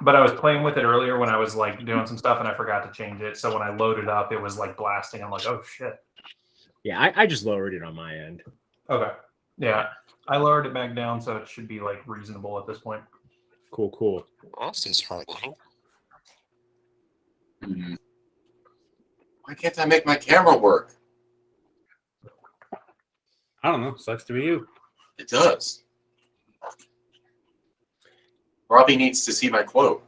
but I was playing with it earlier when I was like doing some stuff and I forgot to change it. So when I loaded up, it was like blasting. I'm like, oh shit. Yeah, I just lowered it on my end. Okay. Yeah. I lowered it back down, so it should be like reasonable at this point. Cool. Austin's heartline. Why can't I make my camera work? I don't know. Sucks to be you. It does. Robbie needs to see my quote.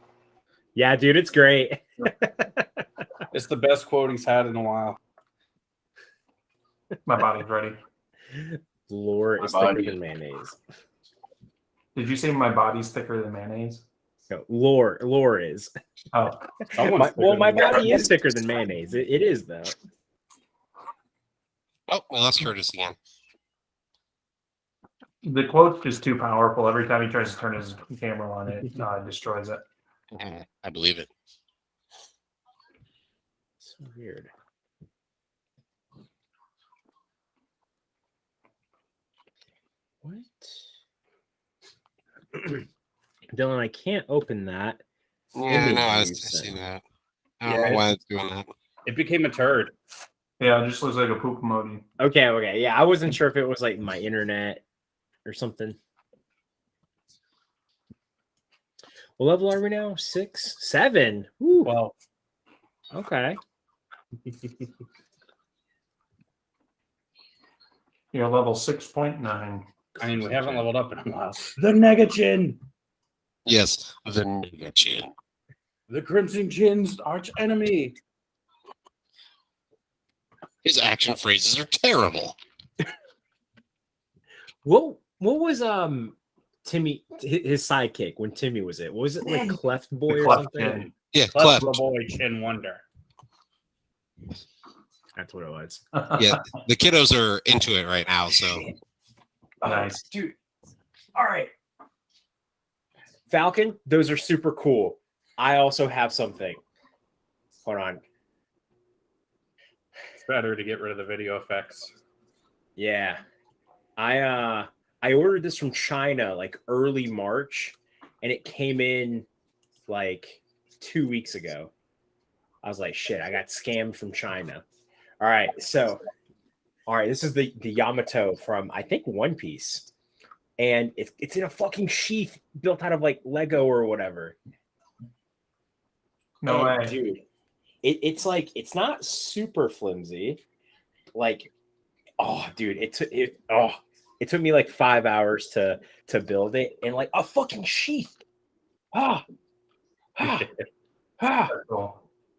Yeah, dude, it's great. It's the best quote he's had in a while. My body's ready. Lore is thicker than mayonnaise. Did you say my body's thicker than mayonnaise? No, lore is. Oh. My body is thicker than mayonnaise. It is, though. Oh, well, that's Curtis again. The quote's just too powerful. Every time he tries to turn his camera on, it destroys it. I believe it. So weird. What? Dylan, I can't open that. Yeah, no, I see that. I don't know why it's doing that. It became a turd. Yeah, it just looks like a poop emoji. Okay. Yeah, I wasn't sure if it was like my internet or something. What level are we now? 6? 7? Ooh. Well, okay. You're level 6.9. I mean, we haven't leveled up in a while. The Negachin! Yes, the Negachin. The Crimson Chin's arch enemy. His action phrases are terrible. What was Timmy his sidekick when Timmy was it? Was it like Cleft Boy or something? Chin. Yeah, Cleft Cleft. Boy Chin Wonder. That's what it was. Yeah, the kiddos are into it right now, so. Nice. Dude. All right. Falcon, those are super cool. I also have something. Hold on. It's better to get rid of the video effects. Yeah. I ordered this from China like early March, and it came in like 2 weeks ago. I was like, shit, I got scammed from China. All right, this is the Yamato from I think One Piece. And it's in a fucking sheath built out of like Lego or whatever. No way. Dude. It's like it's not super flimsy. Like, oh dude, it took me like 5 hours to build it, and like a fucking sheath. Cool.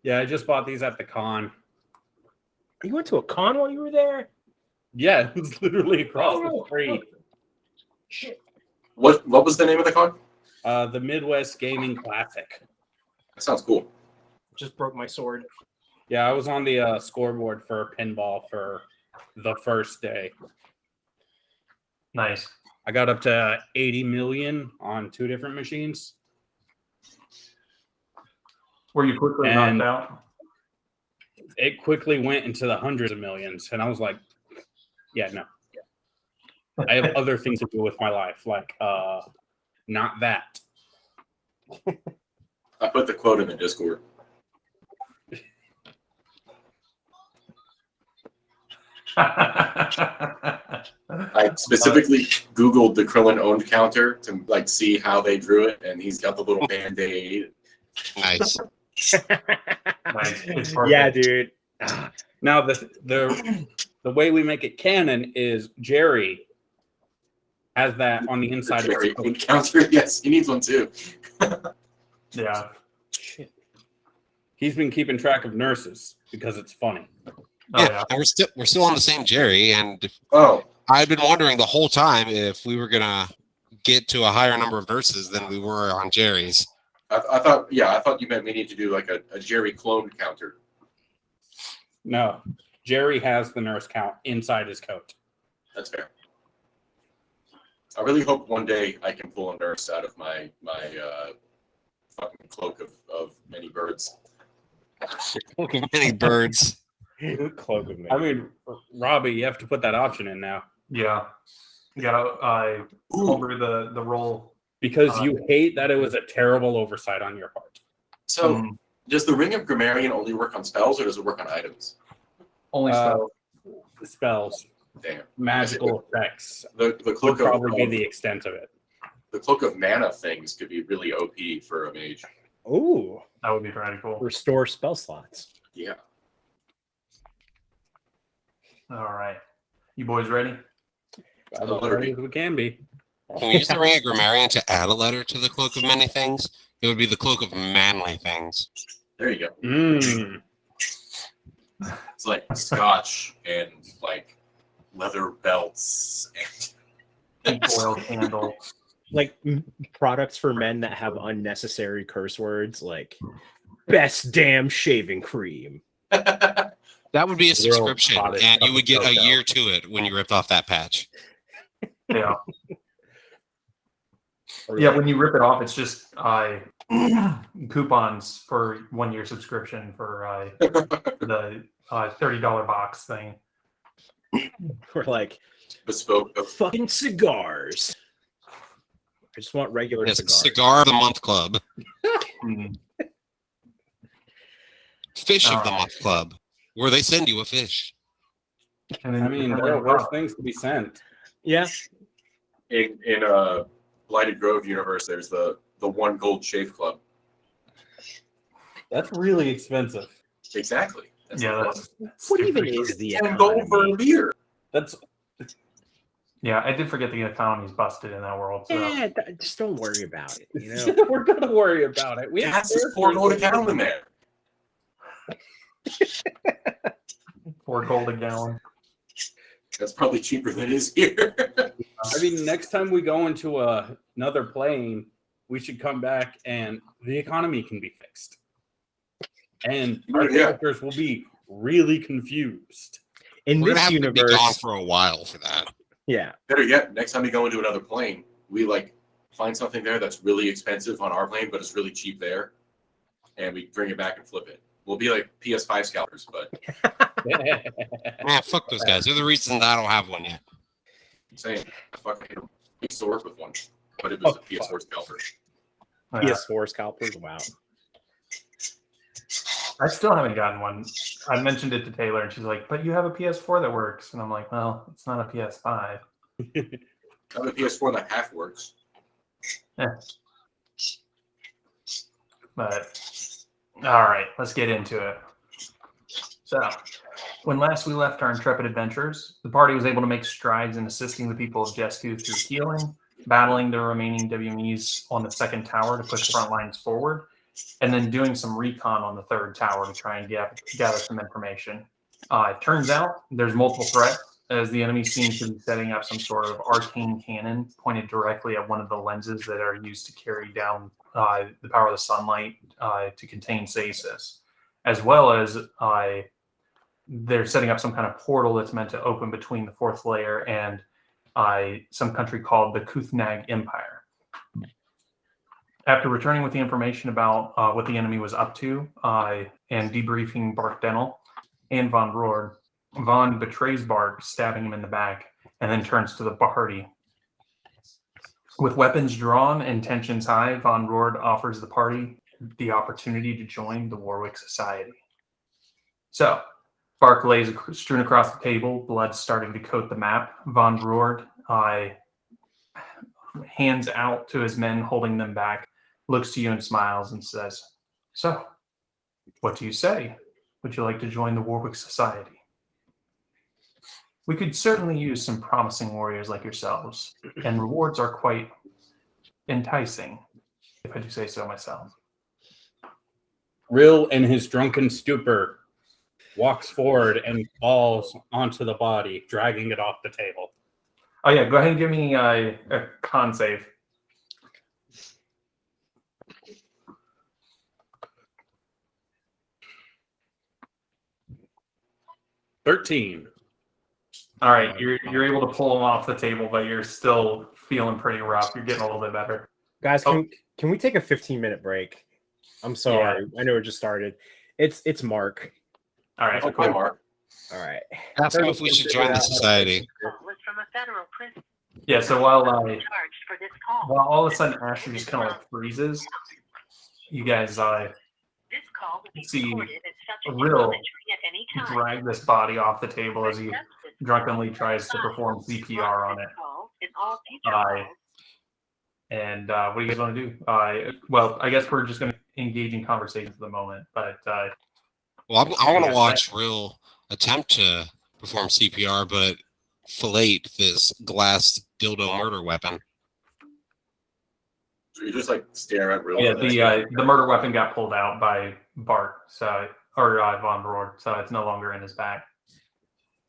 Yeah, I just bought these at the con. You went to a con while you were there? Yeah, it was literally across the street. Shit. What was the name of the con? The Midwest Gaming Classic. That sounds cool. Just broke my sword. Yeah, I was on the scoreboard for pinball for the first day. Nice. I got up to 80 million on 2 different machines. Were you quickly knocked out? It quickly went into the hundreds of millions, and I was like, yeah, no. I have other things to do with my life, like not that. I put the quote in the Discord. I specifically Googled the Krillin owned counter to like see how they drew it, and he's got the little band-aid. Nice. Nice. Yeah, dude. Now the way we make it canon is Jerry has that on the inside of Jerry his owned counter. Yes, he needs one too. Yeah. Shit. He's been keeping track of nurses because it's funny. Oh, Yeah, and we're still on the same Jerry, and I've been wondering the whole time if we were gonna get to a higher number of nurses than we were on Jerry's. I thought you meant we need to do like a Jerry cloned counter. No, Jerry has the nurse count inside his coat. That's fair. I really hope one day I can pull a nurse out of my fucking cloak of many birds. Look at many birds. Cloak of me. I mean, Robbie, you have to put that option in now. Yeah. You gotta order the roll because you hate that it was a terrible oversight on your part. So, does the Ring of Grammarian only work on spells, or does it work on items? Only spell. Spells, Damn. magical effects The would cloak probably of be the extent of it. the cloak of mana things could be really OP for a mage. Ooh, That would be pretty cool. restore spell slots. Yeah. All right. You boys ready? About as ready as we can be. Can we use the Ring of Grammarian to add a letter to the Cloak of Many Things? It would be the Cloak of Manly Things. There you go. Mm. It's like scotch and like leather belts and Oil candle. Like products for men that have unnecessary curse words, like best damn shaving cream. That would be a subscription, spotted and you would get a Coco. year to it when you ripped off that patch. Yeah. Yeah, when you rip it off, it's just coupons for 1 year subscription for the $30 box thing. We're like bespoke. fucking cigars. I just want regular Yes, cigars. Cigar of the Month Club, Mm. Fish of the Alright. Month Club, where they send you a fish. And then I mean, there are worse things to be sent. Yeah, In Blighted Grove universe, there's the 1 gold shave club. That's really expensive. Exactly. That's Yeah, the that's one. what even is the 10 gold for economy? a beer. That's yeah, I did forget the economy's busted in that world. So. Yeah, just don't worry about it. You know, we're gonna worry about it. We have That's 4 gold a gallon there. $4 a gallon. That's probably cheaper than it is here. I mean, next time we go into another plane, we should come back and the economy can be fixed. And our Yeah. characters will be really confused. in We're gonna this have to be gone universe, for a while for that. yeah, Better yet, next time we go into another plane, we like find something there that's really expensive on our plane, but it's really cheap there, and we bring it back and flip it. We'll be like PS5 scalpers, but Man, fuck those guys. They're the reason I don't have one yet. I'm saying, fuck, I used to work with one, but it was a PS4 scalper. PS4 scalpers. Wow. I still haven't gotten one. I mentioned it to Taylor, and she's like, "But you have a PS4 that works," and I'm like, "Well, it's not a PS5." I have a PS4 that half works. Yeah. But all right, let's get into it. So, when last we left our intrepid adventurers, the party was able to make strides in assisting the people of Jesku through healing, battling the remaining WMEs on the second tower to push the front lines forward, and then doing some recon on the third tower to try and gather some information. It turns out there's multiple threats, as the enemy seems to be setting up some sort of arcane cannon pointed directly at one of the lenses that are used to carry down the power of the sunlight to contain stasis, as well as they're setting up some kind of portal that's meant to open between the fourth layer and some country called the Kuthnag Empire. After returning with the information about what the enemy was up to and debriefing Bark Dental and Von Roord, Von betrays Bark, stabbing him in the back, and then turns to the party. With weapons drawn and tensions high, Von Roord offers the party the opportunity to join the Warwick Society. So, Bark lays strewn across the table, blood starting to coat the map. Von Roord hands out to his men, holding them back, looks to you and smiles and says, "So, what do you say? Would you like to join the Warwick Society? We could certainly use some promising warriors like yourselves, and rewards are quite enticing, if I do say so myself." Rill, in his drunken stupor, walks forward and falls onto the body, dragging it off the table. Oh yeah, go ahead and give me a con save. $13. All right, you're able to pull him off the table, but you're still feeling pretty rough. You're getting a little bit better. Guys, can we take a 15-minute break? I'm sorry. I know it just started. It's Mark. All right, Okay, Mark. All right. Ask him if we should join the society. Was from a federal prison. Yeah, so while all of a sudden Asher just kind of like freezes, you guys see Rill drag this body off the table as he drunkenly tries to perform CPR on it. And what do you guys want to do? Well, I guess we're just going to engage in conversation for the moment. But I want to watch Rill attempt to perform CPR, but fillet this glass dildo murder weapon. So you just like stare at Rill. Yeah, the murder weapon got pulled out by Bart, or Von Rohr, so it's no longer in his bag.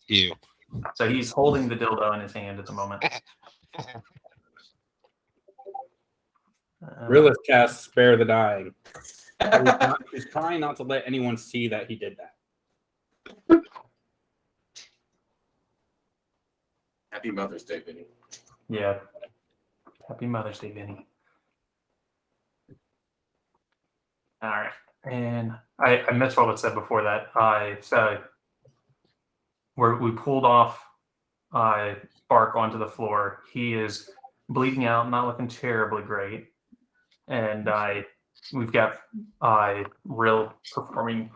Ew. So he's holding the dildo in his hand at the moment. Rill has cast Spare the Dying. He's trying not to let anyone see that he did that. Happy Mother's Day, Vinny. Yeah. Happy Mother's Day, Vinny. All right. And I missed what was said before that. So we pulled off Bark onto the floor. He is bleeding out, not looking terribly great. And we've got Rill performing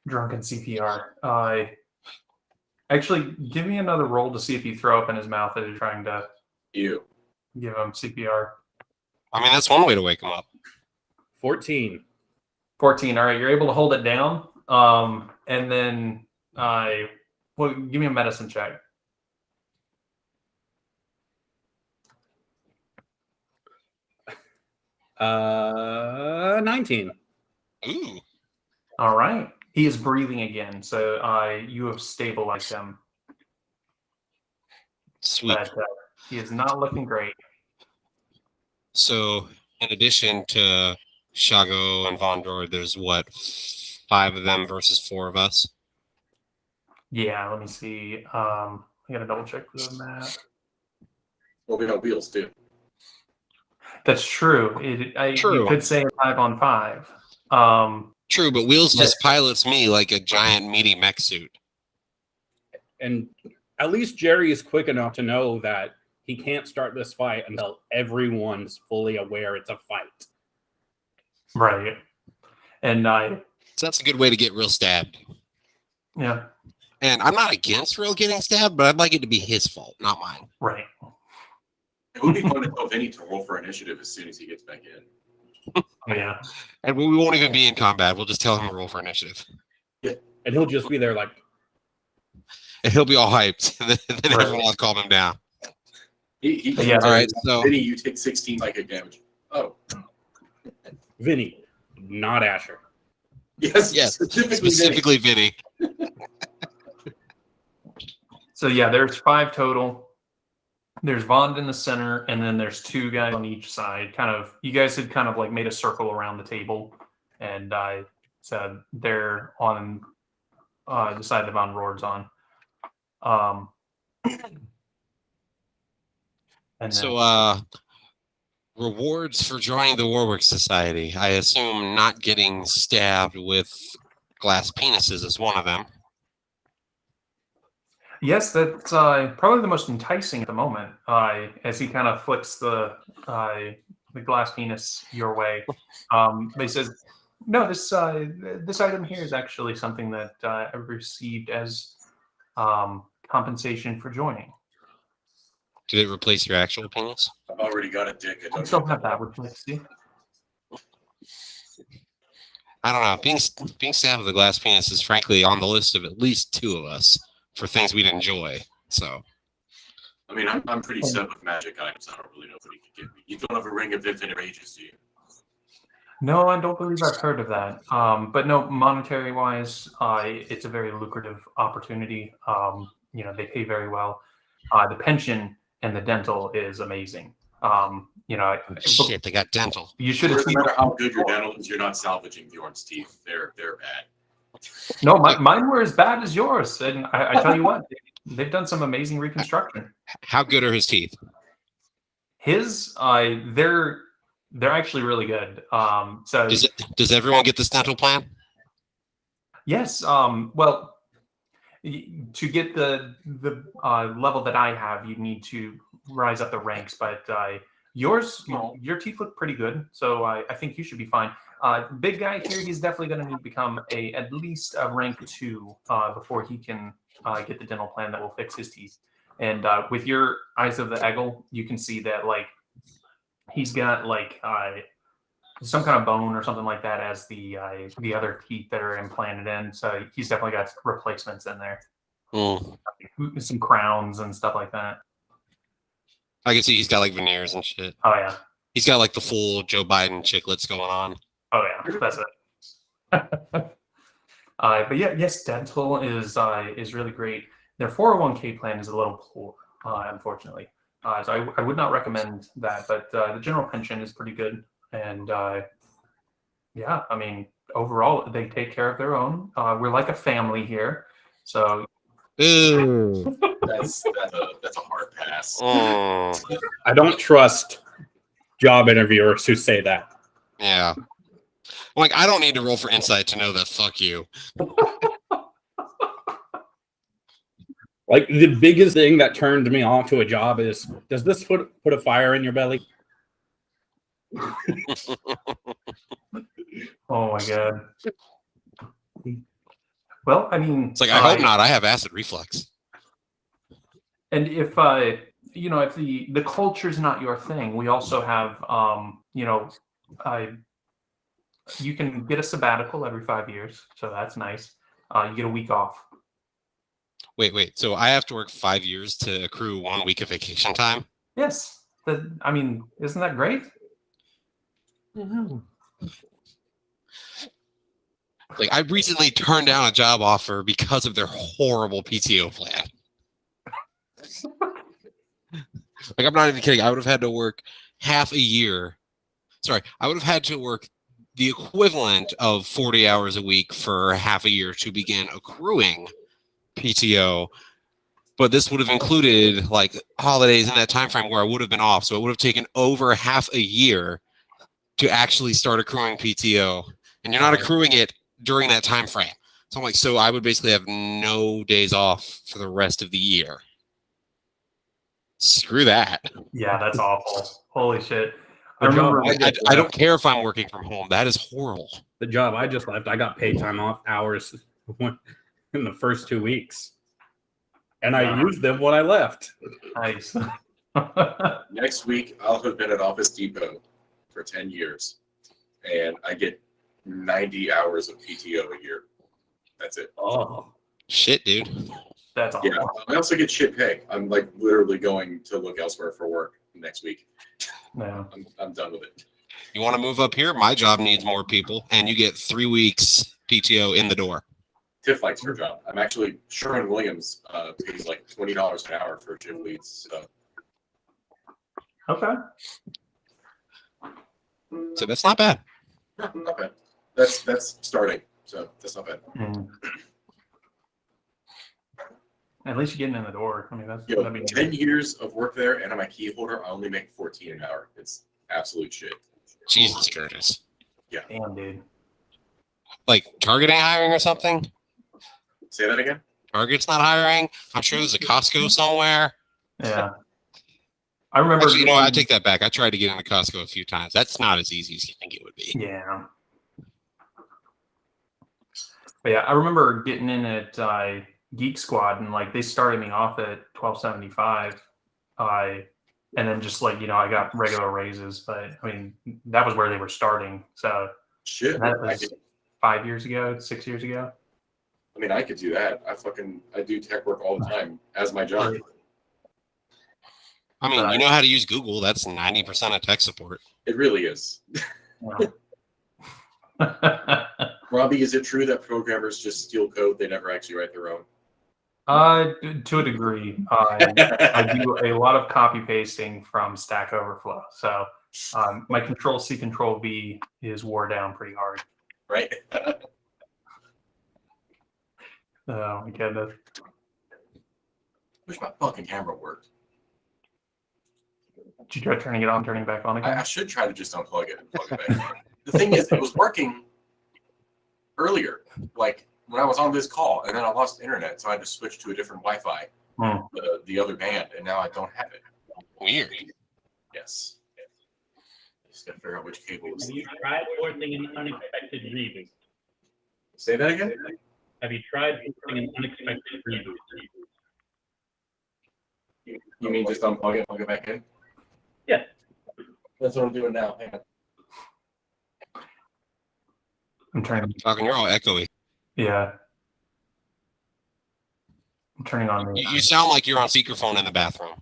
drunken CPR. Actually, give me another roll to see if you throw up in his mouth as you're trying to give him CPR. I mean, that's one way to wake him up. 14. 14. All right, you're able to hold it down. And then, give me a medicine check. 19. Ooh. All right. He is breathing again, so you have stabilized him. Sweet. But he is not looking great. So, in addition to Shago and Von Rohr, there's what, 5 of them versus 4 of us? Yeah, let me see. I gotta double check the map. Well, we have wheels too. That's true. True. You could say 5 on 5. True, but Wheels just pilots me like a giant meaty mech suit. And at least Jerry is quick enough to know that he can't start this fight until everyone's fully aware it's a fight. Right. And So that's a good way to get Rill stabbed. Yeah. And I'm not against Rill getting stabbed, but I'd like it to be his fault, not mine. Right. It would be fun to tell Vinny to roll for initiative as soon as he gets back in. Yeah. And we won't even be in combat. We'll just tell him to roll for initiative. And he'll just be there like... And he'll be all hyped. And then Right. everyone will calm him down. Yeah. All right, so... Vinny, you take 16 psychic damage. Oh. Vinny, not Asher. Yes, Yes, specifically Vinny. So yeah, there's 5 total. There's Vond in the center, and then there's 2 guys on each side. You guys had kind of like made a circle around the table, and I said they're on the side that Von Rohr's on. And then, So, rewards for joining the Warwick Society. I assume not getting stabbed with glass penises is one of them. yes, that's probably the most enticing at the moment. As he kind of flicks the glass penis your way, but he says, "No, this item here is actually something that I received as compensation for joining." Did it replace your actual penis? I've already got a dick. I still have that replaced. See? I don't know. Being stabbed with a glass penis is frankly on the list of at least 2 of us for things we'd enjoy. So, I mean, I'm pretty set with magic items. I don't really know what he could give me. You don't have a ring of infinite rages, do you? No, I don't believe I've heard of that. But no, monetary wise, it's a very lucrative opportunity. They pay very well. The pension and the dental is amazing. shit, they got dental. You should It have doesn't seen. matter how good your dental is, you're not salvaging Bjorn's teeth. They're bad. No, mine were as bad as yours, and I tell you what, they've done some amazing reconstruction. How good are his teeth? His, they're actually really good. So Does everyone get this dental plan? yes, well, to get the level that I have, you need to rise up the ranks, but your teeth look pretty good, so I think you should be fine. Big guy here, he's definitely going to need to become at least a rank 2 before he can get the dental plan that will fix his teeth. And with your eyes of the eagle, you can see that like he's got like some kind of bone or something like that as the other teeth that are implanted in. So he's definitely got replacements in there. Some crowns and stuff like that. I can see he's got like veneers and shit. Oh yeah. He's got like the full Joe Biden chiclets going on. Oh yeah, that's it. But yeah, yes, dental is really great. Their 401k plan is a little poor, unfortunately. So I would not recommend that. But the general pension is pretty good, and yeah, I mean overall they take care of their own. We're like a family here, so. Ooh. That's a hard pass. I don't trust job interviewers who say that. Yeah. Like, I don't need to roll for insight to know that fuck you. Like, the biggest thing that turned me off to a job is, does this put a fire in your belly? Oh my god. Well, I mean, It's like, I hope not. I have acid reflux. And if if the culture's not your thing, we also have you can get a sabbatical every 5 years, so that's nice. You get a week off. Wait. So I have to work 5 years to accrue 1 week of vacation time? Yes. I mean, isn't that great? Like, I recently turned down a job offer because of their horrible PTO plan. Like, I'm not even kidding. I would have had to work half a year. Sorry, I would have had to work the equivalent of 40 hours a week for half a year to begin accruing PTO. But this would have included like holidays in that time frame where I would have been off. So it would have taken over half a year to actually start accruing PTO. And you're not accruing it during that time frame. So I'm like, so I would basically have no days off for the rest of the year. Screw that. Yeah, that's awful. Holy shit. The job I don't care if I'm working from home. That is horrible. The job I just left, I got paid time off hours in the first 2 weeks. And I used them when I left. Nice. Next week, I'll have been at Office Depot for 10 years, and I get 90 hours of PTO a year. That's it. Oh, Shit, dude. That's awful. Yeah, I also get shit pay. I'm like literally going to look elsewhere for work next week. Yeah. I'm done with it. You want to move up here? My job needs more people, and you get 3 weeks PTO in the door. Tiff likes her job. I'm actually Sherwin-Williams pays like $20 an hour for shift leads. So. Okay. So that's not bad. No, not bad. That's starting. So that's not bad. At least you're getting in the door. I mean, Yo, that'd be 10 years of work there, and I'm a key holder. I only make 14 an hour. It's absolute shit. Jesus, Curtis. Damn, dude. Like Target ain't hiring or something? Say that again? Target's not hiring? I'm sure there's a Costco somewhere. Yeah. I remember. Actually, you know what? I take that back. I tried to get into Costco a few times. That's not as easy as you think it would be. Yeah. But yeah, I remember getting in at Geek Squad, and like they started me off at $12.75. And then just like, I got regular raises, but I mean, that was where they were starting. So Shit. that was 5 years ago, 6 years ago. I mean, I could do that. I do tech work all the time as my job. I mean, you know how to use Google. That's 90% of tech support. It really is. Yeah. Robbie, is it true that programmers just steal code? They never actually write their own? To a degree. I do a lot of copy pasting from Stack Overflow. So my Control C, Control V is wore down pretty hard. Right? Oh my goodness. Wish my fucking camera worked. Did you try turning it on, turning it back on again? I should try to just unplug it and plug it back in. The thing is, it was working earlier, like when I was on this call, and then I lost internet, so I had to switch to a different Wi-Fi, the other band, and now I don't have it. Weird. Yes. Just gotta figure out which cable is. Have you tried forcing an unexpected reboot? Say that again? Have you tried forcing an unexpected reboot? You mean just unplug it, plug it back in? Yeah. That's what I'm doing now. Hang on. I'm turning. Falcon, you're all echoey. Yeah. I'm turning on the. You sound like you're on speakerphone in the bathroom.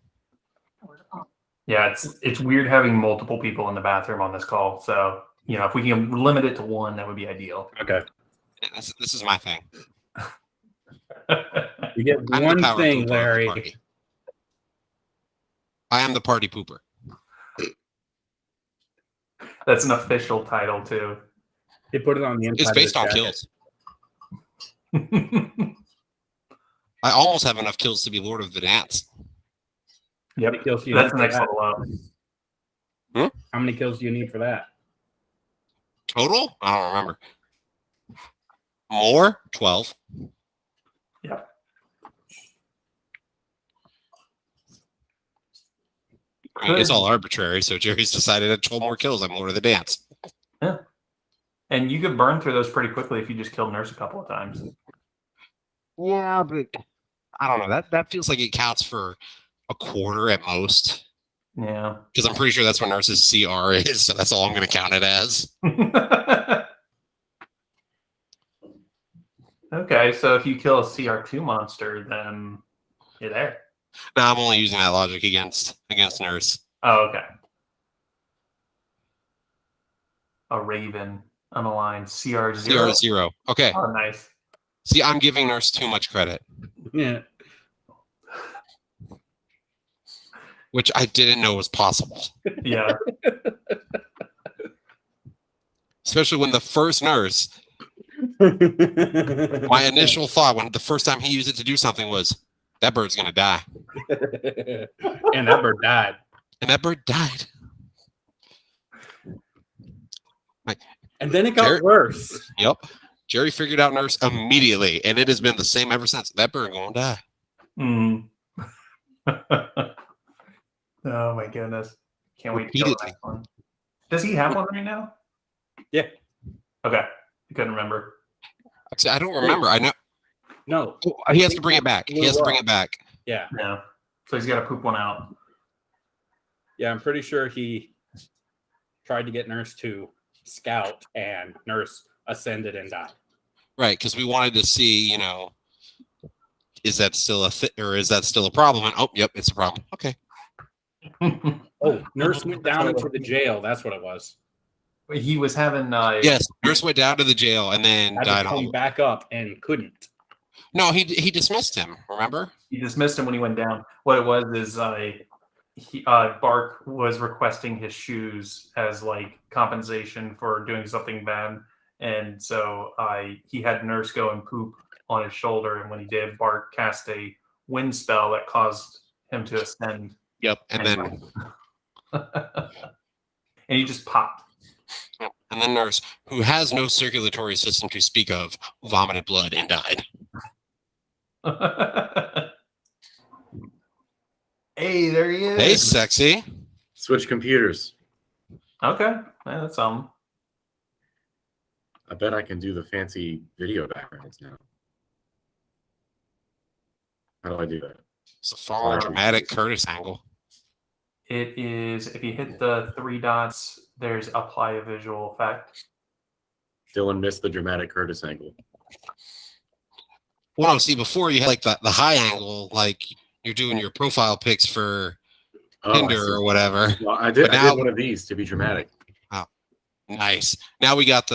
Yeah, it's weird having multiple people in the bathroom on this call. So if we can limit it to one, that would be ideal. Okay. This is my thing. You get I'm one the power thing, pooper of the Larry. party. I am the party pooper. That's an official title too. They put it on the inside. It's based of on the kills. I almost have enough kills to be Lord of the Dance. Yep, Kills you that's the need next for level up. How many kills do you need for that? Total? I don't remember. More? 12. Yep. I mean, it's all arbitrary, so Jerry's decided at 12 more kills, I'm Lord of the Dance. Yeah. And you could burn through those pretty quickly if you just killed Nurse a couple of times. Yeah, but I don't know. That feels like it counts for a quarter at most. Yeah. Because I'm pretty sure that's what Nurse's CR is, so that's all I'm going to count it as. Okay, so if you kill a CR2 monster, then you're there. No, I'm only using that logic against Nurse. Oh, okay. A Raven, unaligned, CR0. CR0. Okay. Oh, nice. See, I'm giving Nurse too much credit. Yeah. Which I didn't know was possible. Yeah. Especially when the first Nurse, my initial thought when the first time he used it to do something was, that bird's going to die. And that bird died. And that bird died. And then it got worse. Yep. Jerry figured out Nurse immediately, and it has been the same ever since. That bird going to die. Mm. Oh my goodness. Can't wait to kill the next one. Does he have one right now? Yeah. Okay. I couldn't remember. I don't remember. I know. No. Oh, he has to bring it back. He has to bring it back. Yeah. Yeah. So he's got to poop one out. Yeah, I'm pretty sure he tried to get Nurse to scout, and Nurse ascended and died. Right, because we wanted to see, is that still or is that still a problem? And yep, it's a problem. Okay. Oh, Nurse went down into the jail. That's what it was. He was having. Yes, Nurse went down to the jail and then Had died to on. come back up and couldn't. No, he dismissed him. Remember? He dismissed him when he went down. What it was is Bark was requesting his shoes as like compensation for doing something bad, and so he had Nurse go and poop on his shoulder, and when he did, Bark cast a wind spell that caused him to ascend. Yep, and then and he just popped. and then Nurse, who has no circulatory system to speak of, vomited blood and died. Hey, there he is. Hey, sexy. Switch computers. Okay, that's something. I bet I can do the fancy video backgrounds now. How do I do that? It's a far dramatic Curtis angle. It is, if you hit the three dots, there's apply a visual effect. Dylan missed the dramatic Curtis angle. Well, no, see, before you had like the high angle, like you're doing your profile pics for Tinder or whatever. Well, I did now, one of these to be dramatic. Oh, nice. Now we got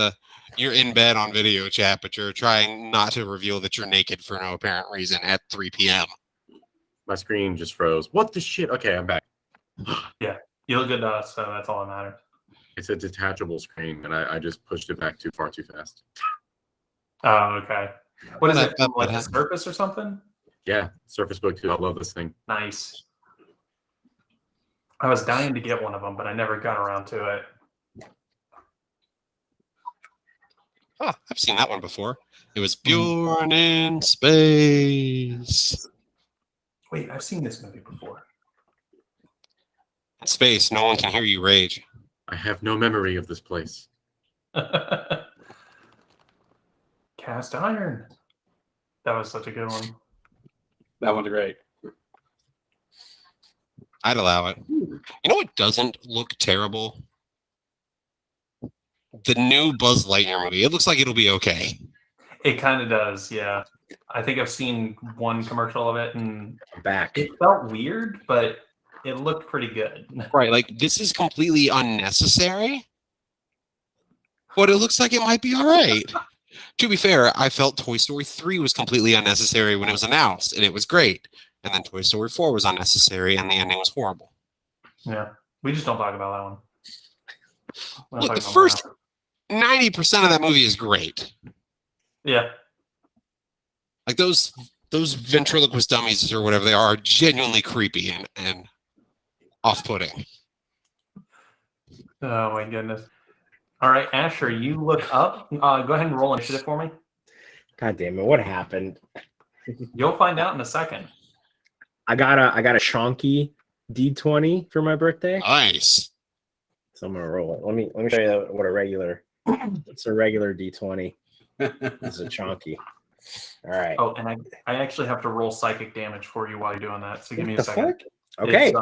you're in bed on video chat, but you're trying not to reveal that you're naked for no apparent reason at 3 p.m. My screen just froze. What the shit? Okay, I'm back. Yeah, you look good to us, so that's all that matters. It's a detachable screen, and I just pushed it back too fast. Oh, okay. What is it? That Like a happens. Surface or something? Yeah, Surface Book 2. I love this thing. Nice. I was dying to get one of them, but I never got around to it. Oh, I've seen that one before. It was Bjorn in space. Wait, I've seen this movie before. Space, no one can hear you rage. I have no memory of this place. Cast iron. That was such a good one. That one's great. I'd allow it. You know what doesn't look terrible? The new Buzz Lightyear movie. It looks like it'll be okay. It kind of does, yeah. I think I've seen one commercial of it, and I'm back. it felt weird, but it looked pretty good. Right, like this is completely unnecessary, but it looks like it might be all right. To be fair, I felt Toy Story 3 was completely unnecessary when it was announced, and it was great. And then Toy Story 4 was unnecessary, and the ending was horrible. Yeah, we just don't talk about that one. We don't Look, talk the about first that. 90% of that movie is great. Yeah, Like those ventriloquist dummies or whatever they are genuinely creepy and off-putting. oh my goodness. All right, Asher, you look up. Go ahead and roll initiative for me. God damn it! What happened? You'll find out in a second. I got a Shonky D20 for my birthday, Nice. so I'm gonna roll it. Let me show you what a regular. It's a regular D20. It's a chonky. All right. Oh, and I actually have to roll psychic damage for you while you're doing that. So give me a The second. fuck? Okay.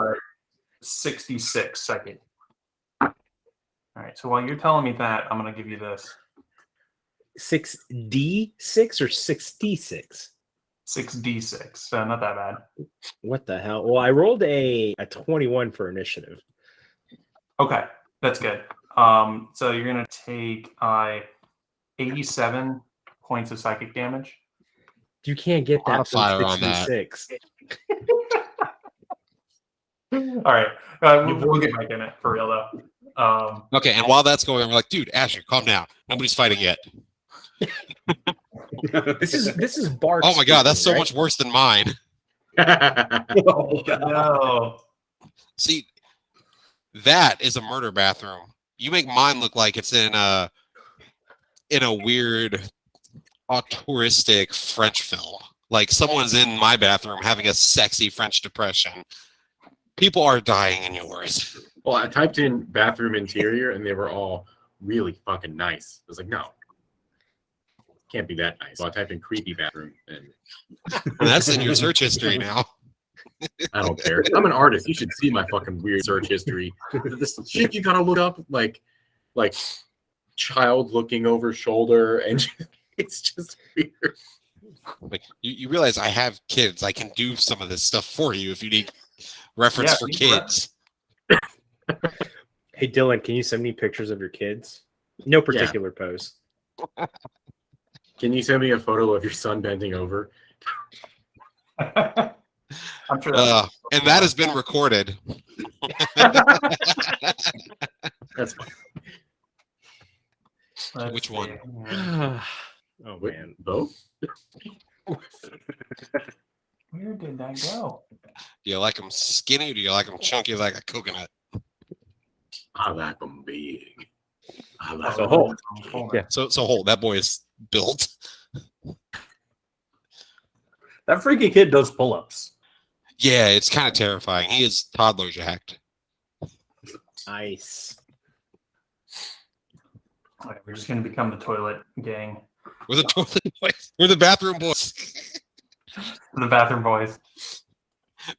It's 66 second. All right. So while you're telling me that, I'm going to give you this 6D6 or 66? 6d6. So not that bad. What the hell? Well, I rolled a 21 for initiative. Okay. That's good. So you're going to take 87 points of psychic damage. You can't get that from Modifier on that. 66. All right. We'll get back in it for real, though. Okay, and while that's going on, we're like, dude, Asher, calm down. Nobody's fighting yet. This is Bart. Oh my god, that's so speaking, much worse than mine. Oh, God. No. See, that is a murder bathroom. You make mine look like it's in a weird autistic French film. Like someone's in my bathroom having a sexy French depression. People are dying in yours. Well, I typed in bathroom interior and they were all really fucking nice. I was like, no, can't be that nice. So I typed in creepy bathroom and That's in your search history now. I don't care. I'm an artist. You should see my fucking weird search history. This shit you gotta look up like child looking over shoulder and it's just weird. Like you realize I have kids. I can do some of this stuff for you if you need reference Yeah, for you kids. Hey Dylan, can you send me pictures of your kids? No particular pose. Can you send me a photo of your son bending over? I'm sure And that has been recorded. That's fine. Let's Which one? see. Oh Wait, man. both? Where did that go? Do you like them skinny or do you like them chunky like a coconut? I like them big. I like So 'em- hold. Yeah. So hold, that boy is built. That freaky kid does pull-ups. Yeah, it's kind of terrifying. He is toddler jacked. Nice. All right, we're just going to become the toilet gang. We're the toilet boys. We're the bathroom boys. The bathroom boys.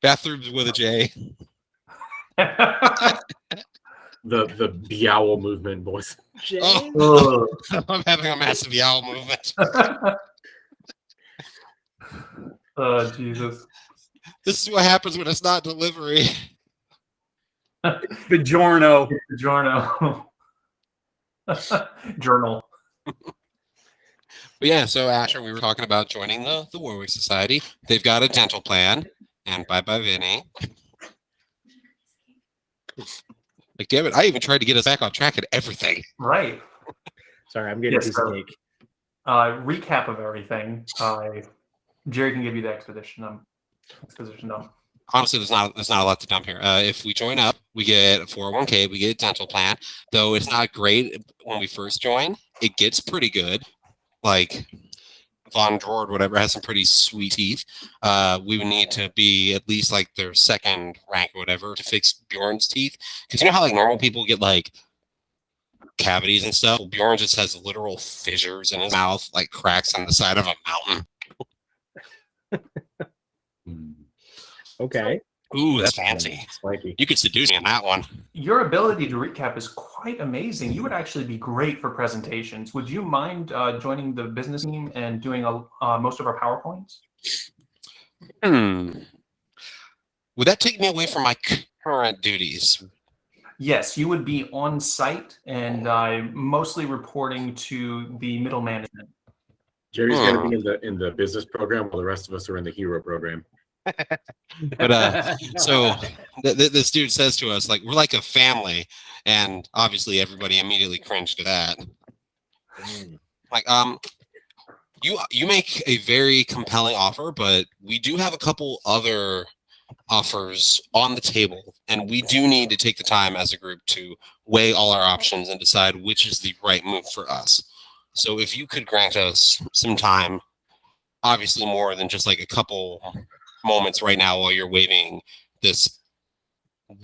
Bathrooms with a J. the Biowl movement, boys. Oh, I'm having a massive yowl movement. Oh, Jesus. This is what happens when it's not delivery. Bjorno. Giorno. Journal. But yeah, so Asher, we were talking about joining the Warwick Society. They've got a dental plan, and bye-bye, Vinny. Like, damn it, I even tried to get us back on track at everything. Right. Sorry, I'm getting Yes, a piece sir. of cake. Recap of everything. Jerry can give you the exposition dump. Honestly, there's not a lot to dump here. If we join up, we get a 401k, we get a dental plan. Though it's not great when we first join, it gets pretty good. Like, Von Drord, whatever, has some pretty sweet teeth. We would need to be at least like their second rank or whatever to fix Bjorn's teeth. Because you know how like normal people get like cavities and stuff? Well, Bjorn just has literal fissures in his mouth, like cracks on the side of a mountain. Okay. Ooh, that's fancy. Spiky. You could seduce me on that one. Your ability to recap is quite amazing. You would actually be great for presentations. Would you mind joining the business team and doing most of our PowerPoints? Would that take me away from my current duties? Yes, you would be on site and mostly reporting to the middle management. Jerry's going to be in the business program while the rest of us are in the hero program. But so this dude says to us, like, we're like a family, and obviously everybody immediately cringed at that. Like, you make a very compelling offer, but we do have a couple other offers on the table, and we do need to take the time as a group to weigh all our options and decide which is the right move for us. So if you could grant us some time, obviously more than just like a couple moments right now while you're waving this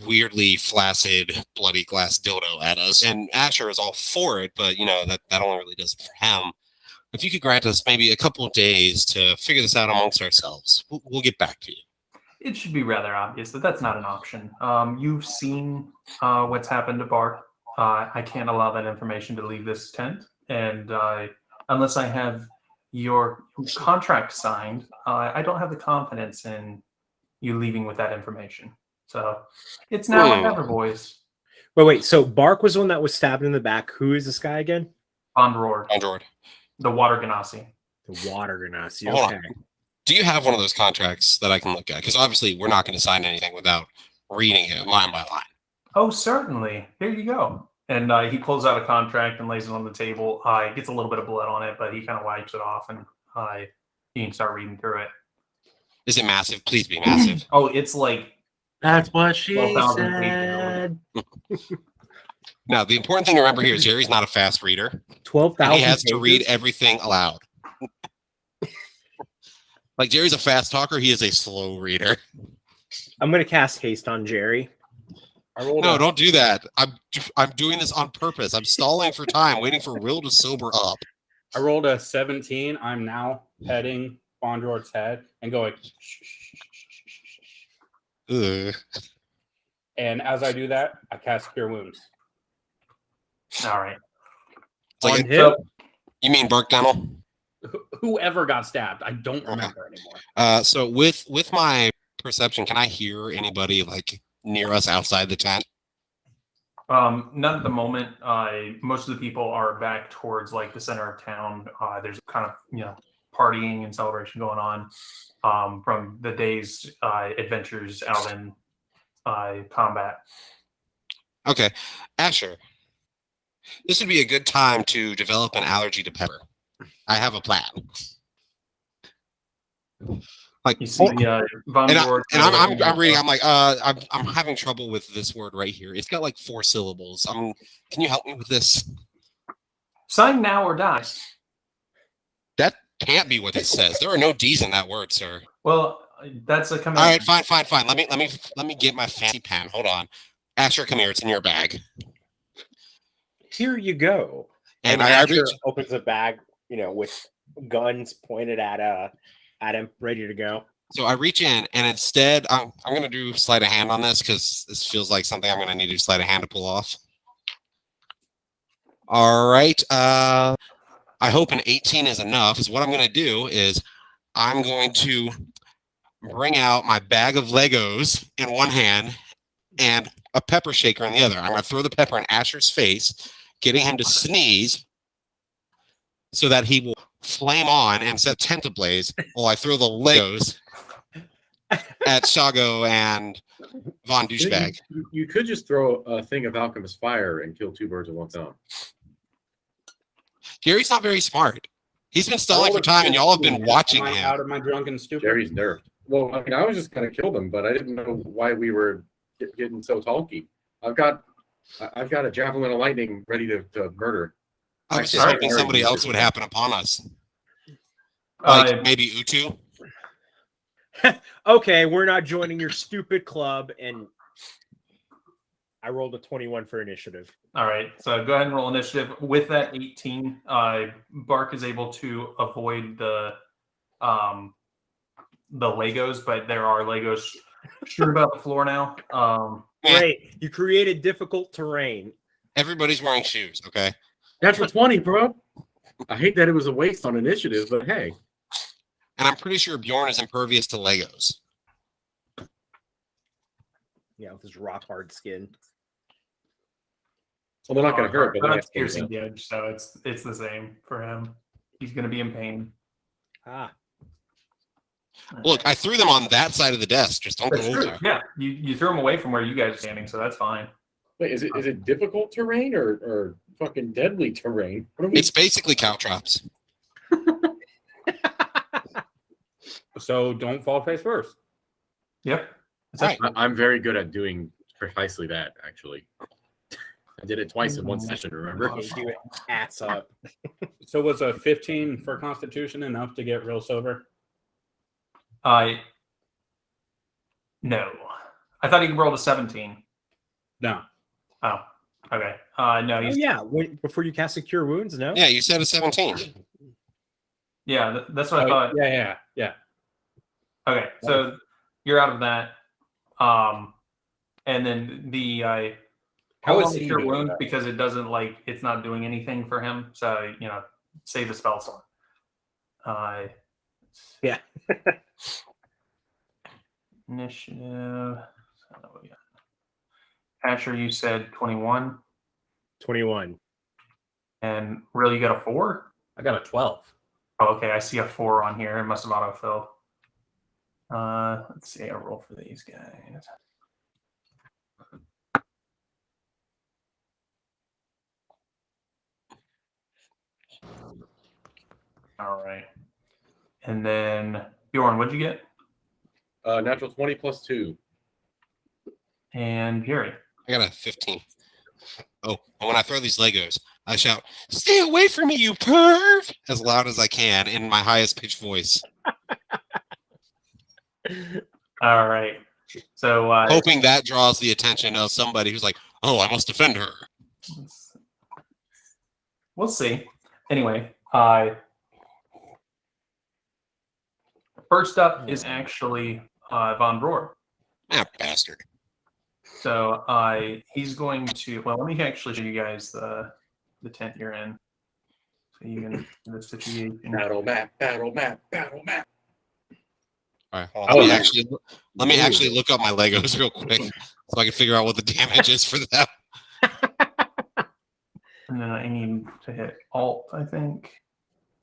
weirdly flaccid bloody glass dildo at us, and Asher is all for it, but you know that only really does it for him. If you could grant us maybe a couple of days to figure this out amongst ourselves, we'll get back to you. It should be rather obvious that that's not an option. You've seen what's happened to Bart. I can't allow that information to leave this tent, and unless I have your contract signed, I don't have the confidence in you leaving with that information. So it's now or never, boys. Wait. So Bark was the one that was stabbed in the back. Who is this guy again? On Roar. The Water Genasi. The Water Genasi. Hold Okay. on. Do you have one of those contracts that I can look at? Because obviously we're not going to sign anything without reading it line by line. Oh, certainly. Here you go. And he pulls out a contract and lays it on the table. It gets a little bit of blood on it, but he kind of wipes it off, and you can start reading through it. Is it massive? Please be massive. Oh, it's like... That's what she 12,000 said. Now, the important thing to remember here is Jerry's not a fast reader. 12,000. He has to read everything aloud. Like Jerry's a fast talker, he is a slow reader. I'm going to cast haste on Jerry. No, don't do that. I'm doing this on purpose. I'm stalling for time, waiting for Rill to sober up. I rolled a 17. I'm now petting Bondror's head and going. Ugh. And as I do that, I cast Cure Wounds. All right. It's like On him? you mean Burke Dental? Whoever got stabbed, I don't remember anymore. So with my perception, can I hear anybody like near us outside the tent? None at the moment. Most of the people are back towards like the center of town. There's kind of partying and celebration going on from the day's adventures out in combat. Okay, Asher, this would be a good time to develop an allergy to pepper. I have a plan. Like you see, I'm reading. I'm like, I'm having trouble with this word right here. It's got like 4 syllables. Can you help me with this? Sign now or die. That can't be what it says. There are no D's in that word, sir. Well, that's a command. All right, fine. Let me get my fancy pen. Hold on. Asher, come here. It's in your bag. Here you go. And Asher opens a bag, with guns pointed at him, ready to go. So I reach in, and instead, I'm going to do sleight of hand on this because this feels like something I'm going to need to sleight of hand to pull off. All right. I hope an 18 is enough. Because what I'm going to do is I'm going to bring out my bag of Legos in one hand and a pepper shaker in the other. I'm going to throw the pepper in Asher's face, getting him to sneeze so that he will flame on and set tent ablaze while I throw the Legos at Shago and Von Douchebag. You could just throw a thing of alchemist fire and kill 2 birds with one stone. Gary's not very smart. He's been stalling for time, and y'all have been watching him. Out of my drunken stupor. Jerry's nerfed. Well, I mean, I was just going to kill them, but I didn't know why we were getting so talky. I've got a javelin of lightning ready to murder. I was just hoping somebody else would happen upon us. Like maybe Utu. Okay, we're not joining your stupid club, and I rolled a 21 for initiative. All right, so go ahead and roll initiative. With that 18, Bark is able to avoid the Legos, but there are Legos strewn about the floor now. Great, you created difficult terrain. Everybody's wearing shoes, okay? Natural 20, bro. I hate that it was a waste on initiative, but hey. And I'm pretty sure Bjorn is impervious to Legos. Yeah, with his rock hard skin. Well, they're not going to hurt, but that's piercing damage, so it's the same for him. He's going to be in pain. Ah. Look, I threw them on that side of the desk. Just don't go over there. Yeah, you threw them away from where you guys are standing, so that's fine. Wait, is it difficult terrain or fucking deadly terrain? What are we... It's basically caltrops. So don't fall face first. Yep. Right. I'm very good at doing precisely that, actually. I did it twice in one session, remember? You do it ass up. So was a 15 for Constitution enough to get real sober? No. I thought he rolled a 17. No. Oh, okay. No, he's Before you cast a Cure Wounds, no? Yeah, you said a 17. yeah. That's what I thought. Yeah. Okay, so you're out of that. And then the How is the he Cure doing Wounds that? because it doesn't it's not doing anything for him. So save the spell slot. Yeah. Initiative. What we got? Asher, you said 21. 21. And Rill, you got a 4? I got a 12. Oh, okay, I see a 4 on here. It must have auto-filled. Let's see. I roll for these guys. All right. And then Bjorn, what'd you get? Natural 20 plus 2. And Jerry. I got a 15. Oh, and when I throw these Legos, I shout, "Stay away from me, you perv!" as loud as I can in my highest pitched voice. All right. So Hoping that draws the attention of somebody who's like, "Oh, I must defend her." we'll see. Anyway, first up is actually Von Rohr. Ah, bastard. So he's going to. Well, let me actually show you guys the tent you're in, so you can the situation. Battle map, battle map, battle map. All right, hold on. Let me actually look up my Legos real quick so I can figure out what the damage is for them. And then I need to hit Alt, I think.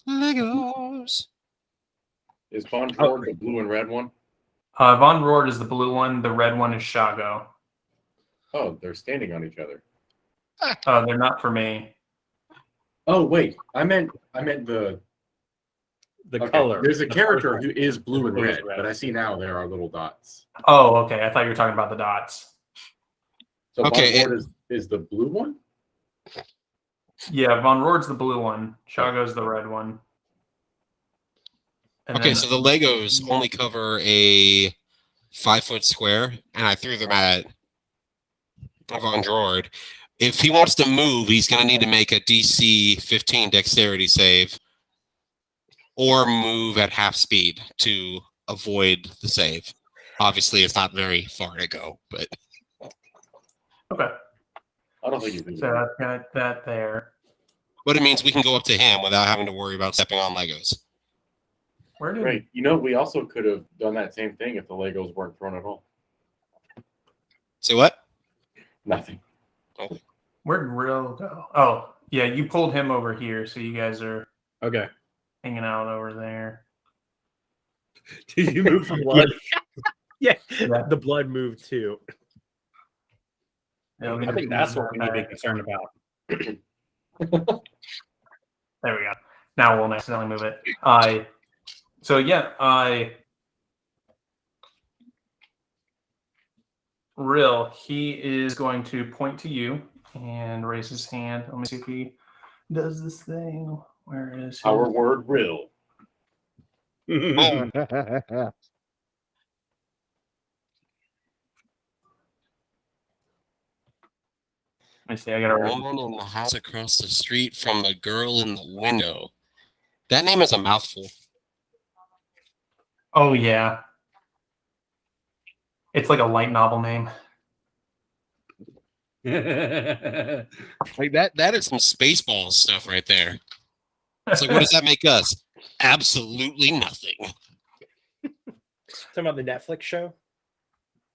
Legos. Is Von Rohr the blue and red one? Von Rohr is the blue one. The red one is Shago. Oh, they're standing on each other. They're not for me. Oh wait, I meant the color. There's a The character first who is blue and Blue is red, red. but I see now there are little dots. Oh, okay. I thought you were talking about the dots. So Okay, Von Rohr is the blue one? Yeah, Von Rohr's the blue one. Shago's the red one. And Okay, then- so the Legos only cover a 5-foot square, and I threw them at Von Droid. If he wants to move, he's going to need to make a DC 15 dexterity save or move at half speed to avoid the save. Obviously, it's not very far to go, but okay. I don't think you can. So I've got that there. it means we can go up to him without having to worry about stepping on Legos. Where did Right. We also could have done that same thing if the Legos weren't thrown at all. Say what? Nothing. Where'd Rill go? Oh, yeah, you pulled him over here, so you guys are Okay. hanging out over there. Did you move from Blood. Yeah. The blood moved too. Yeah, I think that's what we need to be concerned about. There we go. Now we'll accidentally move it. Rill, he is going to point to you and raise his hand. Let me see if he does this thing. Where is Our word Rill. I see. I gotta. Woman in the house across the street from the girl in the window. That name is a mouthful. Oh yeah, it's like a light novel name. Like that is some Spaceballs stuff right there. It's like, what does that make us? Absolutely nothing. Talking about the Netflix show.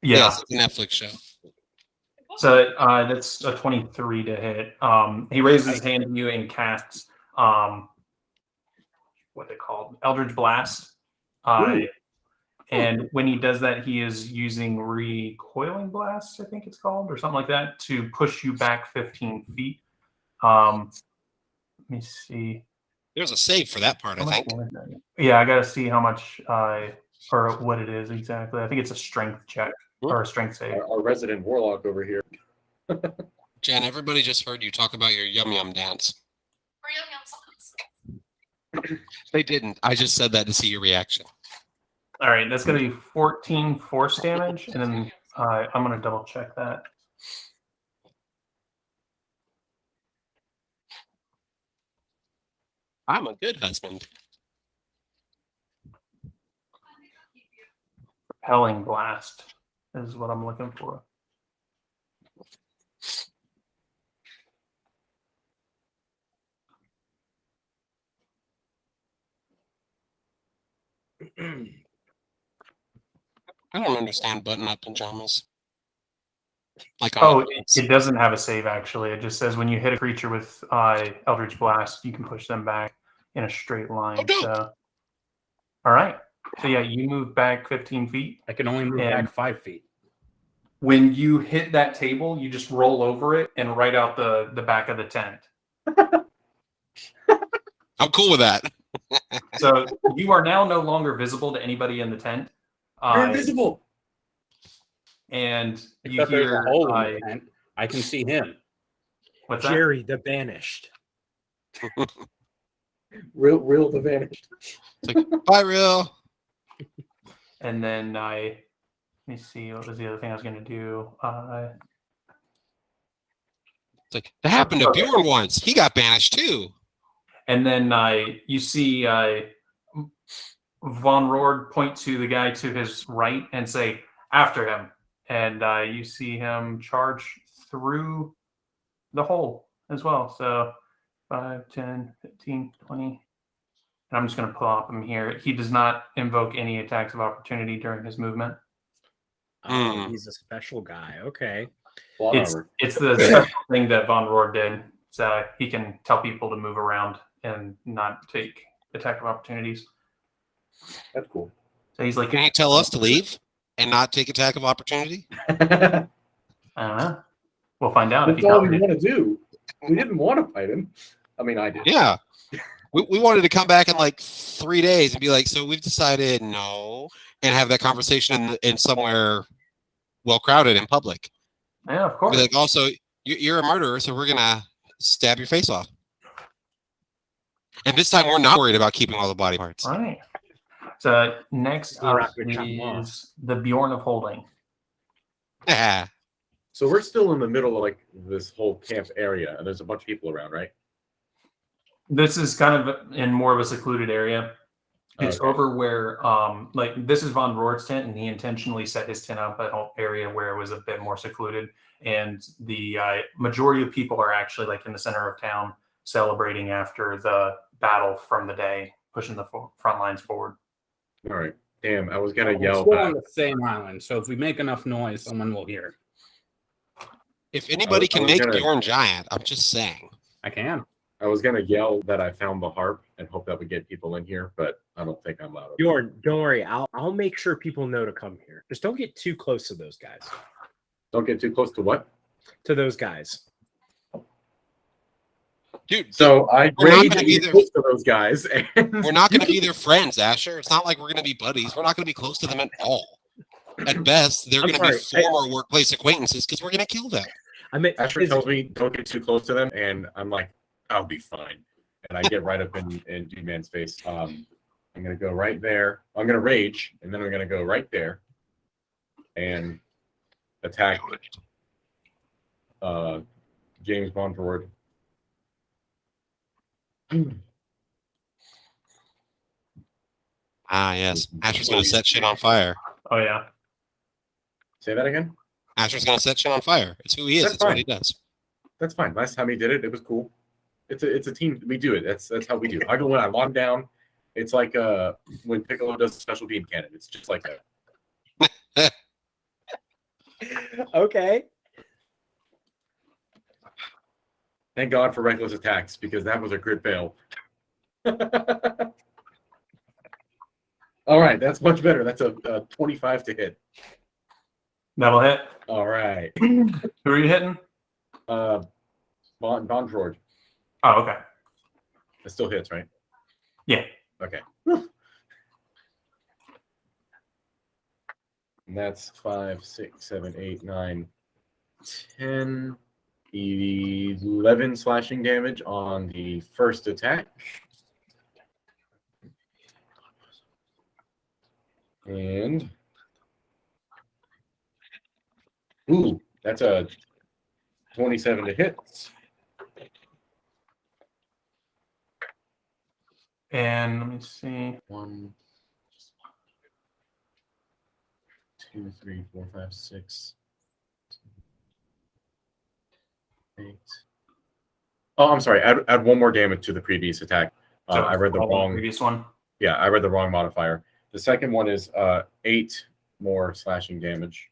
Yeah. Yes, it's a Netflix show. So that's a 23 to hit. He raises his hand to you and casts what they called Eldritch Blast. And when he does that, he is using Recoiling Blast, I think it's called, or something like that, to push you back 15 feet. Let me see. There's a save for that part, I think. Yeah, I got to see how much or what it is exactly. I think it's a strength check or a strength save. Our resident warlock over here. Jen, everybody just heard you talk about your yum yum dance. They didn't. I just said that to see your reaction. All right, that's going to be 14 force damage, and then I'm going to double check that. I'm a good husband. Repelling Blast is what I'm looking for. I don't understand button-up pajamas. Like, Oh, it doesn't have a save, actually. It just says when you hit a creature with Eldritch Blast, you can push them back in a straight line. Oh, dope. So, all right. So, yeah, you move back 15 feet. I can only move back 5 feet. When you hit that table, you just roll over it and right out the back of the tent. I'm cool with that. So, you are now no longer visible to anybody in the tent. You're invisible. And you Except there's hear a hole in the tent. I can see him. what's that? Jerry the Banished. Rill the Vanished. It's like, bye, Rill. And then let me see, what was the other thing I was going to do? It's like, that happened to Bjorn once. He got banished too. And then you see Von Roord point to the guy to his right and say, after him. And you see him charge through the hole as well. So 5, 10, 15, 20. And I'm just going to pull up him here. He does not invoke any attacks of opportunity during his movement. Oh, he's a special guy. Okay. It's the special thing that Von Roord did. So he can tell people to move around and not take attack of opportunities. That's cool. So he's like, Can you tell us to leave and not take attack of opportunity? I don't know. We'll find out. That's all we want to do. We didn't want to fight him. I mean, I did. Yeah. We wanted to come back in like 3 days and be like, so we've decided no, and have that conversation in somewhere well crowded in public. Yeah, of course. Be like, also, you're a murderer, so we're gonna stab your face off. And this time, we're not worried about keeping all the body parts. All right. So next up Rapid chop is the Bjorn of Holding. Yeah. So we're still in the middle of like this whole camp area, and there's a bunch of people around, right? This is kind of in more of a secluded area. It's Okay. over where, like, this is Von Roord's tent, and he intentionally set his tent up at an area where it was a bit more secluded. And the majority of people are actually like in the center of town celebrating after the battle from the day, pushing the front lines forward. All right. Damn, I was gonna We're yell still on back. the same island, so if we make enough noise, someone will hear. If anybody I can was make gonna- Bjorn giant, I'm just saying. I can. I was gonna yell that I found the harp and hope that would get people in here, but I don't think I'm loud. Bjorn, don't worry. I'll make sure people know to come here. Just don't get too close to those guys. Don't get too close to what? To those guys. Dude, So I We're not rage gonna and be get there. close to those guys. And we're not going to be their friends, Asher. It's not like we're going to be buddies. We're not going to be close to them at all. At best, they're I'm going to be sorry, former workplace acquaintances because we're going to kill them. I mean, Asher tells me don't get too close to them, and I'm like, I'll be fine. And I get right up in D-Man's face. I'm going to go right there. I'm going to rage, and then I'm going to go right there and attack James Bond Druid. Ah, yes. Asher's going to set shit on fire. Oh yeah. Say that again? Asher's going to set shit on fire. It's who he is. That's It's what fine. he does. That's fine. Last time he did it, it was cool. It's a team. We do it. That's how we do it. I go in, I lock him down. It's like when Piccolo does a special beam cannon. It's just like that. Okay. Thank God for reckless attacks because that was a crit fail. All right, that's much better. That's a 25 to hit. That'll hit. All right. Who are you hitting? Von Droid. Oh, okay. It still hits, right? Yeah. Okay. And that's 5, 6, 7, 8, 9, 10, 11 slashing damage on the first attack. And ooh, that's a 27 to hit. And let me see. 1, 2, 3, 4, 5, 6, 8. Oh, I'm sorry. Add one more damage to the previous attack. So I read the wrong. previous one. Yeah, I read the wrong modifier. The second one is 8 more slashing damage.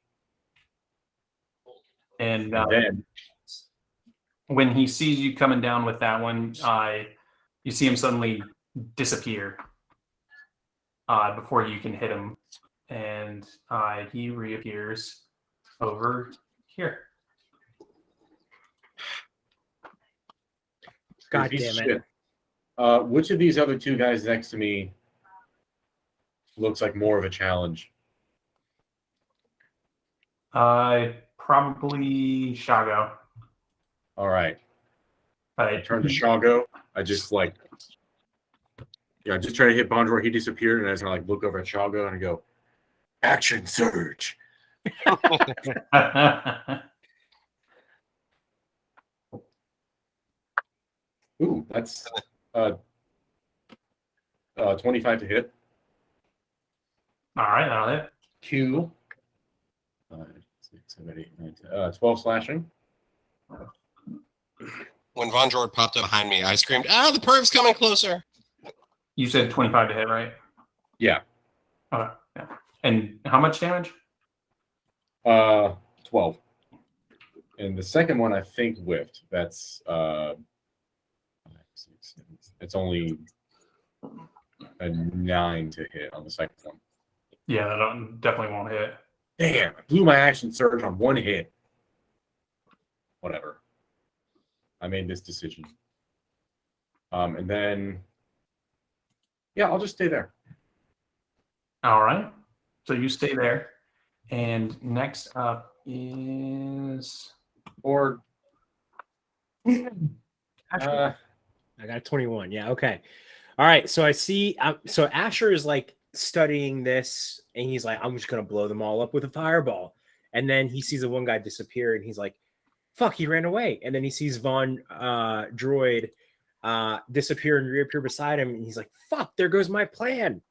And And then when he sees you coming down with that one, you see him suddenly disappear before you can hit him, and he reappears over here. God piece damn of it. shit. Which of these other two guys next to me looks like more of a challenge? Probably Shago. All right. I But turn to Shago. I just I just try to hit Bondor. He disappeared, and I just look over at Shago and I go, "Action surge!" Ooh, that's 25 to hit. All right, that'll hit. 2, 5, 6, 7, 8, 9, 10, 12 slashing. When Von Jord popped up behind me, I screamed, "Ah, the perv's coming closer!" You said 25 to hit, right? Yeah. Okay. Yeah. And how much damage? 12. And the second one I think whiffed. That's 5, 6, 7. It's only a 9 to hit on the second one. Yeah, that definitely won't hit. Damn, I blew my action surge on one hit. Whatever. I made this decision. And then, yeah, I'll just stay there. All right. So you stay there. And next up is. Or, I got a 21. Yeah. Okay. All right. So I see. So Asher is studying this, and he's like, "I'm just gonna blow them all up with a fireball." And then he sees the one guy disappear, and he's like, "Fuck, he ran away." And then he sees Von Droid disappear and reappear beside him, and he's like, "Fuck, there goes my plan."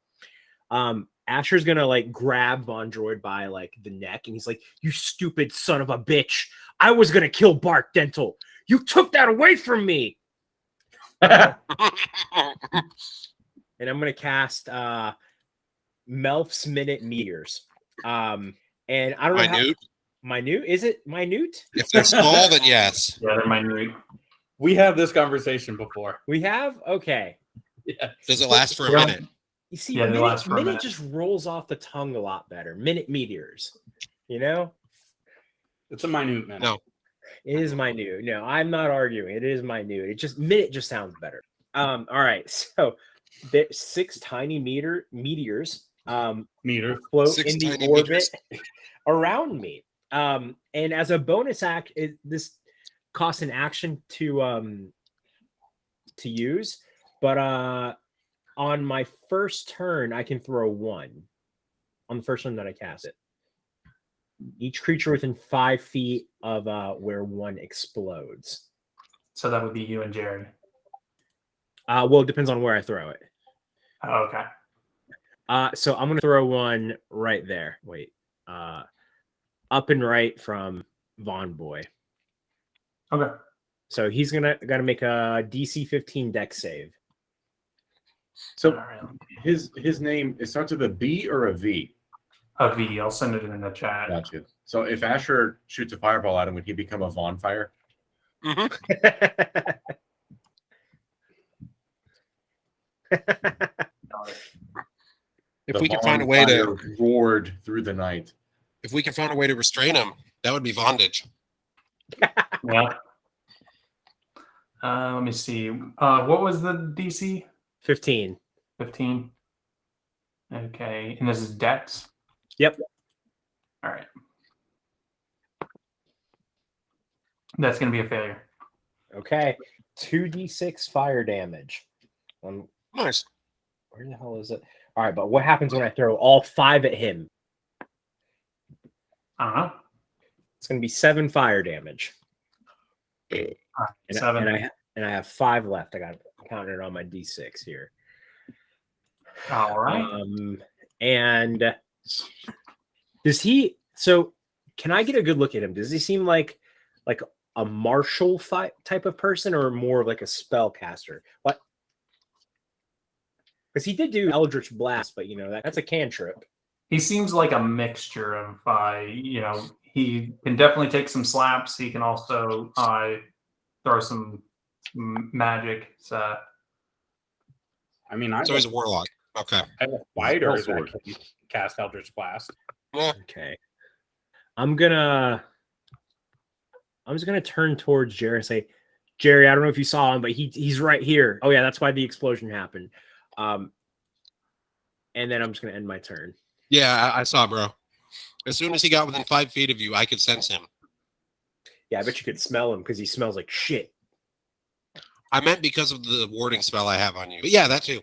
Asher's gonna grab Von Droid by the neck, and he's like, "You stupid son of a bitch! I was gonna kill Bark Dental. You took that away from me." And I'm gonna cast Melf's Minute Meteors. And I don't know Minute? Minute? Is it minute? If they're small, then yes. Yeah, they're minute. We have this conversation before. We have? Okay. Yeah. Does it last for a Yeah. minute? You see, Yeah, they last for a minute minute. just rolls off the tongue a lot better. Minute meteors. You know? It's a minute minute. No. It is minute. No, I'm not arguing. It is minute. Minute just sounds better. All right. So there's 6 tiny meteors Meter. float 6 in the tiny orbit meters. around me. And as a bonus act, this costs an action to use, but on my first turn, I can throw 1 on the first turn that I cast it. Each creature within 5 feet of where 1 explodes. So that would be you and Jerry. Well, it depends on where I throw it. Oh, okay. So I'm gonna throw 1 right there. Wait. Up and right from Von Boy. Okay. So he's gonna make a DC 15 dex save. So All right. his name, it starts with a B or a V? A V. I'll send it in the chat. Gotcha. So if Asher shoots a fireball at him, would he become a Von Fire? Mhm. If The we can Von find a way Fire to, roared through the night. if we can find a way to restrain him, that would be bondage. Yeah. Let me see. What was the DC? 15. 15. Okay. And this is Dex? Yep. All right. That's going to be a failure. Okay. 2d6 fire damage. Nice. Where the hell is it? All right, but what happens when I throw all 5 at him? I don't know. It's going to be 7 fire damage. All right, And, 7. and I have 5 left. I got counted it on my d6 here. All right. And does he? So can I get a good look at him? Does he seem like a martial type of person, or more of like a spellcaster? What? Because he did do Eldritch Blast, but that's a cantrip. He seems like a mixture of, he can definitely take some slaps. He can also throw some magic. So, I mean, So he's a warlock. Okay. I have a fighter that Sword. can cast Eldritch Blast. Yeah. Okay. I'm just gonna turn towards Jerry and say, Jerry, I don't know if you saw him, but he's right here. Oh yeah, that's why the explosion happened. And then I'm just gonna end my turn. Yeah, I saw, bro. As soon as he got within 5 feet of you, I could sense him. Yeah, I bet you could smell him because he smells like shit. I meant because of the warding spell I have on you. But yeah, that too.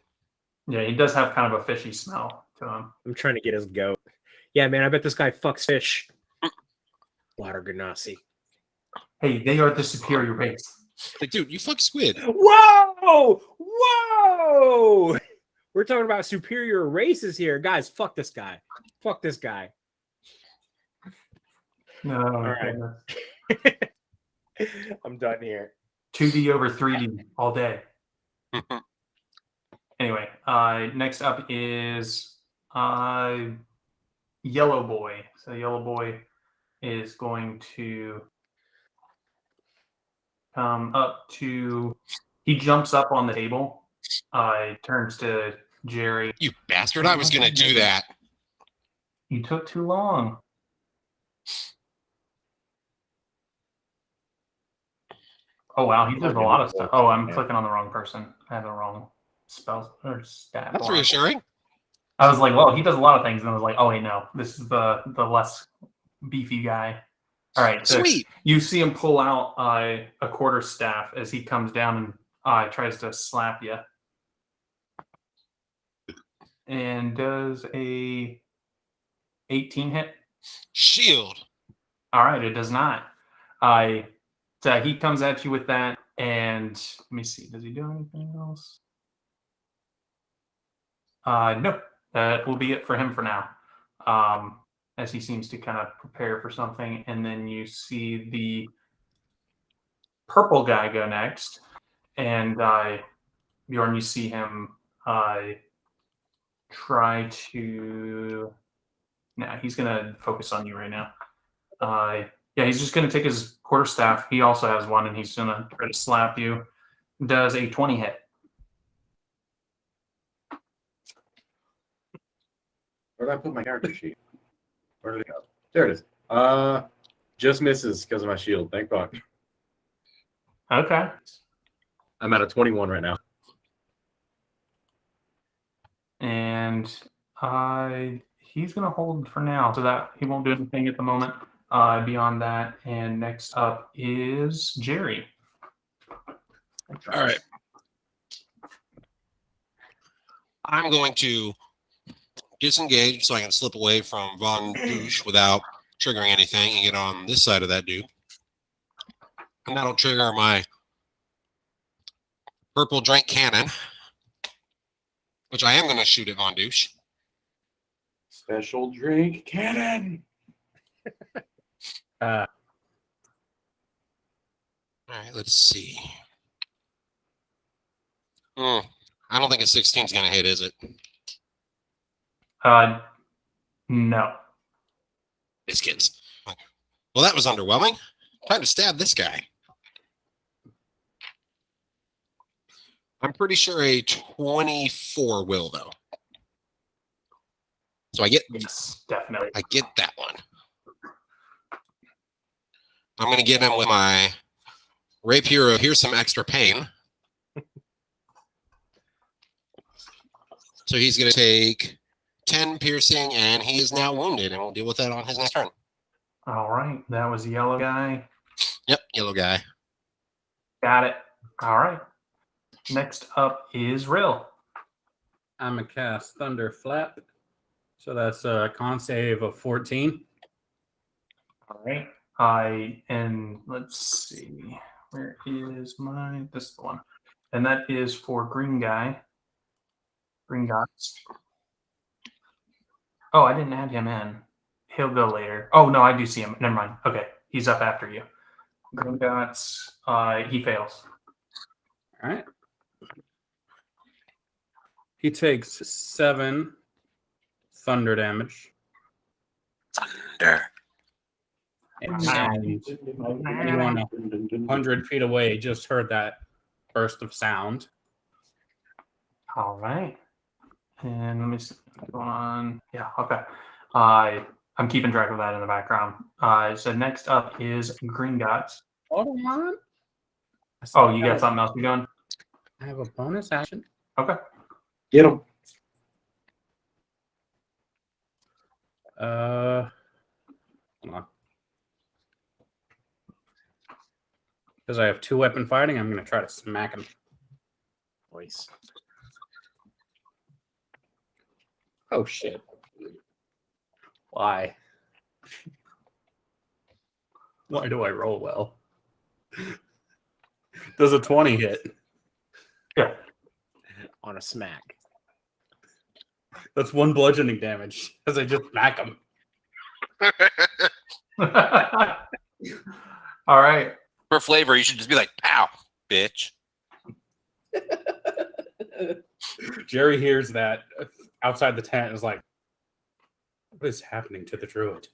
yeah, he does have kind of a fishy smell to him. I'm trying to get his goat. Yeah, man, I bet this guy fucks fish. Water Genasi. Hey, they are the superior race. Like, dude, you fuck squid. Whoa! Whoa! We're talking about superior races here. Guys, fuck this guy. Fuck this guy. No, right. goodness. I'm done here. 2D over 3D all day. Anyway, next up is Yellow Boy. So Yellow Boy is going to come up to. He jumps up on the table. Turns to Jerry. You bastard, I was gonna do that. You took too long. Oh wow, he does a lot of stuff. Oh, I'm clicking on the wrong person. I have the wrong spell or stat. That's bar. reassuring. I was like, well, he does a lot of things, and I was like, oh wait, no, this is the less beefy guy. All right, so Sweet. you see him pull out a quarterstaff as he comes down and tries to slap you, and does a 18 hit. Shield. All right, it does not. So he comes at you with that, and let me see. Does he do anything else? No, that will be it for him for now. As he seems to kind of prepare for something, and then you see the purple guy go next, and Bjorn, you see him try to. Nah, he's gonna focus on you right now. Yeah, he's just gonna take his quarterstaff. He also has one, and he's gonna try to slap you. Does a 20 hit? Where did I put my character sheet? Where did it go? There it is. Just misses because of my shield. Thank God. Okay. I'm at a 21 right now. And he's gonna hold for now, so that he won't do anything at the moment. Beyond that, and next up is Jerry. All right. I'm going to disengage so I can slip away from Von Douche without triggering anything and get on this side of that dude. And that'll trigger my purple drink cannon, which I am going to shoot at Von Douche. Special drink cannon. All right, let's see. I don't think a 16 is going to hit, is it? No. Biscuits. Well, that was underwhelming. Time to stab this guy. I'm pretty sure a 24 will, though. So I get Yes, definitely. I get that one. I'm going to get him with my rapier of here's some extra pain. So he's going to take 10 piercing, and he is now wounded, and we'll deal with that on his next turn. All right. That was the yellow guy. Yep, yellow guy. Got it. All right. Next up is Rill. I'm going to cast Thunder Flap. So that's a con save of 14. All right. And let's see. Where is this is the one. And that is for Green Guy. Green Gods. Oh, I didn't add him in. He'll go later. Oh, no, I do see him. Never mind. Okay. He's up after you. Green Gods, he fails. All right. He takes 7 thunder damage. Thunder. And anyone 100 feet away just heard that burst of sound. All right. And let me see what's going on. Yeah, okay. I'm keeping track of that in the background. So next up is Green Gods. Hold on. Oh, you got something else you're doing? I have a bonus action. Okay. Get him. Hold on. Because I have 2 weapon fighting, I'm going to try to smack him. Voice. Oh, shit. Why? Why do I roll well? Does a 20 hit? Yeah. On a smack. That's 1 bludgeoning damage as I just smack him. All right. For flavor, you should just be like, pow, bitch. Jerry hears that outside the tent and is like, what is happening to the druid?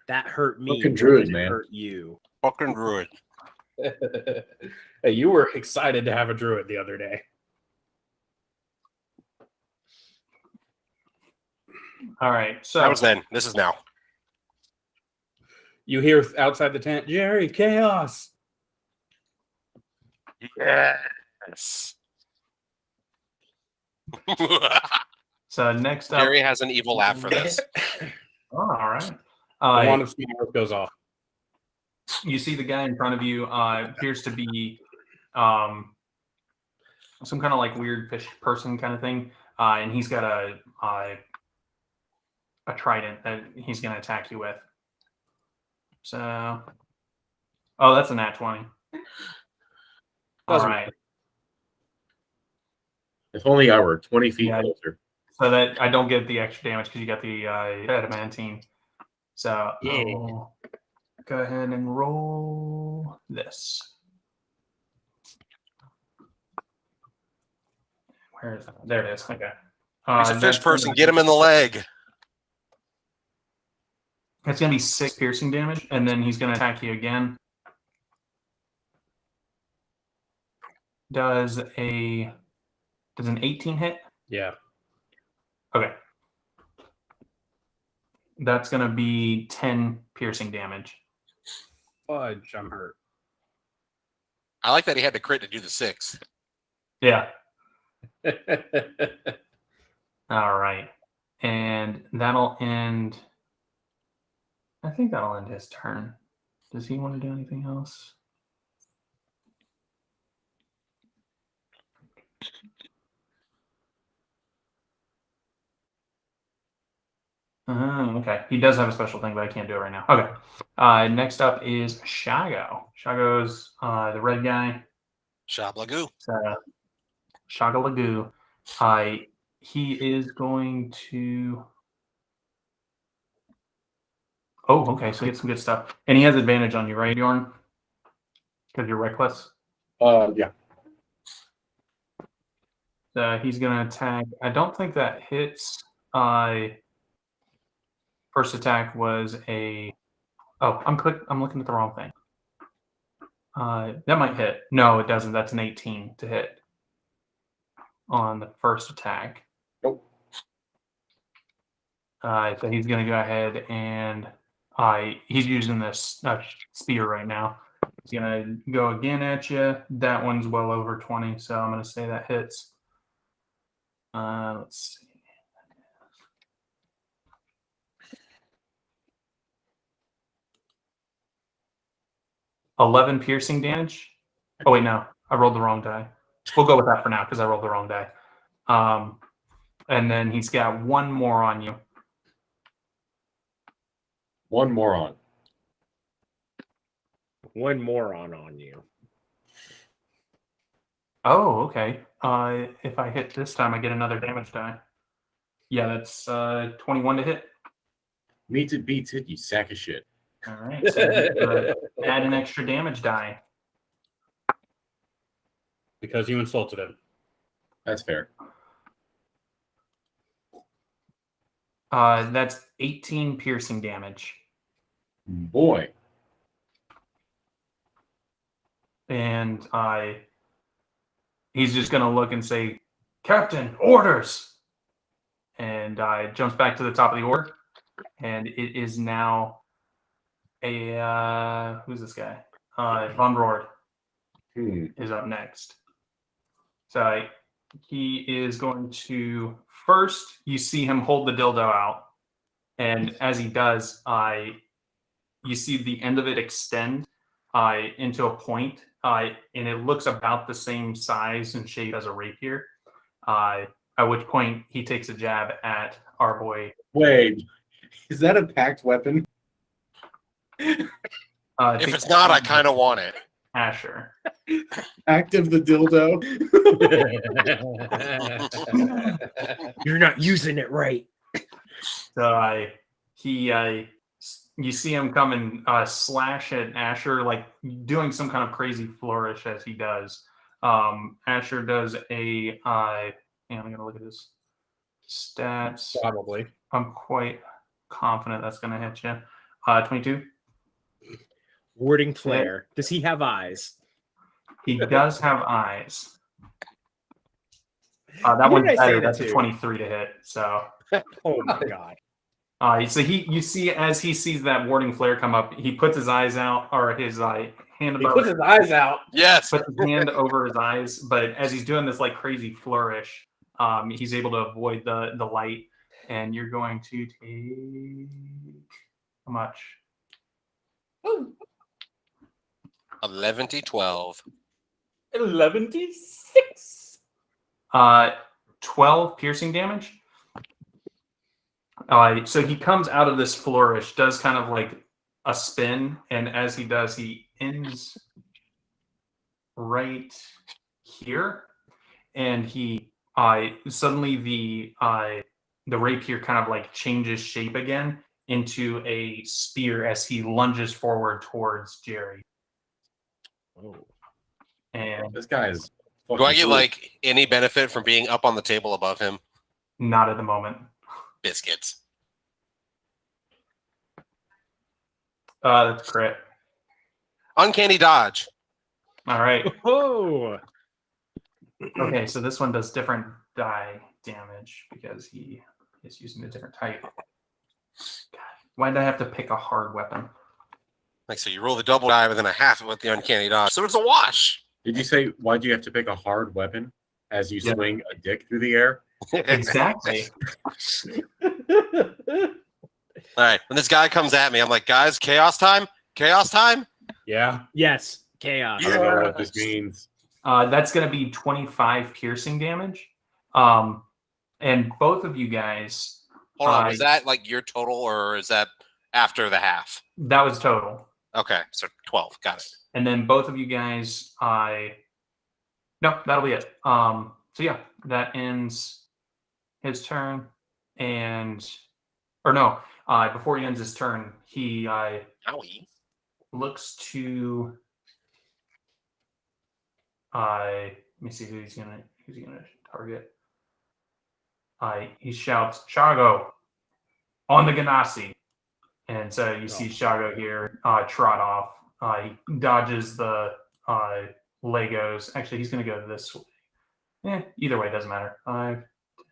That hurt me. Fucking Druid, It man. hurt you. Fucking Druid. Hey, you were excited to have a druid the other day. All right. So That was then. This is now. You hear outside the tent, Jerry, chaos. Yes. So next up, Gary has an evil laugh for this. oh, all right. The wand of smart goes off. You see the guy in front of you appears to be some kind of like weird fish person kind of thing, and he's got a trident that he's going to attack you with. So, oh, that's a nat 20. All Doesn't right. If only I were 20 feet Yeah. closer. So that I don't get the extra damage because you got the adamantine. So Yeah. I'll go ahead and roll this. Where is that? There it is. Okay. He's a that's fish person. gonna- Get him in the leg. It's going to be 6 piercing damage, and then he's going to attack you again. Does an 18 hit? Yeah. Okay. That's going to be 10 piercing damage. Fudge, I'm hurt. I like that he had to crit to do the 6. Yeah. All right. And that'll end. I think that'll end his turn. Does he want to do anything else? Okay. He does have a special thing, but I can't do it right now. Okay. Next up is Shago. Shago's the red guy. Shablagoo. Shagalagoo. He is going to. Oh, okay. So he gets some good stuff, and he has advantage on you, right, Bjorn? Because you're reckless. Yeah. He's going to attack. I don't think that hits. First attack was a. Oh, I'm looking at the wrong thing. That might hit. No, it doesn't. That's an 18 to hit on the first attack. Nope. So he's going to go ahead and he's using this spear right now. He's going to go again at you. That one's well over 20, so I'm going to say that hits. Let's see. $11 piercing damage. Oh wait, no, I rolled the wrong die. We'll go with that for now because I rolled the wrong die. And then he's got one more on you. One moron. One moron on you. Oh, okay. If I hit this time, I get another damage die. Yeah, that's 21 to hit. Meets it beats it, you sack of shit. All right, so add an extra damage die. Because you insulted him. That's fair. That's 18 piercing damage. Boy. And he's just going to look and say, Captain, orders! And jumps back to the top of the order. And it is now a, who's this guy? Von Roord is up next. So he is going to, first, you see him hold the dildo out. And as he does, you see the end of it extend into a point. And it looks about the same size and shape as a rapier. At which point he takes a jab at our boy. Wait, is that a packed weapon? If it's not, I kind of want it. Asher. Active the dildo. You're not using it right. So you see him come and slash at Asher, like doing some kind of crazy flourish as he does. Asher does a. I'm gonna look at his stats. Probably. I'm quite confident that's gonna hit you. 22. Warding flare. Does he have eyes? He does have eyes. That one's better. That's a 23 to hit. So. Oh my god. So you see as he sees that warding flare come up, he puts his eyes out, or his hand above. He puts his eyes out. Yes. Puts his hand over his eyes, but as he's doing this like crazy flourish, he's able to avoid the light, and you're going to take how much? 11 to 12. 11d6. 12 piercing damage. So he comes out of this flourish, does kind of like a spin, and as he does, he ends right here, and he suddenly the rapier kind of like changes shape again into a spear as he lunges forward towards Jerry. Oh. And This guy is. Do I get like any benefit from being up on the table above him? not at the moment. Biscuits. That's crit. Uncanny dodge. All right. Oh. Okay, so this one does different die damage because he is using a different type. God, why did I have to pick a hard weapon? Like, so you roll the double die within a half with the uncanny dodge. So it's a wash. Did you say why do you have to pick a hard weapon as you Yeah. swing a dick through the air? Exactly. All right. When this guy comes at me, I'm like, guys, chaos time? Chaos time? Yeah. Yes. Chaos. I don't know what this means. That's going to be 25 piercing damage. And both of you guys, Hold on, was that like your total, or is that after the half? That was total. Okay, so 12. Got it. And then both of you guys, no, that'll be it. So yeah, that ends his turn, before he ends his turn, he Owie. looks to. Let me see who he's gonna target. He shouts, "Shago, on the Genasi!" And so you see Shago here trot off. He dodges the Legos. Actually, he's going to go this way. Either way, doesn't matter. 5,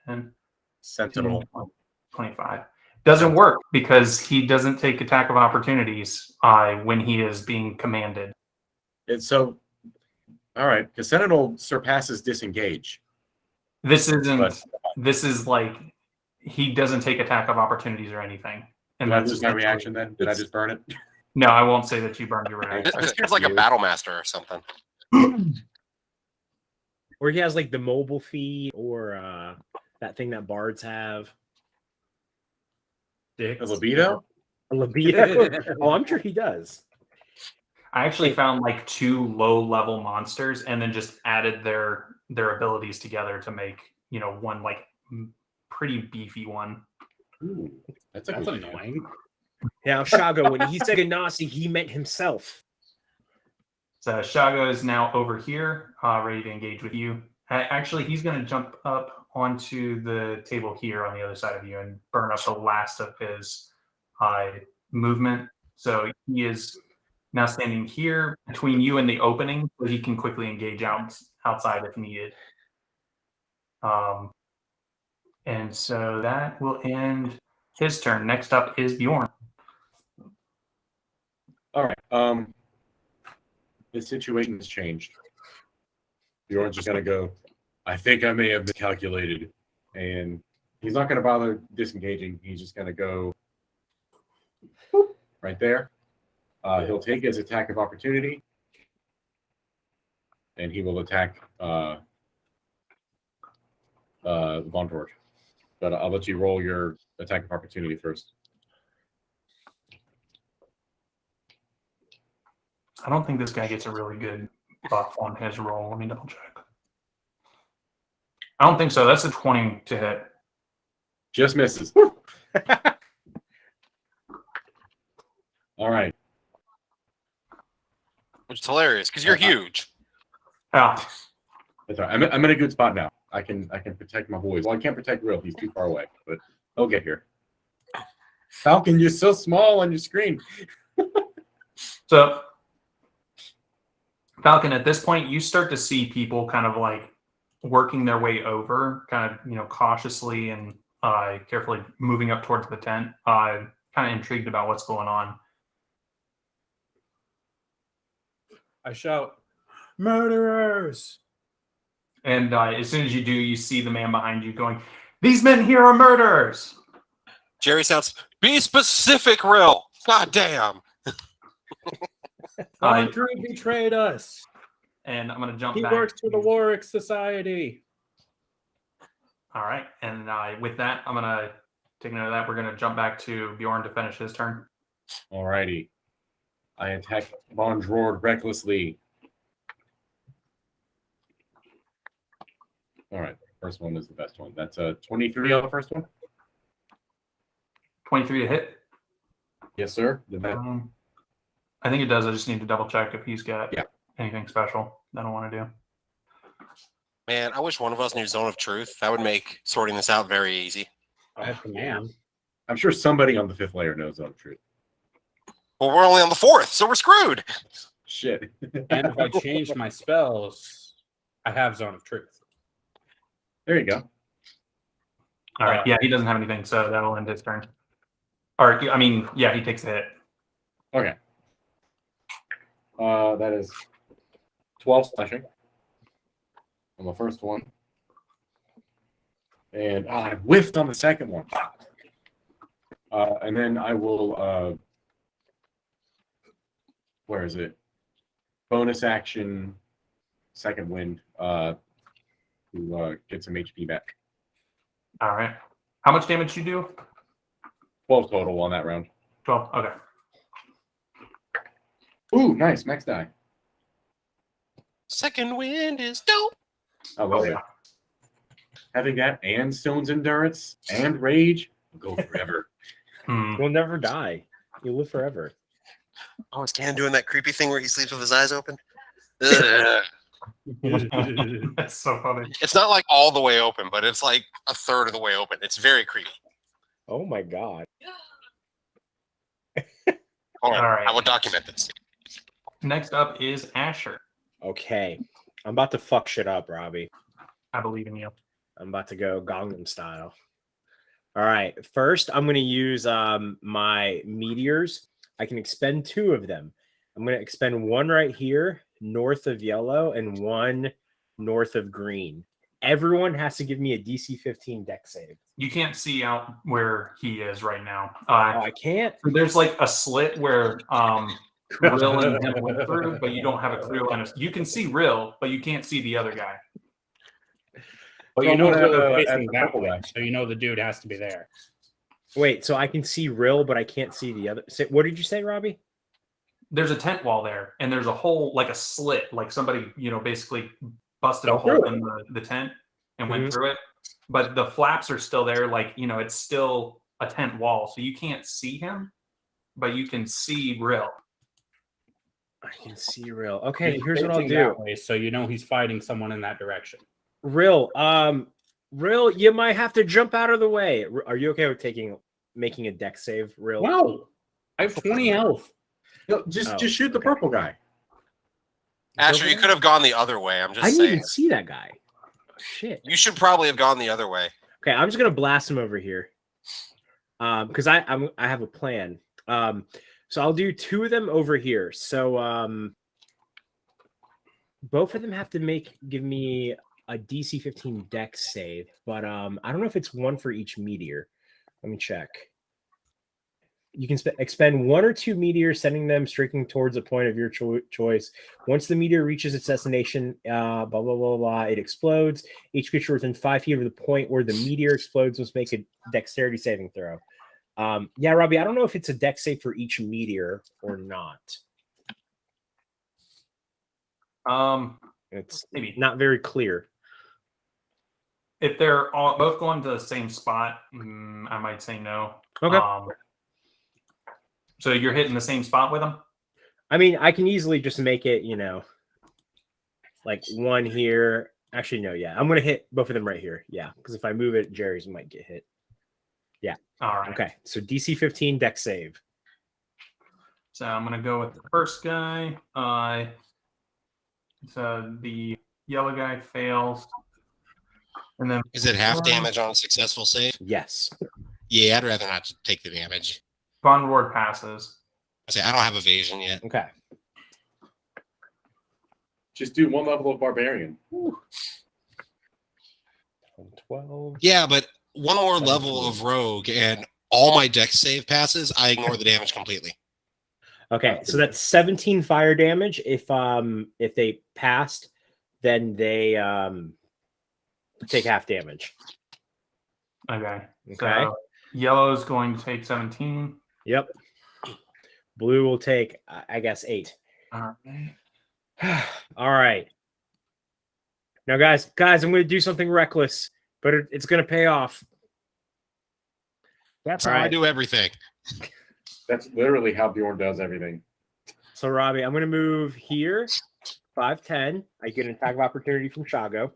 10, Sentinel. 15, 25. Doesn't work because he doesn't take attack of opportunities when he is being commanded. It's so, all right, because Sentinel surpasses disengage. This isn't. But- This is like he doesn't take attack of opportunities or anything. And Did I lose my reaction then? Did I just burn it? No, I won't say that you burned your reaction. This feels like a battle master or something. Or he has like the mobile feed, or that thing that bards have. A libido? A libido? Oh, I'm sure he does. I actually found like 2 low-level monsters and then just added their abilities together to make, one like pretty beefy one. Ooh, that's annoying. Now, Shago, when he said Genasi, he meant himself. So Shago is now over here, ready to engage with you. Actually, he's going to jump up onto the table here on the other side of you and burn up the last of his movement. So he is now standing here between you and the opening, so he can quickly engage outside if needed. And so that will end his turn. Next up is Bjorn. All right. The situation has changed. Bjorn's just gonna go, I think I may have miscalculated. And he's not gonna bother disengaging. He's just gonna go right there. He'll take his attack of opportunity. And he will attack Von George. But I'll let you roll your attack of opportunity first. I don't think this guy gets a really good buff on his roll. Let me double check. I don't think so. That's a 20 to hit. Just misses. All right. Which is hilarious because you're huge. Yeah. That's all right. I'm in a good spot now. I can protect my boys. Well, I can't protect Rill. He's too far away, but I'll get here. Falcon, you're so small on your screen. So, Falcon, at this point, you start to see people kind of like working their way over, kind of, cautiously and carefully moving up towards the tent. Kind of intrigued about what's going on. I shout, "Murderers!" And as soon as you do, you see the man behind you going, "These men here are murderers!" Jerry sounds, be specific, Rill. God damn. Druid betrayed us. And I'm going to jump He back. works for the Warwick Society. All right. And with that, I'm going to take note of that. We're going to jump back to Bjorn to finish his turn. All righty. I attack Von George recklessly. All right. First one is the best one. That's a 23 on the first one. 23 to hit. Yes, sir. I think it does. I just need to double check if he's got Yeah. anything special that I want to do. Man, I wish one of us knew Zone of Truth. That would make sorting this out very easy. I have command. I'm sure somebody on the 5th layer knows Zone of Truth. Well, we're only on the 4th, so we're screwed. Shit. And if I change my spells, I have Zone of Truth. There you go. All right. Yeah, he doesn't have anything, so that'll end his turn. Or, I mean, yeah, he takes the hit. Okay. That is 12 slashing on the first one. And I whiffed on the second one. And then I will, where is it? Bonus action, second wind, to get some HP back. All right. How much damage you do? 12 total on that round. 12. Okay. Ooh, nice. Max die. Second wind is dope. I love it. Having that and Stone's Endurance and Rage will go forever. You'll never die. You'll live forever. Oh, is Ken doing that creepy thing where he sleeps with his eyes open? Ugh. That's so funny. It's not like all the way open, but it's like a third of the way open. It's very creepy. Oh my god. Hold on. All right. I will document this. Next up is Asher. Okay. I'm about to fuck shit up, Robbie. I believe in you. I'm about to go Gangnam style. All right. First, I'm going to use my meteors. I can expend 2 of them. I'm going to expend 1 right here, north of yellow, and 1 north of green. Everyone has to give me a DC 15 deck save. You can't see out where he is right now. Oh, I can't. There's like a slit where Rill and him went through, but you don't have a clear line of. You can see Rill, but you can't see the other guy. But you know Almost Rill at is the facing that purple way, guy. so you know the dude has to be there. Wait, so I can see Rill, but I can't see the other. What did you say, Robbie? There's a tent wall there, and there's a hole, like a slit, like somebody, basically busted a Fell hole through in the tent and went Mhm. through it. But the flaps are still there, like, it's still a tent wall, so you can't see him, but you can see Rill. I can see Rill. Okay, He's here's what I'll facing do. that way, so you know he's fighting someone in that direction. Rill, you might have to jump out of the way. Are you okay with making a deck save, Rill? No, I have 20 health. No, just Oh, shoot the okay. purple guy. Asher, you could have gone the other way. I'm just I didn't saying. even see that guy. Shit. You should probably have gone the other way. Okay, I'm just gonna blast him over here. Because I have a plan. So I'll do 2 of them over here. So both of them have to give me a DC 15 deck save, but I don't know if it's 1 for each meteor. Let me check. You can expend 1 or 2 meteors, sending them streaking towards a point of your choice. Once the meteor reaches its destination, blah, blah, blah, blah, it explodes. Each creature within 5 feet of the point where the meteor explodes must make a dexterity saving throw. Yeah, Robbie, I don't know if it's a dex save for each meteor or not. It's Maybe. not very clear. If they're both going to the same spot, I might say no. Okay. So you're hitting the same spot with them? I mean, I can easily just make it, like 1 here. Actually, no, yeah. I'm going to hit both of them right here. Yeah, because if I move it, Jerry's might get hit. Yeah. All right. Okay, so DC 15 deck save. So I'm going to go with the first guy. So the yellow guy fails. And then Is it half damage on a successful save? Yes. Yeah, I'd rather not take the damage. Bond Ward passes. I don't have evasion yet. Okay. Just do 1 level of Barbarian. 12. Yeah, but 1 more level of Rogue and all my dex save passes, I ignore the damage completely. Okay, so that's 17 fire damage. If they passed, then they take half damage. Okay. Okay. So yellow is going to take 17. Yep. Blue will take, I guess, 8. All right. All right. Now, guys, I'm going to do something reckless, but it's going to pay off. That's All how I right. do everything. That's literally how Bjorn does everything. So, Robbie, I'm going to move here, 5'10". I get an attack of opportunity from Shago.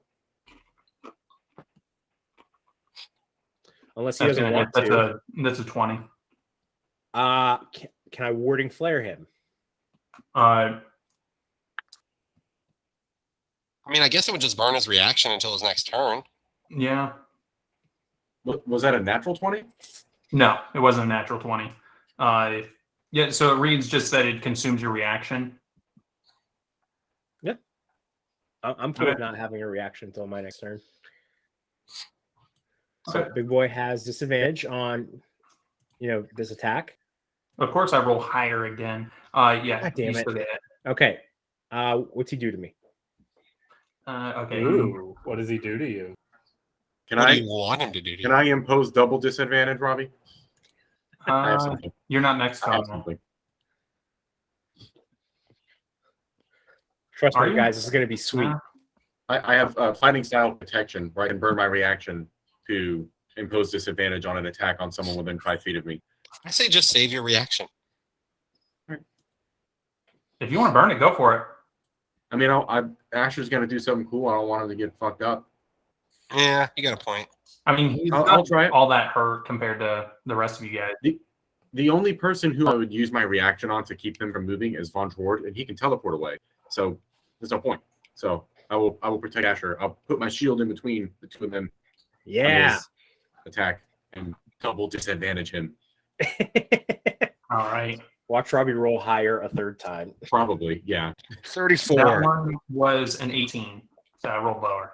Unless he That's doesn't gonna hit. want to. That's a 20. Can I warding flare him? I mean, I guess it would just burn his reaction until his next turn. Yeah. Was that a natural 20? No, it wasn't a natural 20. Yeah, so it reads just that it consumes your reaction. Yeah. I'm cool with Okay. not having a reaction until my next turn. Okay. So Big Boy has disadvantage on, this attack. Of course, I roll higher again. Yeah. God damn you it. still get it. Okay. What's he do to me? Okay. Ooh, what does he do to you? Can What do I you want him to do to you? can I impose double disadvantage, Robbie? I have something. You're not next I have on. something. Trust Are me, you? guys, this is going to be sweet. No. I have fighting style protection, where I can burn my reaction to impose disadvantage on an attack on someone within 5 feet of me. I say just save your reaction. If you want to burn it, go for it. I mean, Asher's gonna do something cool. I don't want him to get fucked up. Yeah, you got a point. I mean, he's I'll not try it. all that hurt compared to the rest of you guys. The only person who I would use my reaction on to keep them from moving is Von Tord, and he can teleport away. So there's no point. So I will protect Asher. I'll put my shield in between the two of them. On Yeah. his attack and double disadvantage him. All right. Watch Robbie roll higher a third time. Probably, yeah. 34. That one was an 18, so I rolled lower.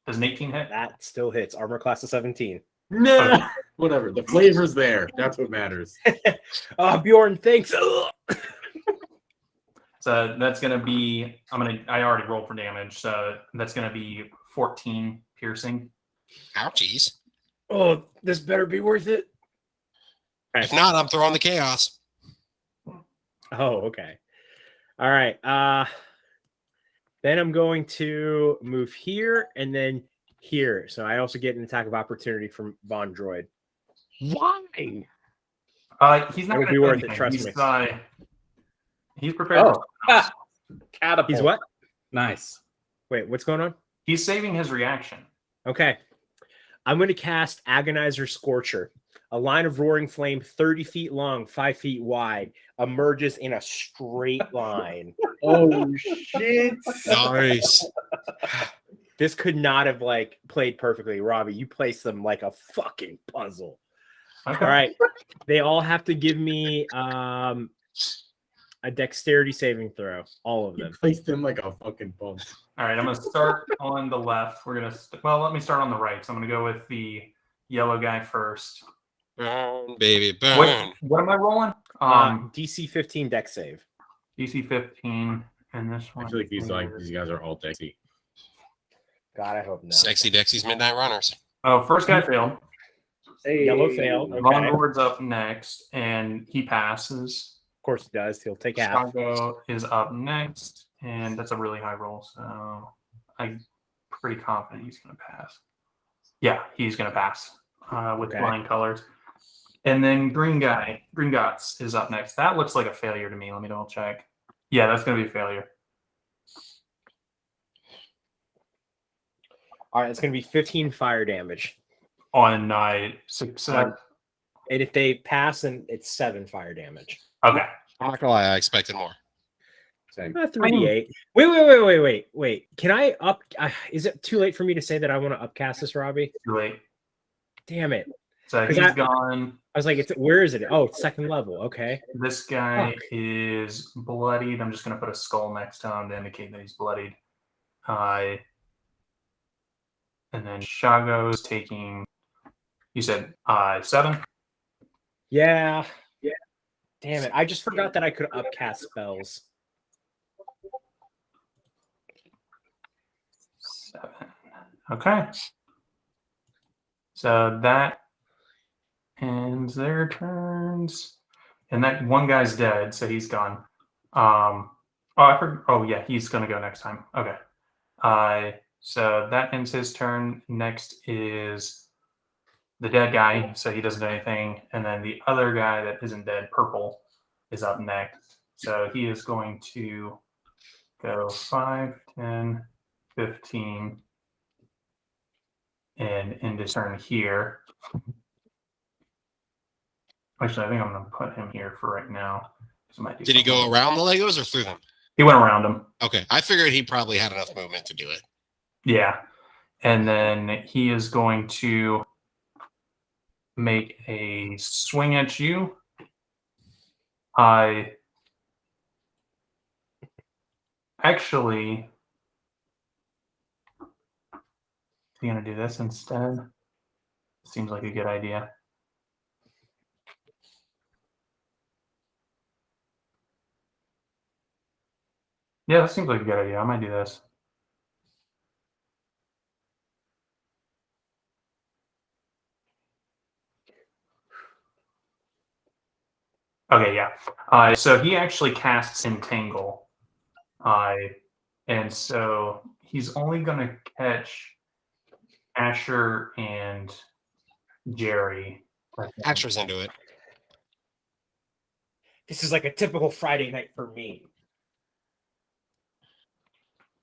Does an 18 hit? That still hits. Armor class of 17. No, whatever. The flavor's there. That's what matters. Oh, Bjorn, thanks. So that's gonna be. I already rolled for damage, so that's gonna be 14 piercing. Ouchies. Oh, this better be worth it. If not, I'm throwing the chaos. Oh, okay. All right. Then I'm going to move here and then here. So I also get an attack of opportunity from Von Droid. Why? He's It not would gonna be do worth it, anything. trust he's, me. He's prepared. For Ah, catapult. He's what? Nice. Wait, what's going on? He's saving his reaction. Okay. I'm going to cast Agonizer Scorcher. A line of roaring flame 30 feet long, 5 feet wide, emerges in a straight line. Oh shit! Nice. This could not have played perfectly. Robbie, you placed them like a fucking puzzle. Okay. All right. They all have to give me a dexterity saving throw. All of You them. placed them like a fucking bum. All right. I'm gonna start on the left. Let me start on the right. So I'm gonna go with the yellow guy first. Burn, baby, burn. What am I rolling? DC 15 dex save. DC 15, and this one. I feel like these guys are all dexy. God, I hope not. Sexy Dexy's Midnight Runners. Oh, first guy failed. Yellow failed. Okay. Von Of Lord's up next, and he passes. course he does. He'll take half. Chicago is up next, and that's a really high roll, so I'm pretty confident he's going to pass. Yeah, he's going to pass with Okay. flying colors. And then Green Gots is up next. That looks like a failure to me. Let me double check. Yeah, that's going to be a failure. All right, it's going to be 15 fire damage. On success. And if they pass, then it's 7 fire damage. Okay. I'm not gonna lie, I expected more. Same. 38. Wait. Can I up? Is it too late for me to say that I want to upcast this, Robbie? Too late. Damn it. So 'Cause he's gone. I was like, where is it? Oh, it's second level. Okay. This guy Fuck. is bloodied. I'm just going to put a skull next to him to indicate that he's bloodied. And then Shago's taking, you said 7? Yeah. Damn it. I just forgot that I could upcast spells. 7. Okay. So that ends their turns. And that one guy's dead, so he's gone. Yeah, he's going to go next time. Okay. So that ends his turn. Next is the dead guy, so he doesn't do anything. And then the other guy that isn't dead, purple, is up next. So he is going to go 5, 10, 15, and end his turn here. Actually, I think I'm going to put him here for right now. Did he go around the Legos or through them? He went around them. Okay, I figured he probably had enough movement to do it. Yeah. And then he is going to make a swing at you. Actually, is he going to do this instead? Seems like a good idea. Yeah, that seems like a good idea. I might do this. Okay, yeah. So he actually casts Entangle. And so he's only going to catch Asher and Jerry. Asher's into it. This is like a typical Friday night for me.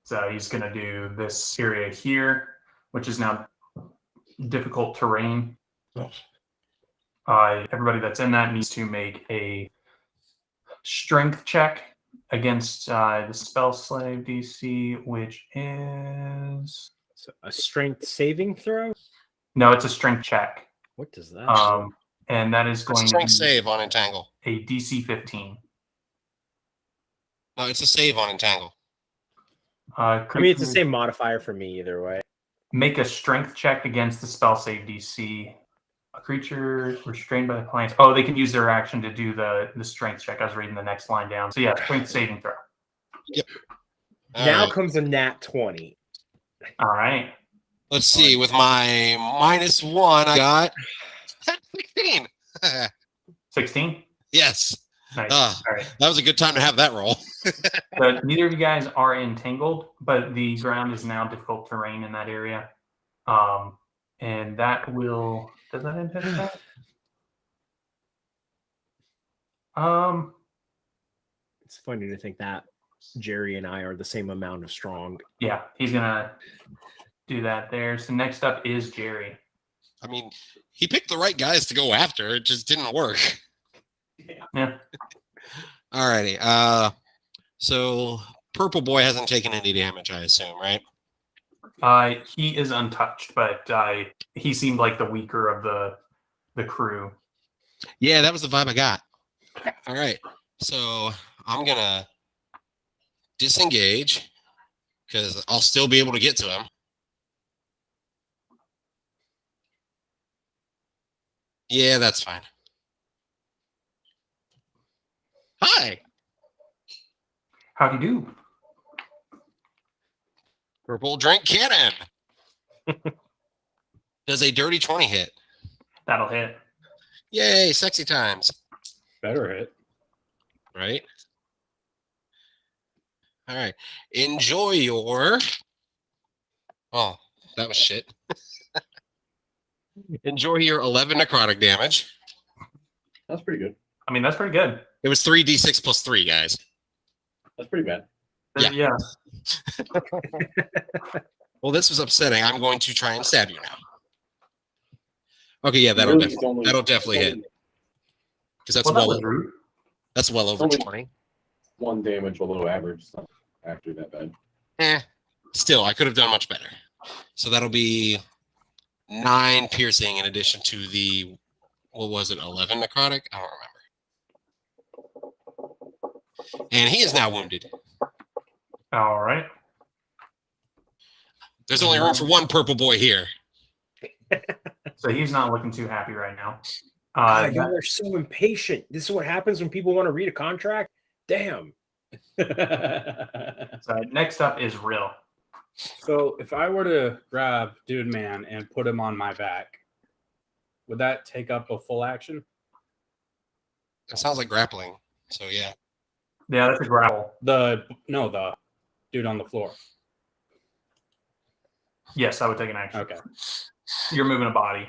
So he's going to do this area here, which is now difficult terrain. Everybody that's in that needs to make a strength check against the spell slave DC, which is So a strength saving throw? no, it's a strength check. What does that do? And that is going to Strength be save on Entangle. a DC 15. No, it's a save on Entangle. I mean, it's the same modifier for me either way. Make a strength check against the spell save DC. A creature restrained by the plants. Oh, they can use their action to do the strength check. I was reading the next line down. So yeah, strength saving throw. Yep. Now comes a nat 20. All right. Let's see. With my -1, I got 16. 16? Yes. Nice. All right. That was a good time to have that roll. So neither of you guys are entangled, but the ground is now difficult terrain in that area. And that will... Does that end his attack? It's funny to think that Jerry and I are the same amount of strong. Yeah, he's going to do that there. So next up is Jerry. I mean, he picked the right guys to go after. It just didn't work. Yeah. Alrighty. So Purple Boy hasn't taken any damage, I assume, right? He is untouched, but he seemed like the weaker of the crew. Yeah, that was the vibe I got. All right. So I'm going to disengage because I'll still be able to get to him. Yeah, that's fine. Hi. How'd you do? Purple drink cannon. Does a dirty 20 hit? That'll hit. Yay, sexy times. Better hit. Right? All right. Enjoy your... Oh, that was shit. Enjoy your 11 necrotic damage. That's pretty good. I mean, that's pretty good. It was 3d6 plus 3, guys. That's pretty bad. Yeah. Well, this was upsetting. I'm going to try and stab you now. Okay, yeah, that'll definitely hit. Because that's That was rude. that's well over Only 20. 1 damage below average. It's not actually that bad. Still, I could have done much better. So that'll be 9 piercing in addition to the, what was it, 11 necrotic? I don't remember. And he is now wounded. All right. There's only room for one Purple Boy here. So he's not looking too happy right now. God, y'all are so impatient. This is what happens when people want to read a contract. Damn. So next up is Rill. So if I were to grab Dude Man and put him on my back, would that take up a full action? It sounds like grappling. So yeah. Yeah, that's a grapple. The dude on the floor. Yes, I would take an action. Okay. You're moving a body.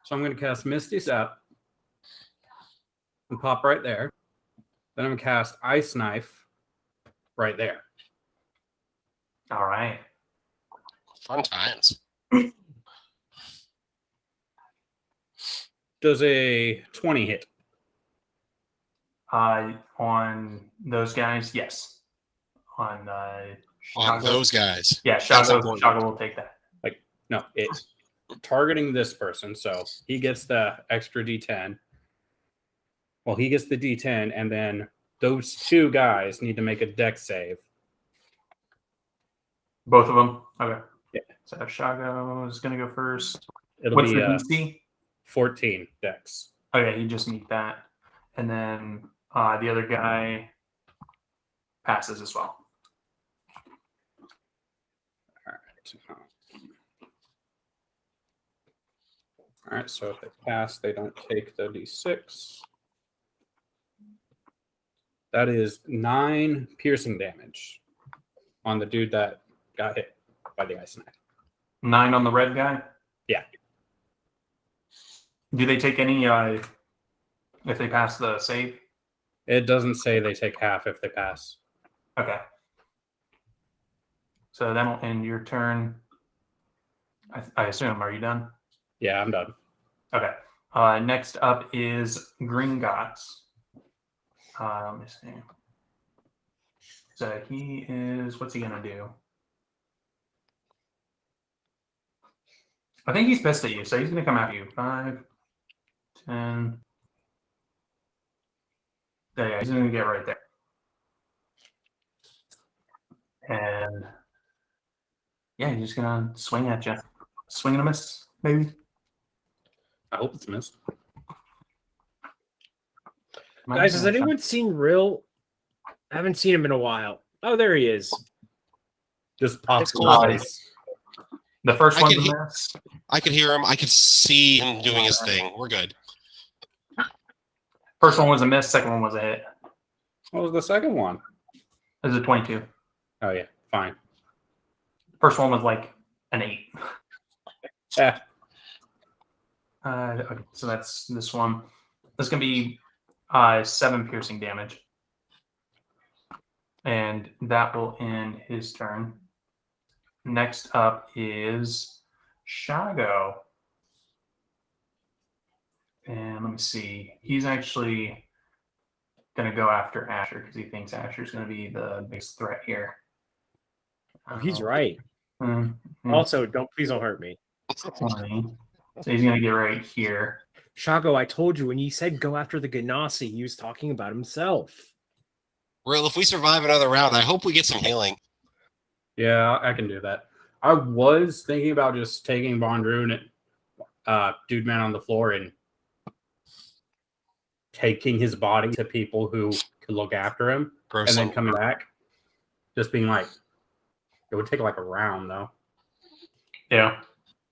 So I'm going to cast Misty Step and pop right there. Then I'm going to cast Ice Knife right there. All right. Fun times. Does a 20 hit? On those guys, yes. On On those guys. Yeah, Shago will take that. No, it's targeting this person. So he gets the extra D10. Well, he gets the D10, and then those 2 guys need to make a dex save. Both of them? Okay. Yeah. So Shago is going to go first. It'll What's be the DC? 14 dex. Okay, you just need that. And then the other guy passes as well. All right. All right, so if they pass, they don't take the d6. That is 9 piercing damage on the dude that got hit by the ice knife. 9 on the red guy? Yeah. Do they take any if they pass the save? It doesn't say they take half if they pass. Okay. So that'll end your turn. I assume. Are you done? Yeah, I'm done. Okay. Next up is Gringotts. Let me see. So he is. What's he gonna do? I think he's pissed at you, so he's gonna come after you. 5, 10. Yeah, he's gonna get right there. And yeah, he's just gonna swing at you. Swing and a miss, maybe. I hope it's missed. Guys, has anyone seen Rill? I haven't seen him in a while. Oh, there he is. Just pops It's the nice. The first I one's can a hear- miss. I could hear him. I could see him doing his thing. We're good. First one was a miss. Second one was a hit. What was the second one? It was a 22. Oh, yeah, fine. First one was like an 8. Yeah. Okay, so that's this one. That's gonna be 7 piercing damage, and that will end his turn. Next up is Shago, and let me see. He's actually gonna go after Asher because he thinks Asher's gonna be the biggest threat here. Oh, he's right. Mm, Also, please don't hurt me. 20. So he's gonna get right here. Shago, I told you when you said go after the Genasi, he was talking about himself. Rill, if we survive another round, I hope we get some healing. Yeah, I can do that. I was thinking about just taking Bondrune and Dude Man on the floor and taking his body to people who could look after him and then coming back. Just being like, it would take like a round though. Yeah.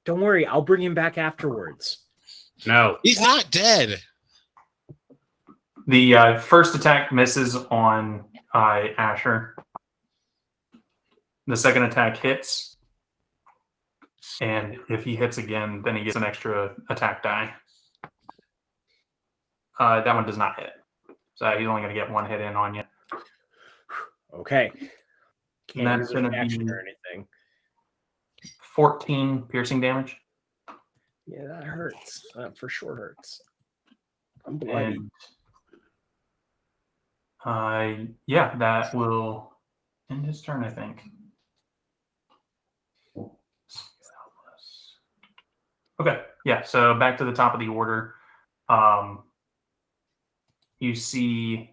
Don't worry, I'll bring him back afterwards. No. He's not dead. The first attack misses on Asher. The second attack hits. And if he hits again, then he gets an extra attack die. That one does not hit. So he's only going to get 1 hit in on you. Okay. And that's really going to action be or anything. 14 piercing damage. Yeah, that hurts. That for sure hurts. I'm bloody. And yeah, that will end his turn, I think. Okay, yeah, so back to the top of the order. You see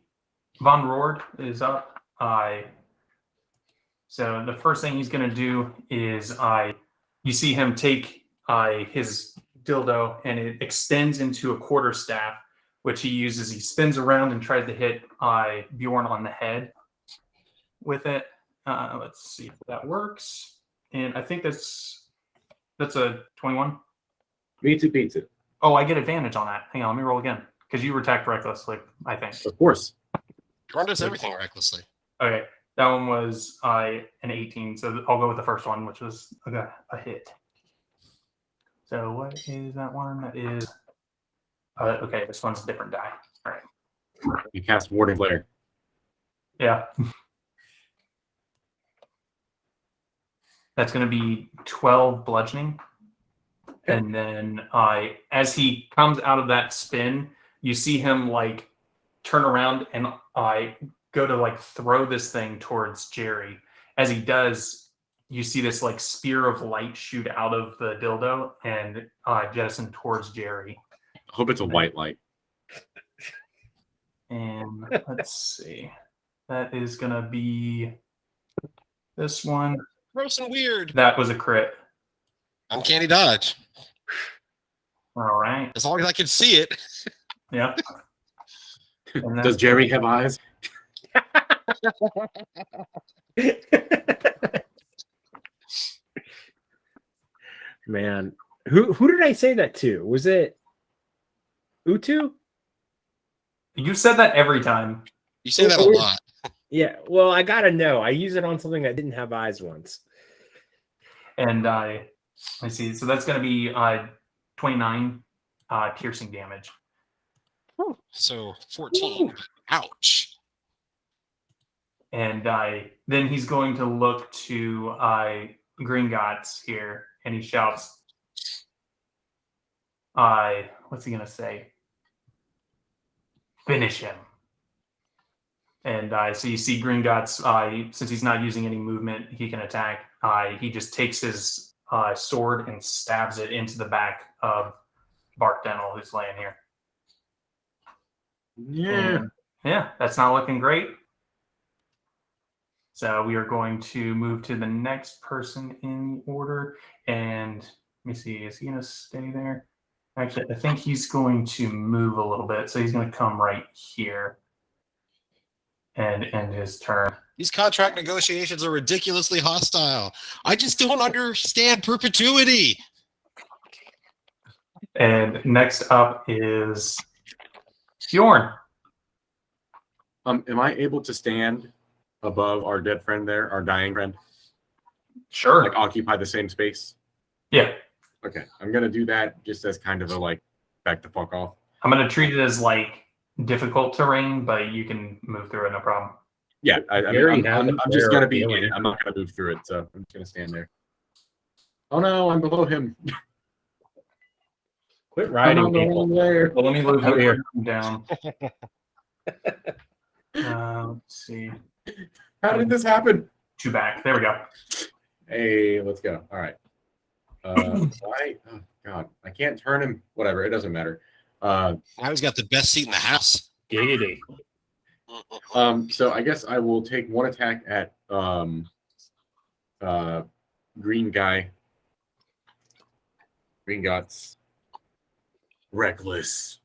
Von Roord is up. So the first thing he's going to do is you see him take his dildo and it extends into a quarterstaff, which he uses. He spins around and tries to hit Bjorn on the head with it. Let's see if that works. And I think that's a 21. Pizza. Oh, I get advantage on that. Hang on, let me roll again. Because you were attacked recklessly, I think. Of course. Bjorn does everything recklessly. Okay, that one was an 18. So I'll go with the first one, which was a hit. So what is that one? That is okay. This one's a different die. All right. You cast Warding Flare. Yeah. That's going to be 12 bludgeoning. And then as he comes out of that spin, you see him like turn around and go to like throw this thing towards Jerry. As he does, you see this like spear of light shoot out of the dildo and jettison towards Jerry. I hope it's a white light. And let's see. That is going to be this one. Gross and weird. That was a crit. Uncanny dodge. All right. As long as I can see it. Yeah. And Does Jerry have eyes? Man, Who did I say that to? Was it Utu? You said that every time. You say that a lot. Yeah. Well, I gotta know. I use it on something that didn't have eyes once. And let me see. So that's going to be 29 piercing damage. So 14. Ouch. And then he's going to look to Gringotts here, and he shouts, what's he going to say? Finish him. And so you see Gringotts, since he's not using any movement, he can attack. He just takes his sword and stabs it into the back of Bark Dental, who's laying here. Yeah. And, yeah, that's not looking great. So we are going to move to the next person in the order. And let me see, is he going to stay there? Actually, I think he's going to move a little bit. So he's going to come right here and end his turn. These contract negotiations are ridiculously hostile. I just don't understand perpetuity. And next up is Bjorn. Am I able to stand above our dead friend there, our dying friend? Sure. Like occupy the same space? Yeah. Okay. I'm gonna do that just as kind of a like back the fuck off. I'm going to treat it as like difficult terrain, but you can move through it, no problem. Yeah, Gary I'm has just their gonna be in feeling. it. I'm not gonna move through it, so I'm just gonna stand there. Oh no, I'm below him. Quit I'm riding on the people. wrong layer. Well, let me move Over here. him down. Let's see. How did this happen? 2 back. There we go. Hey, let's go. All right. Why? Oh God, I can't turn him. Whatever, it doesn't matter. Now he's got the best seat in the house. Giggity. So I guess I will take one attack at green guy. Green Guts. Reckless.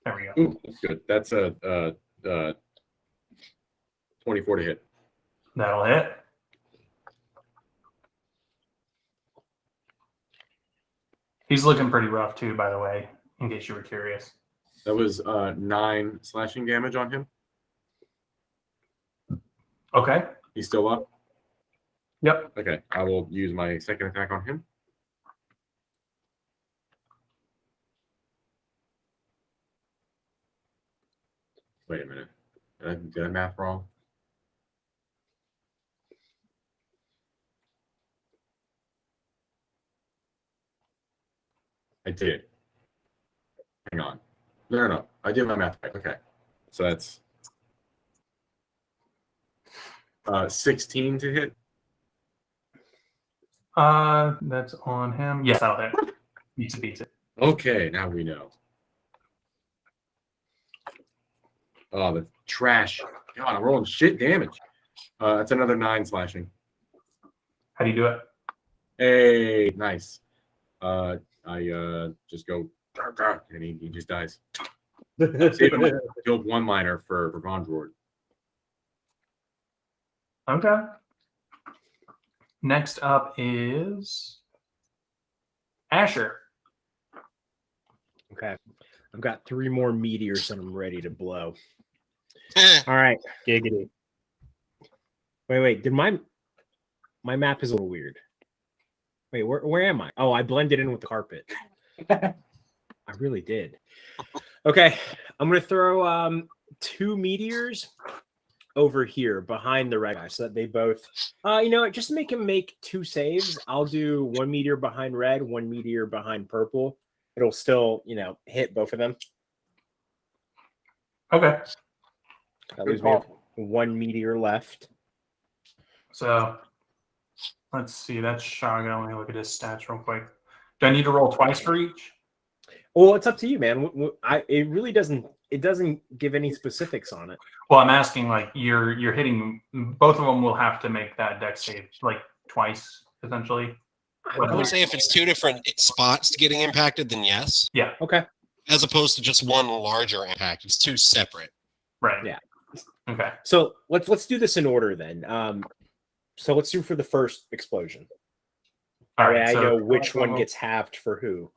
There we go. Ooh, that's good. That's a 24 to hit. That'll hit. He's looking pretty rough too, by the way, in case you were curious. That was 9 slashing damage on him. Okay. He's still up. Yep. Okay, I will use my second attack on him. Wait a minute. Did I math wrong? I did. Hang on. No. I did my math right. Okay. So that's 16 to hit. That's on him. Yes, that'll hit. Beats it. Okay, now we know. Oh, the trash. God, I'm rolling shit damage. That's another 9 slashing. How do you do it? Hey, nice. I just go, and he just dies. Save him. Killed 1 miner for Von Droid. Okay. Next up is Asher. Okay. I've got 3 more meteors that I'm ready to blow. All right. Giggity. Wait. Did my map is a little weird. Wait, where am I? Oh, I blended in with the carpet. I really did. Okay. I'm gonna throw 2 meteors over here behind the red guy so that they both you know what, just to make him make 2 saves. I'll do 1 meteor behind red, 1 meteor behind purple. It'll still, hit both of them. Okay. That leaves me with 1 meteor left. So let's see. That's Shaga. Let me look at his stats real quick. Do I need to roll twice for each? Well, it's up to you, man. It really doesn't give any specifics on it. Well, I'm asking, like, you're hitting, both of them will have to make that dex save like twice, essentially. I would say if it's 2 different spots getting impacted, then yes. Yeah. Okay. As opposed to just one larger impact. It's 2 separate. Right. Yeah. Okay. So let's do this in order then. So let's do for the first explosion. All That way right, I so know which one gets halved for who.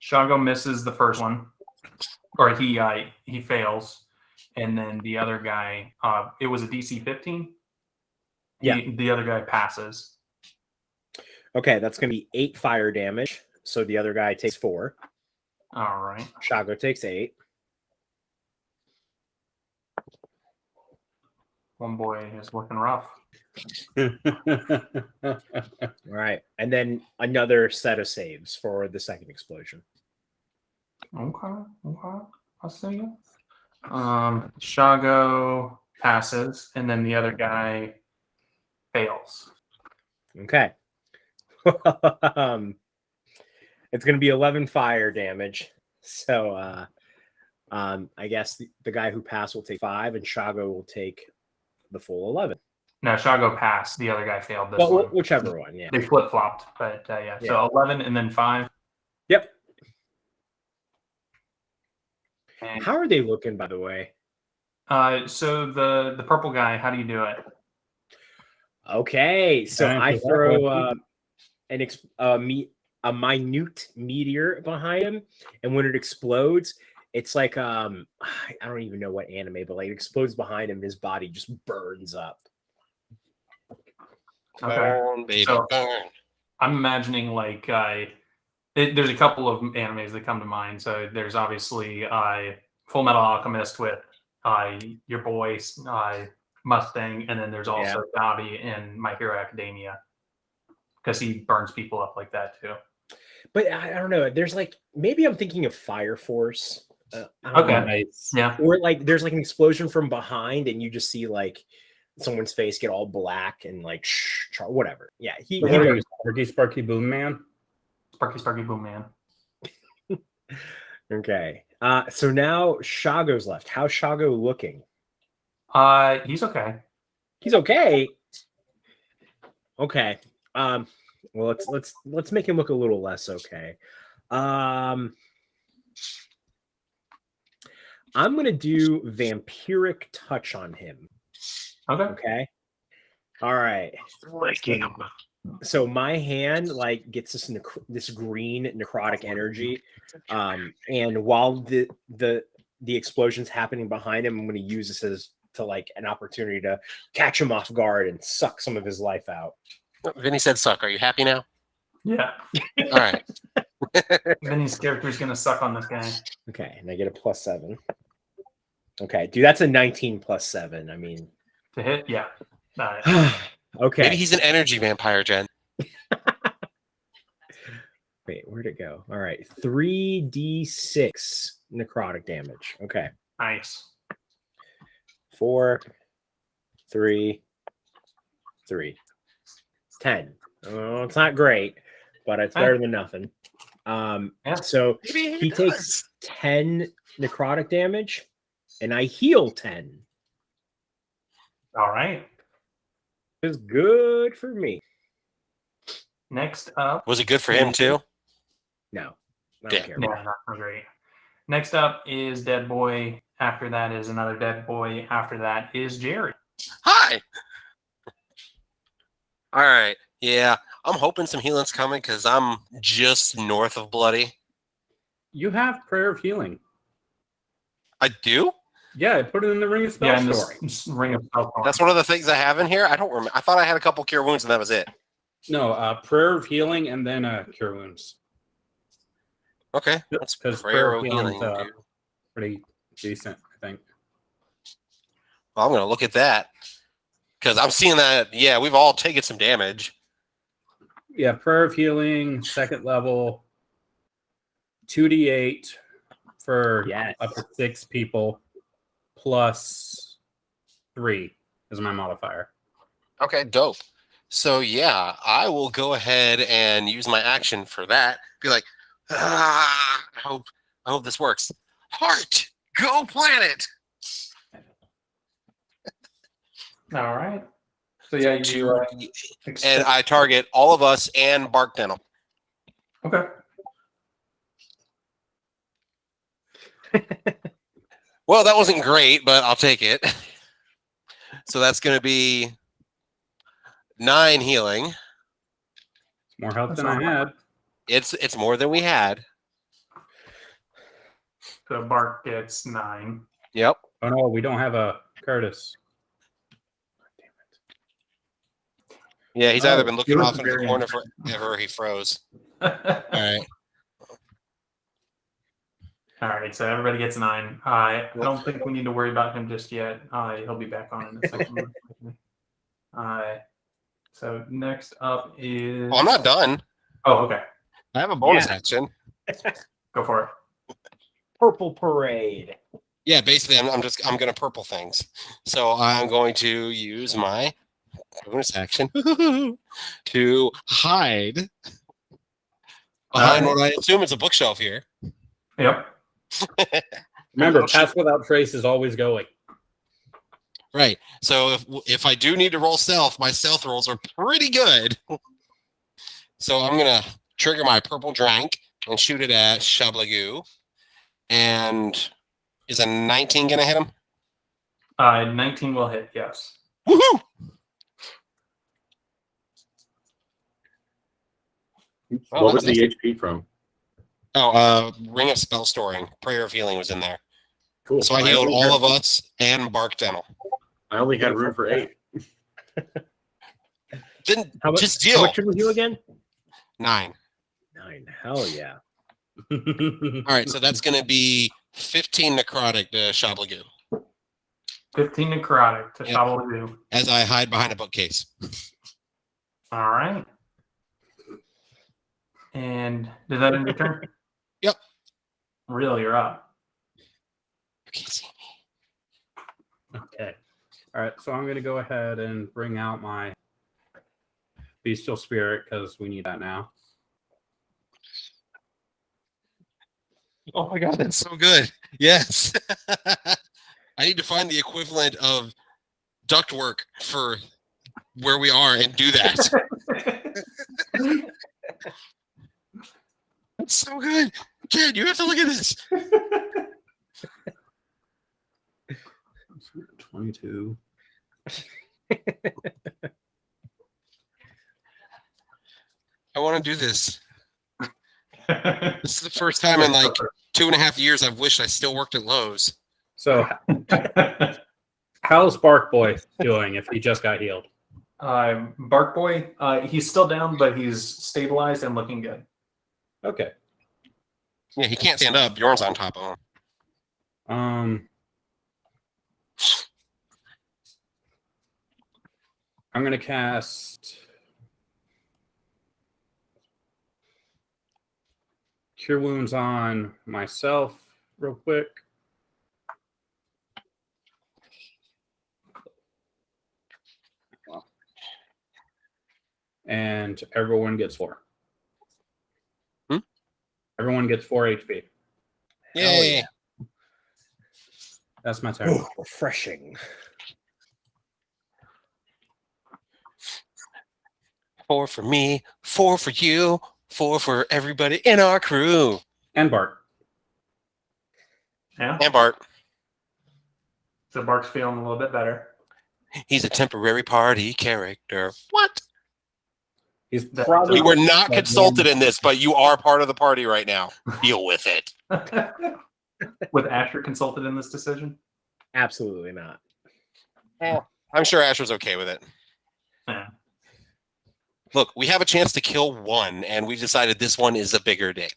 Shago misses the first one, or he fails, and then the other guy, it was a DC 15. Yeah. The other guy passes. Okay, that's going to be 8 fire damage. So the other guy takes 4. All right. Shago takes 8. One boy is looking rough. All right, and then another set of saves for the second explosion. Okay. I'll see you. Shago passes, and then the other guy fails. Okay. It's going to be 11 fire damage. So I guess the guy who passed will take 5, and Shago will take the full 11. No, Shago passed. The other guy failed this Well, one. whichever one, yeah. They flip flopped, but yeah. Yeah. So 11 and then 5. Yep. And, How are they looking, by the way? so the purple guy, how do you do it? Okay, so Thank I you. throw a minute meteor behind him, and when it explodes, it's like I don't even know what anime, but like it explodes behind him, his body just burns up. Okay. Burn, baby, So- burn. I'm imagining like there's a couple of animes that come to mind. So there's obviously Full Metal Alchemist with your boy Mustang, and then there's also Dobby in My Hero Academia because he burns people up like that too. But I don't know. There's like maybe I'm thinking of Fire Force. I don't Okay. know. Nice. Yeah. Or like there's like an explosion from behind, and you just see like someone's face get all black and like whatever. Yeah, What are you, Sparky Sparky Boom Man? Sparky Boom Man. Okay. So now Shago's left. How's Shago looking? He's okay. He's okay. Okay. Well, let's make him look a little less okay. I'm gonna do vampiric touch on him. Okay. Okay. All right. So my hand like gets this green necrotic energy, and while the explosion's happening behind him, I'm going to use this as to like an opportunity to catch him off guard and suck some of his life out. Vinny said suck. Are you happy now? Yeah. All right. Vinny's character's gonna suck on this guy. Okay, and I get a +7. Okay, dude, that's a 19 +7. I mean, To hit, yeah. okay. Maybe he's an energy vampire, Jen. Wait, where'd it go? All right, 3d6 necrotic damage. Okay, Nice. 4, 3, 3, 10. Oh, it's not great, but it's better than nothing. So Maybe he takes 10 necrotic damage, and I heal 10. All right. It's good for me. Next up. Was it good for him too? No, I don't Damn. care. Yeah, not great. Next up is Dead Boy. After that is another Dead Boy. After that is Jerry. Hi. All right. Yeah, I'm hoping some healing's coming because I'm just north of bloody. You have Prayer of Healing. I do. Yeah, I put it in the Ring of Spell Yeah, in story. this Ring of Spellthorn. That's one of the things I have in here. I don't remember. I thought I had a couple cure wounds and that was it. No, Prayer of Healing and then Cure Wounds. Okay, that's Because prayer of healing. Healing's pretty decent, I think. Well, I'm gonna look at that because I'm seeing that. Yeah, we've all taken some damage. Yeah, Prayer of Healing, second level, 2d8 for Yes. up to 6 people, plus 3 is my modifier. Okay, dope. So yeah, I will go ahead and use my action for that. Be like, I hope this works. Heart, go planet. All right. So yeah, you And I target all of us and Bark Dental. okay. Well, that wasn't great, but I'll take it. So that's going to be 9 healing. More health That's than I not had. It's more than we had. So Bark gets 9. Yep. Oh no, we don't have a Curtis. Yeah, he's either Oh, been he looking was off into the very corner forever or he froze. All right. All right, so everybody gets 9. I don't think we need to worry about him just yet. He'll be back on in a second. So next up is. Well, I'm not done. Oh, okay. I have a bonus Yeah. action. Go for it. Purple Parade. Yeah, basically, I'm gonna purple things. So I'm going to use my bonus action to hide behind what I assume is a bookshelf here. Yep. Remember, Pass Without Trace is always going. Right. So if I do need to roll stealth, my stealth rolls are pretty good. So I'm gonna trigger my purple drank and shoot it at Shablagoo. And is a 19 gonna hit him? 19 will hit, yes. Woohoo! Oh, What was that's the HP from? Oh, Ring of Spell Storing. Prayer of Healing was in there. Cool. So I healed all of us and Bark Dental. I only had room for 8. Then How much, just how deal. much should we heal again? 9. 9. Hell yeah. All right, so that's going to be 15 necrotic to Shablagoo 15 necrotic to Yep. Shabaloo. as I hide behind a bookcase. All right. And did that end your turn? Yep. Rill, you're up. You can't see me. Okay. All right, so I'm going to go ahead and bring out my Bestial Spirit because we need that now. Oh my god, that's so good. Yes. I need to find the equivalent of ductwork for where we are and do that. That's so good. Chad, you have to look at this. 22. I want to do this. This is the first time in like 2.5 years I've wished I still worked at Lowe's. So, how's Bark Boy doing if he just got healed? Bark Boy, he's still down, but he's stabilized and looking good. Okay. Yeah, he can't stand up. Bjorn's on top of him. I'm going to cast Cure Wounds on myself real quick. And everyone gets 4. Hmm? Everyone gets 4 HP. Yay. That's my turn. Oh, refreshing. 4 for me, 4 for you, 4 for everybody in our crew. And Bark. Yeah. And Bart. So Bark's feeling a little bit better. He's a temporary party character. What? He's That- probably You were not consulted in this, but you are part of the party right now. Deal with it. With Asher consulted in this decision? Absolutely not. I'm sure Asher's okay with it. Yeah. Look, we have a chance to kill one, and we decided this one is a bigger dick.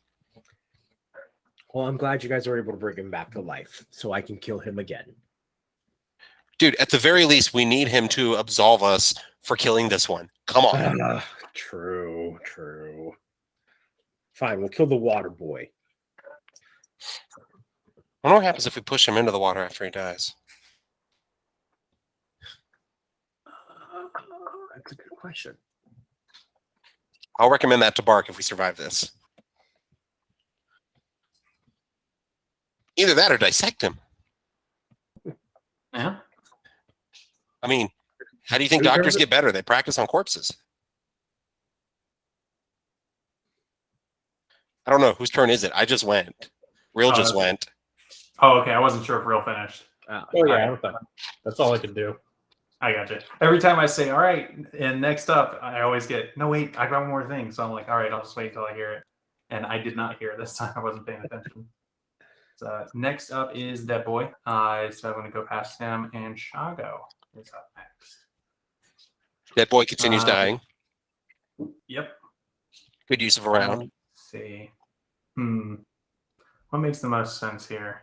Well, I'm glad you guys were able to bring him back to life so I can kill him again. Dude, at the very least, we need him to absolve us for killing this one. Come on. True. Fine, we'll kill the water boy. I wonder what happens if we push him into the water after he dies. That's a good question. I'll recommend that to Bark if we survive this. Either that or dissect him. Yeah. I mean, how do you think Who doctors turns it? get better? They practice on corpses. I don't know. Whose turn is it? I just went. Rill just went. Oh, okay. I wasn't sure if Real finished. Oh yeah, okay. That's all I could do. I got you. Every time I say, all right, and next up, I always get, no, wait, I got one more thing. So I'm like, all right, I'll just wait till I hear it. And I did not hear it this time. I wasn't paying attention. So next up is Dead Boy. So I'm going to go past him, and Shago is up next. Dead boy continues dying. Yep. Good use of a round. Let's see. What makes the most sense here?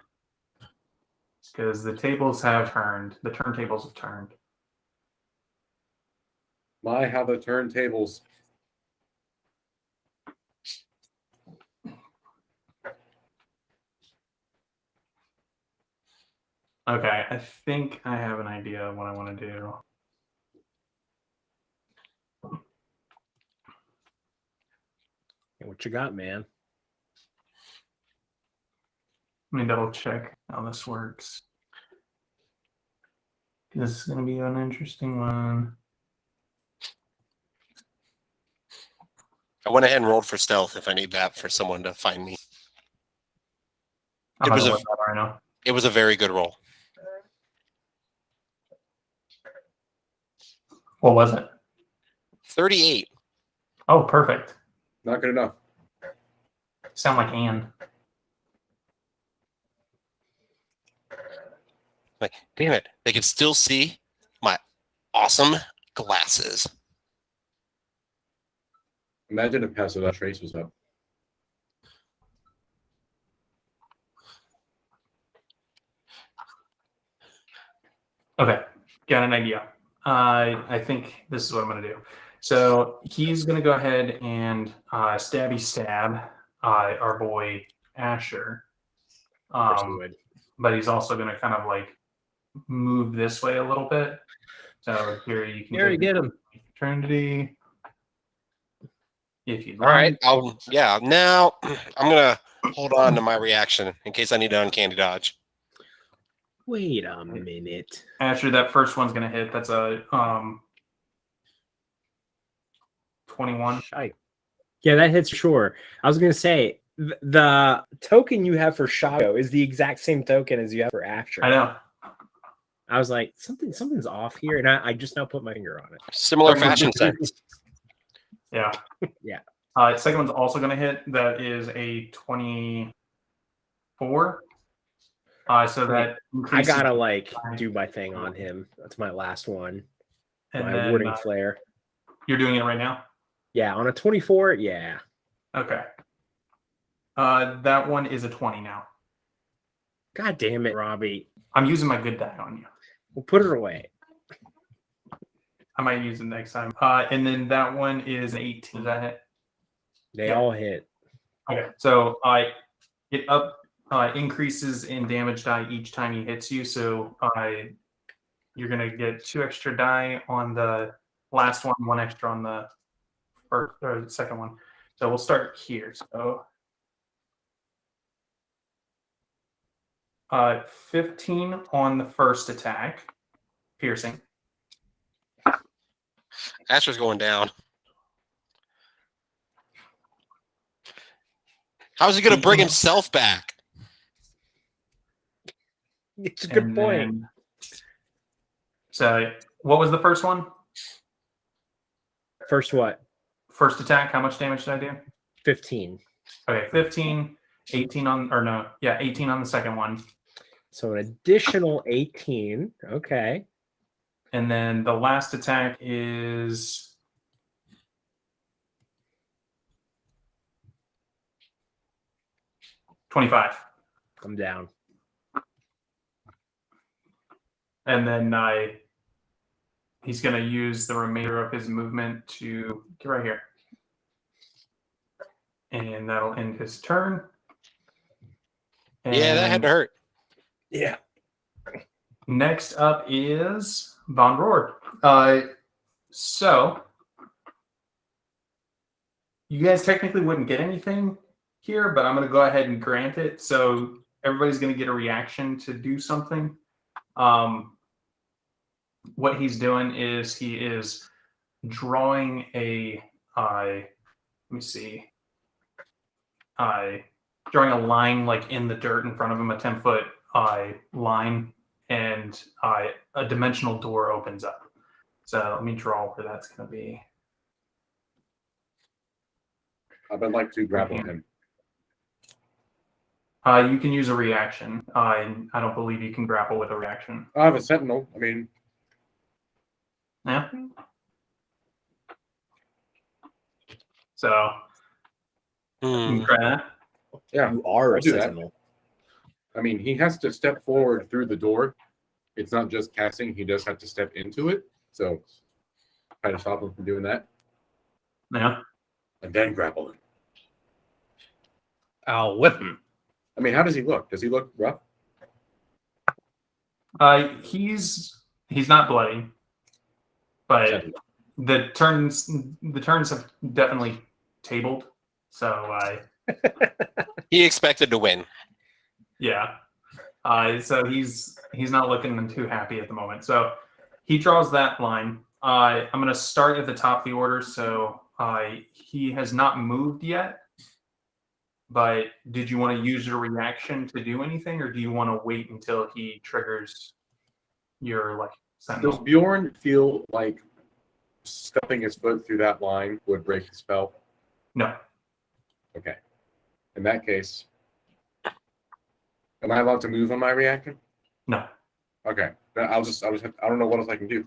Because the tables have turned. The turntables have turned. My, how the turntables. Okay, I think I have an idea of what I want to do. What you got, man? Let me double check how this works. This is going to be an interesting one. I went ahead and rolled for stealth if I need that for someone to find me. I'm It was gonna a- look that right now. It was a very good roll. What was it? 38. Oh, perfect. Not good enough. Sound like Anne. Like, damn it. They can still see my awesome glasses. Imagine if Pass Without Trace was up. Okay, got an idea. I think this is what I'm going to do. So he's going to go ahead and stabby stab our boy Asher. But he's also going to kind of like move this way a little bit. So here you can Gary, get him. Eternity. If you All right. Now I'm going to hold on to my reaction in case I need to uncanny dodge. Wait a minute. Asher, that first one's going to hit. That's a 21. Yeah, that hits for sure. I was going to say, the token you have for Shadow is the exact same token as you have for Asher. I know. I was like, something's off here, and I just now put my finger on it. Similar fashion sense. Yeah. Yeah. Second one's also going to hit. That is a 24. So that I increases, gotta like do my thing on him. That's my last one. and My then warding flare. you're doing it right now. Yeah, on a 24. Yeah. Okay. That one is a 20 now. God damn it, Robbie. I'm using my good die on you. We'll put it away. I might use it next time. And then that one is an 18. Does that hit? They Yeah. all hit. Okay. So it increases in damage die each time he hits you. So you're gonna get 2 extra die on the last one, 1 extra on the first or the second one. So we'll start here. So 15 on the first attack, piercing. Asher's going down. How's he going to bring himself back? It's a good And point. then- so what was the first one? First what? First attack, how much damage did I do? 15. Okay, 15, 18 on, or no, yeah, 18 on the second one. So an additional 18. Okay. And then the last attack is 25. I'm down. And then he's going to use the remainder of his movement to get right here. And that'll end his turn. Yeah, that had to hurt. Yeah. Next up is Von Roar. So you guys technically wouldn't get anything here, but I'm going to go ahead and grant it. So everybody's going to get a reaction to do something. What he's doing is he is drawing a let me see, drawing a line like in the dirt in front of him, a 10-foot line, and a dimensional door opens up. So let me draw where that's going to be. I would like to grapple him. You can use a reaction. And I don't believe you can grapple with a reaction. I have a sentinel. I mean, Yeah. So you Hmm. can try that. yeah. You are I'll a do that. sentinel. I mean, he has to step forward through the door. It's not just casting; he does have to step into it. So, try to stop him from doing that, Yeah. and then grapple him. I'll whip him. I mean, how does he look? Does he look rough? He's not bloody, but Sentinel. the turns have definitely tabled. So He expected to win. yeah. So he's not looking too happy at the moment. So he draws that line. I'm going to start at the top of the order. So he has not moved yet. But did you want to use your reaction to do anything, or do you want to wait until he triggers your Does sentinel? Bjorn feel like stepping his foot through that line would break the spell? No. Okay. In that case, am I allowed to move on my reaction? No. Okay. Then I don't know what else I can do.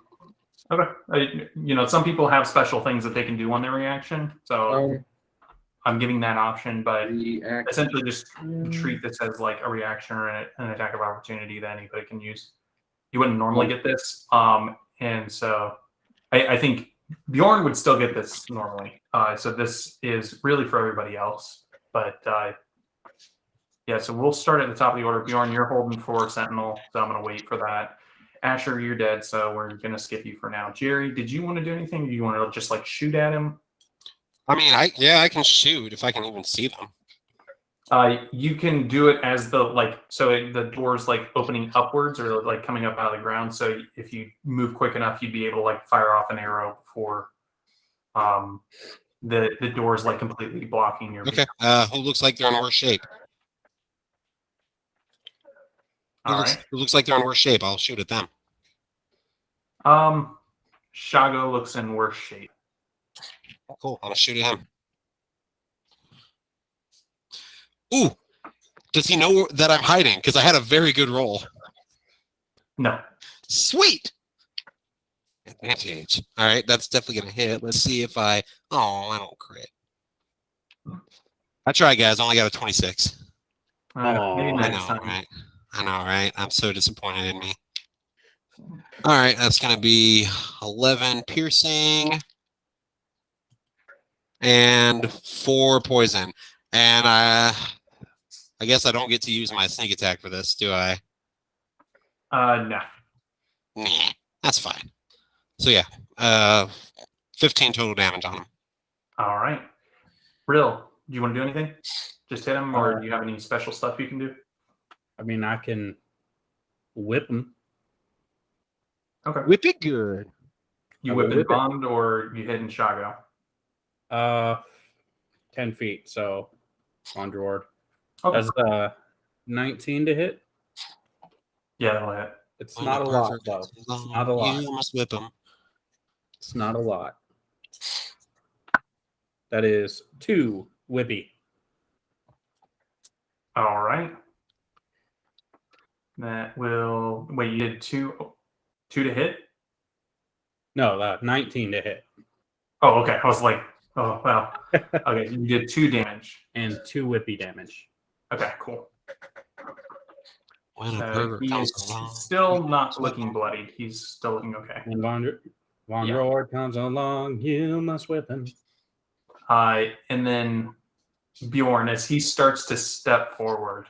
Okay. Some people have special things that they can do on their reaction. So I'm giving that option, but React. essentially just treat this as like a reaction or an attack of opportunity that anybody can use. You wouldn't normally get this. And so I think Bjorn would still get this normally. So this is really for everybody else. But yeah, so we'll start at the top of the order. Bjorn, you're holding for Sentinel, so I'm going to wait for that. Asher, you're dead, so we're going to skip you for now. Jerry, did you want to do anything? Do you want to just like shoot at him? I mean, I can shoot if I can even see them. You can do it as the door's like opening upwards or like coming up out of the ground. So if you move quick enough, you'd be able to like fire off an arrow before the door's like completely blocking your view. Okay. Who looks like they're in worse shape? All right. Who looks like they're in worse shape? I'll shoot at them. Shago looks in worse shape. Cool. I'll shoot at him. Ooh. Does he know that I'm hiding? Because I had a very good roll. No. Sweet. Advantage. All right, that's definitely gonna hit. Let's see if I. Oh, I don't crit. I try, guys. I only got a 26. Maybe Aw. I next know, time. right? I know, right? I'm so disappointed in me. All right, that's gonna be 11 piercing and 4 poison. And I guess I don't get to use my sneak attack for this, do I? No. Nah, that's fine. So yeah, 15 total damage on him. All right. Rill, do you want to do anything? Just hit him, or do you have any special stuff you can do? I mean, I can whip him. Okay. Whip it good. You I whip will in whip it. Bond, or you hit in Shago? 10 feet. So on Jord. Okay. That's 19 to hit. Yeah, that'll hit. It's not a lot, though. It's not a lot. You must whip him. It's not a lot. That is 2 whippy. All right. That will wait. You did two to hit. No, 19 to hit. Oh, okay. I was like, oh well. Okay, you did 2 damage. And 2 whippy damage. Okay, cool. When a pervert He comes is along. still not looking bloodied. He's still looking okay. When Von Jord comes along, you must whip him. And then Bjorn, as he starts to step forward,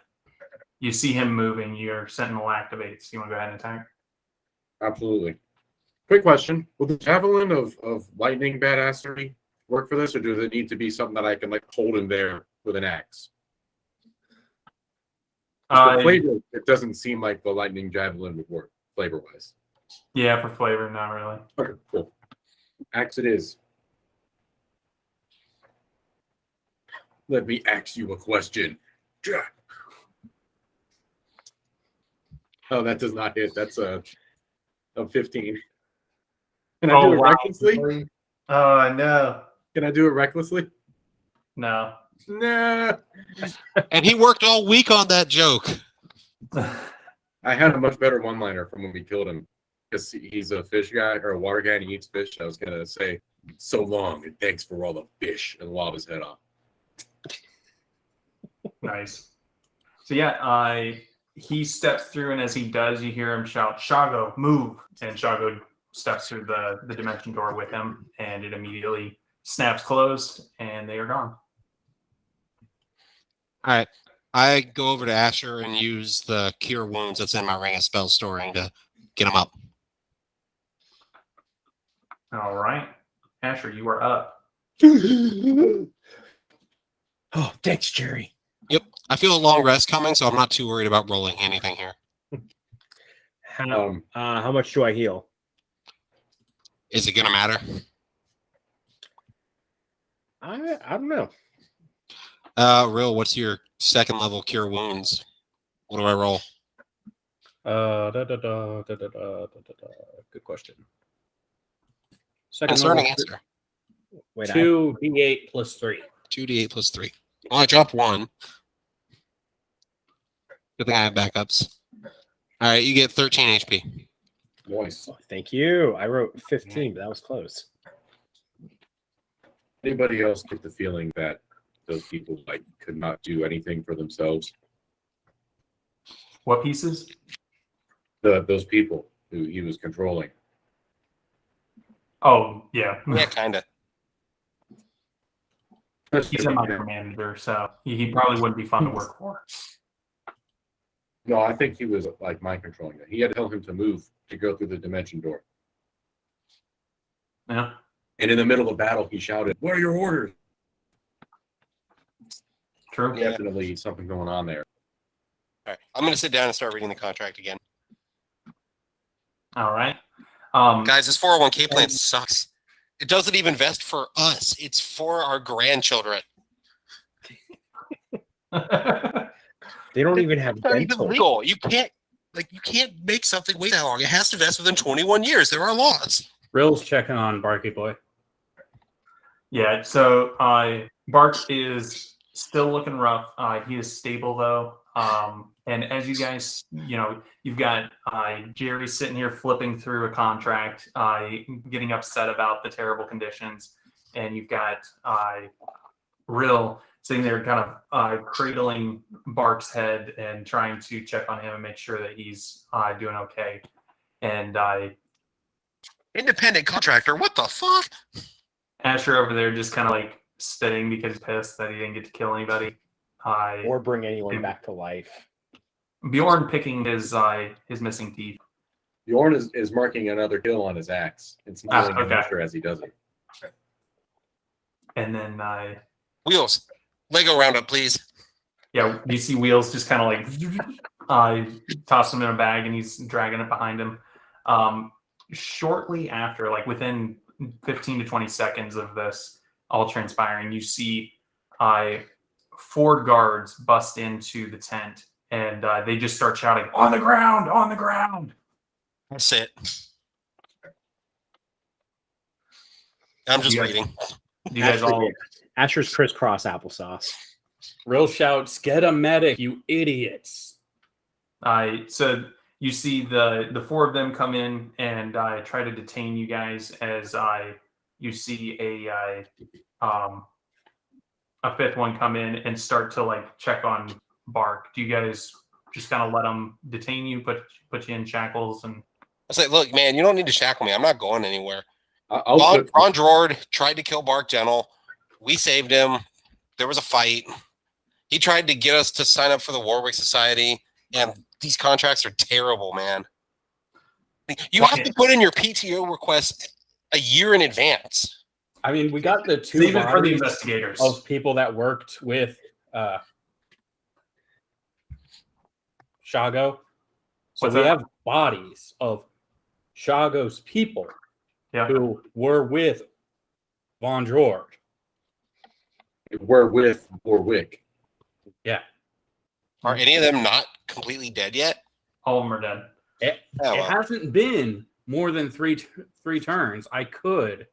you see him moving. Your sentinel activates. You want to go ahead and attack? Absolutely. Quick question: will the javelin of lightning badassery work for this, or does it need to be something that I can like hold in there with an axe? For flavor, it doesn't seem like the lightning javelin would work flavor-wise. Yeah, for flavor, not really. Okay, cool. Axe it is. Let me ask you a question. Oh, that does not hit. That's a 15. Can I do Oh, it wow. recklessly? Oh, no. Can I do it recklessly? No. Nah. And he worked all week on that joke. I had a much better one-liner from when we killed him because he's a fish guy or a water guy and he eats fish. I was gonna say, "So long and thanks for all the fish," and lob his head off. Nice. So yeah, he steps through, and as he does, you hear him shout, "Shago, move!" And Shago steps through the dimension door with him, and it immediately snaps closed, and they are gone. All right. I go over to Asher and use the Cure Wounds that's in my Ring of Spell storing to get him up. All right, Asher, you are up. Oh, thanks, Jerry. Yep. I feel a long rest coming, so I'm not too worried about rolling anything here. How much do I heal? Is it going to matter? I don't know. Rill, what's your second level Cure Wounds? What do I roll? Good question. Second Concerning level, answer. Wait, 2d8 plus 3. 2d8 plus 3. Well, I dropped 1. Good thing I have backups. All right, you get 13 HP. Nice. thank you. I wrote 15, but that was close. Anybody else get the feeling that those people like could not do anything for themselves? What pieces? Those people who he was controlling. Oh, yeah. Yeah, kind of. He's a micromanager, so he probably wouldn't be fun to work for. No, I think he was like mind controlling it. He had to tell him to move to go through the dimension door. Yeah. And in the middle of battle, he shouted, "What are your orders?" True. Yeah. Definitely something going on there. All right, I'm going to sit down and start reading the contract again. All right. Guys, this 401k plan sucks. It doesn't even vest for us. It's for our grandchildren. They don't even have It's not even dental. legal. You can't make something wait that long. It has to vest within 21 years. There are laws. Rill's checking on Barky Boy. Yeah, so Bark is still looking rough. He is stable though. And as you guys, you've got Jerry sitting here flipping through a contract, getting upset about the terrible conditions, and you've got Rill sitting there kind of cradling Bark's head and trying to check on him and make sure that he's doing okay. And Independent contractor, what the fuck? Asher over there just kind of like spitting because he's pissed that he didn't get to kill anybody. Or bring anyone back to life. Bjorn picking his missing teeth. Bjorn is marking another kill on his axe and smiling okay. after as he does it. And then Wheels. Lego roundup, please. yeah, you see Wheels just kind of like toss him in a bag and he's dragging it behind him. Shortly after, like within 15 to 20 seconds of this all transpiring, you see 4 guards bust into the tent and they just start shouting, "On the ground! On the ground!" That's it. I'm just You guys- reading. You guys all Asher's crisscross applesauce. Rill shouts, "Get a medic, you idiots!" so you see the 4 of them come in and try to detain you guys as you see a 5th one come in and start to like check on Bark. Do you guys just kind of let them detain you, put you in shackles? And I say, look, man, you don't need to shackle me. I'm not going anywhere. I'll Ron Drord tried to kill Bark Gentle. We saved him. There was a fight. He tried to get us to sign up for the Warwick Society, and these contracts are terrible, man. You have to put in your PTO request a year in advance. I mean, we got the 2 even for the bodies investigators. of people that worked with Shago. So What's we that? have bodies of Shago's people Yeah. who were with Von Drord. We're with Warwick. Yeah. Are any of them not completely dead yet? All of them are dead. It Oh, well. hasn't been more than three turns, I could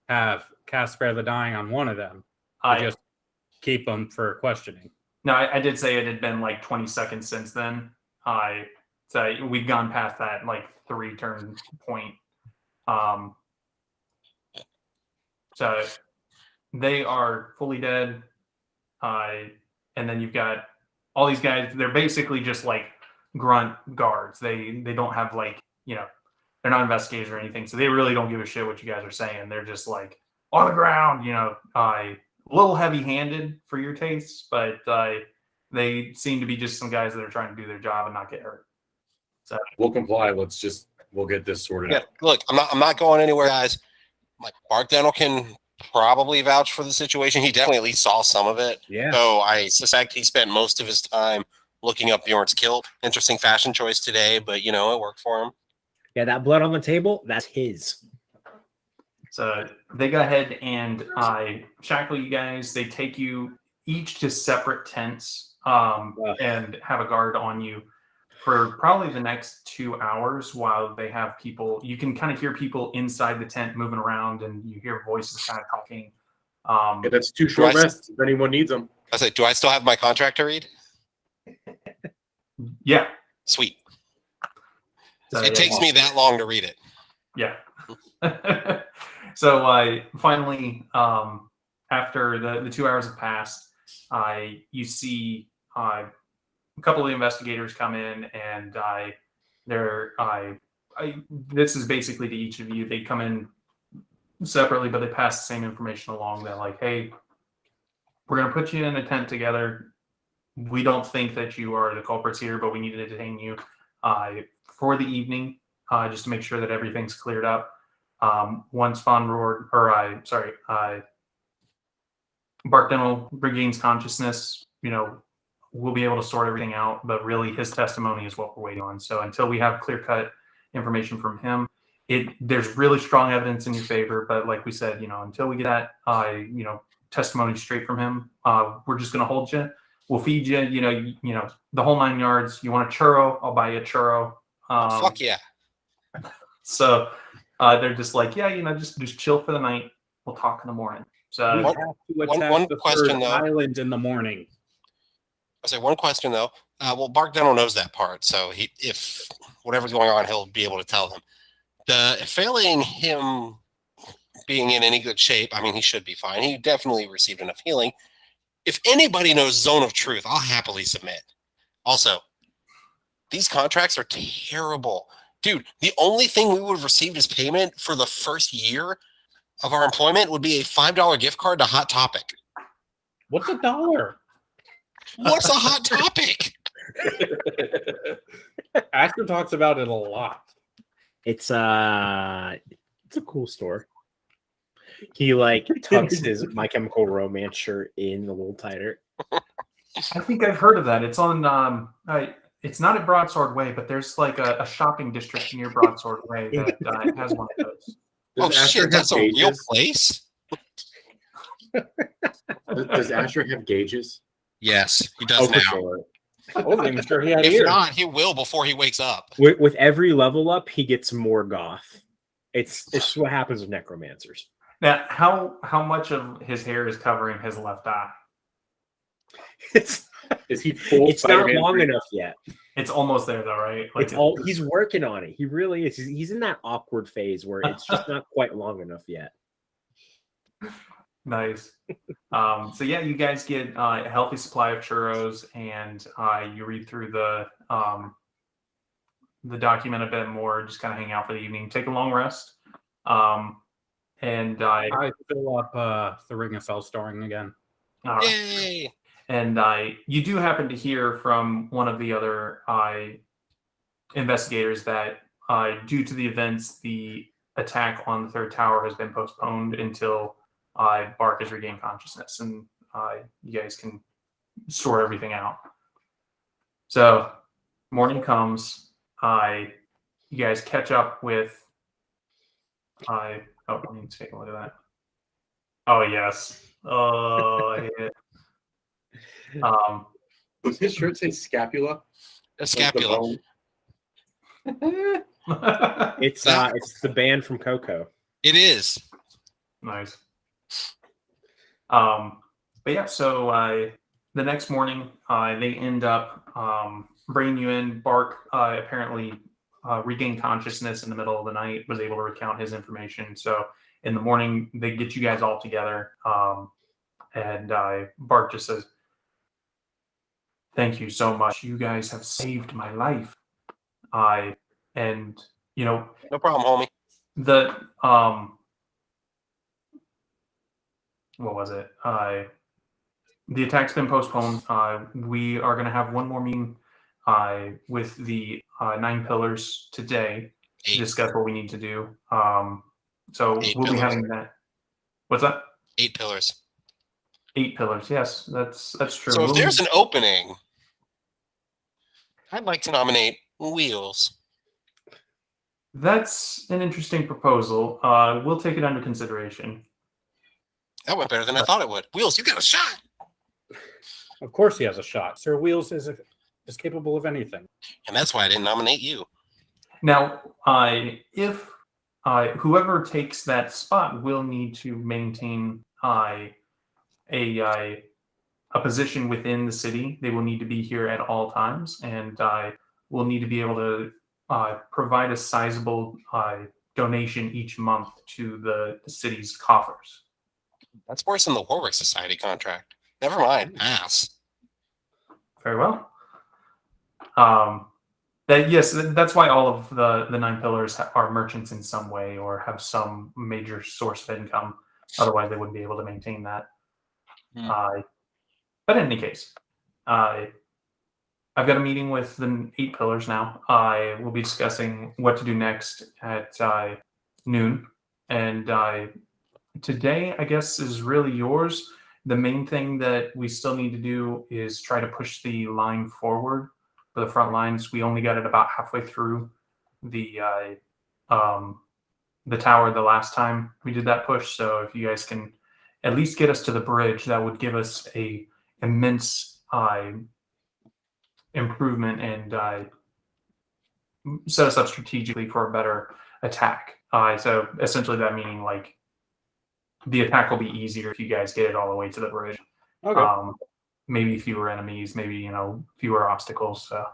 have cast Spare the Dying on one of them. To just keep them for questioning. No, I did say it had been like 20 seconds since then. So we've gone past that like 3-turn point. So they are fully dead. And then you've got all these guys. They're basically just like grunt guards. They don't have like, they're not investigators or anything. So they really don't give a shit what you guys are saying. They're just like on the ground, a little heavy-handed for your tastes, but they seem to be just some guys that are trying to do their job and not get hurt. So We'll comply. We'll get this sorted out. Look, I'm not going anywhere, guys. Like Bark Dental can probably vouch for the situation. He definitely at least saw some of it. Yeah. So I suspect he spent most of his time looking up Bjorn's kilt. Interesting fashion choice today, but it worked for him. Yeah, that blood on the table, that's his. So they go ahead and shackle you guys. They take you each to separate tents and have a guard on you for probably the next 2 hours while they have people. You can kind of hear people inside the tent moving around, and you hear voices kind of talking. Yeah, that's 2 short rests if anyone needs them. I said, do I still have my contract to read? Yeah. Sweet. So, it takes me that long to read it. Yeah. So finally, after the 2 hours have passed, you see a couple of the investigators come in, and this is basically to each of you. They come in separately, but they pass the same information along. They're like, hey, we're going to put you in a tent together. We don't think that you are the culprits here, but we need to detain you for the evening, just to make sure that everything's cleared up. Once Bark Dental regains consciousness, we'll be able to sort everything out, but really his testimony is what we're waiting on. So until we have clear-cut information from him, there's really strong evidence in your favor, but like we said, until we get that, testimony straight from him, we're just going to hold you. We'll feed you, the whole 9 yards. You want a churro? I'll buy you a churro. Fuck yeah. So they're just like, yeah, just chill for the night. We'll talk in the morning. So We have to attack one the question, third though. island in the morning. I say one question though. Well, Bark Dental knows that part, so if whatever's going on, he'll be able to tell them. Failing him being in any good shape, I mean, he should be fine. He definitely received enough healing. If anybody knows Zone of Truth, I'll happily submit. Also, these contracts are terrible. Dude, the only thing we would have received as payment for the first year of our employment would be a $5 gift card to Hot Topic. What's $1? What's a Hot Topic? Ashton talks about it a lot. It's a cool store. He tucks his My Chemical Romance shirt in a little tighter. I think I've heard of that. It's on it's not at Broadsword Way, but there's like a shopping district near Broadsword Way that has one of those. Oh shit, that's a real place? Does Asher have gauges? Yes, he does now. Sure. I wasn't even sure he had If ears. not, he will before he wakes up. With every level up, he gets more goth. It's what happens with necromancers. Now, how much of his hair is covering his left eye? It's Is he full? not Spider-Man long 3? enough yet. It's almost there, though, right? He's working on it. He really is. He's in that awkward phase where it's just not quite long enough yet. Nice. So yeah, you guys get a healthy supply of churros, and you read through the document a bit more. Just kind of hang out for the evening, take a long rest, and I fill up the Ring of Fell storing again. Yay! And you do happen to hear from one of the other investigators that due to the events, the attack on the third tower has been postponed until Bark has regained consciousness, and you guys can sort everything out. So morning comes, you guys catch up with let me take a look at that. Oh yes. Oh, I hate it. Does his shirt say scapula? A scapula. Like It's the band from Coco. It is. Nice. But yeah, so the next morning, they end up bringing you in. Bark apparently regained consciousness in the middle of the night, was able to recount his information. So in the morning, they get you guys all together, and Bark just says, "Thank you so much. You guys have saved my life." And you know, No problem, homie. the what was it? The attack's been postponed. We are going to have one more meeting with the 9 pillars today to 8. discuss what we need to do. So 8 we'll be pillars. having that. What's that? 8 pillars. 8 pillars. Yes, that's true. So if there's an opening, I'd like to nominate Wheels. That's an interesting proposal. We'll take it under consideration. That went better than I thought it would. Wheels, you got a shot. Of course he has a shot. Sir Wheels is capable of anything. And that's why I didn't nominate you. Now, if whoever takes that spot will need to maintain a position within the city. They will need to be here at all times, and will need to be able to provide a sizable donation each month to the city's coffers. That's worse than the Warwick Society contract. Never mind. Pass. Very well. That's why all of the 9 pillars are merchants in some way or have some major source of income. Otherwise, they wouldn't be able to maintain that. But in any case, I've got a meeting with the 8 pillars now. I will be discussing what to do next at noon. And today, I guess, is really yours. The main thing that we still need to do is try to push the line forward for the front lines. We only got it about halfway through the tower the last time we did that push. So if you guys can at least get us to the bridge, that would give us a immense improvement and set us up strategically for a better attack. So essentially that meaning like the attack will be easier if you guys get it all the way to the bridge. Okay. Maybe fewer enemies, maybe, fewer obstacles. So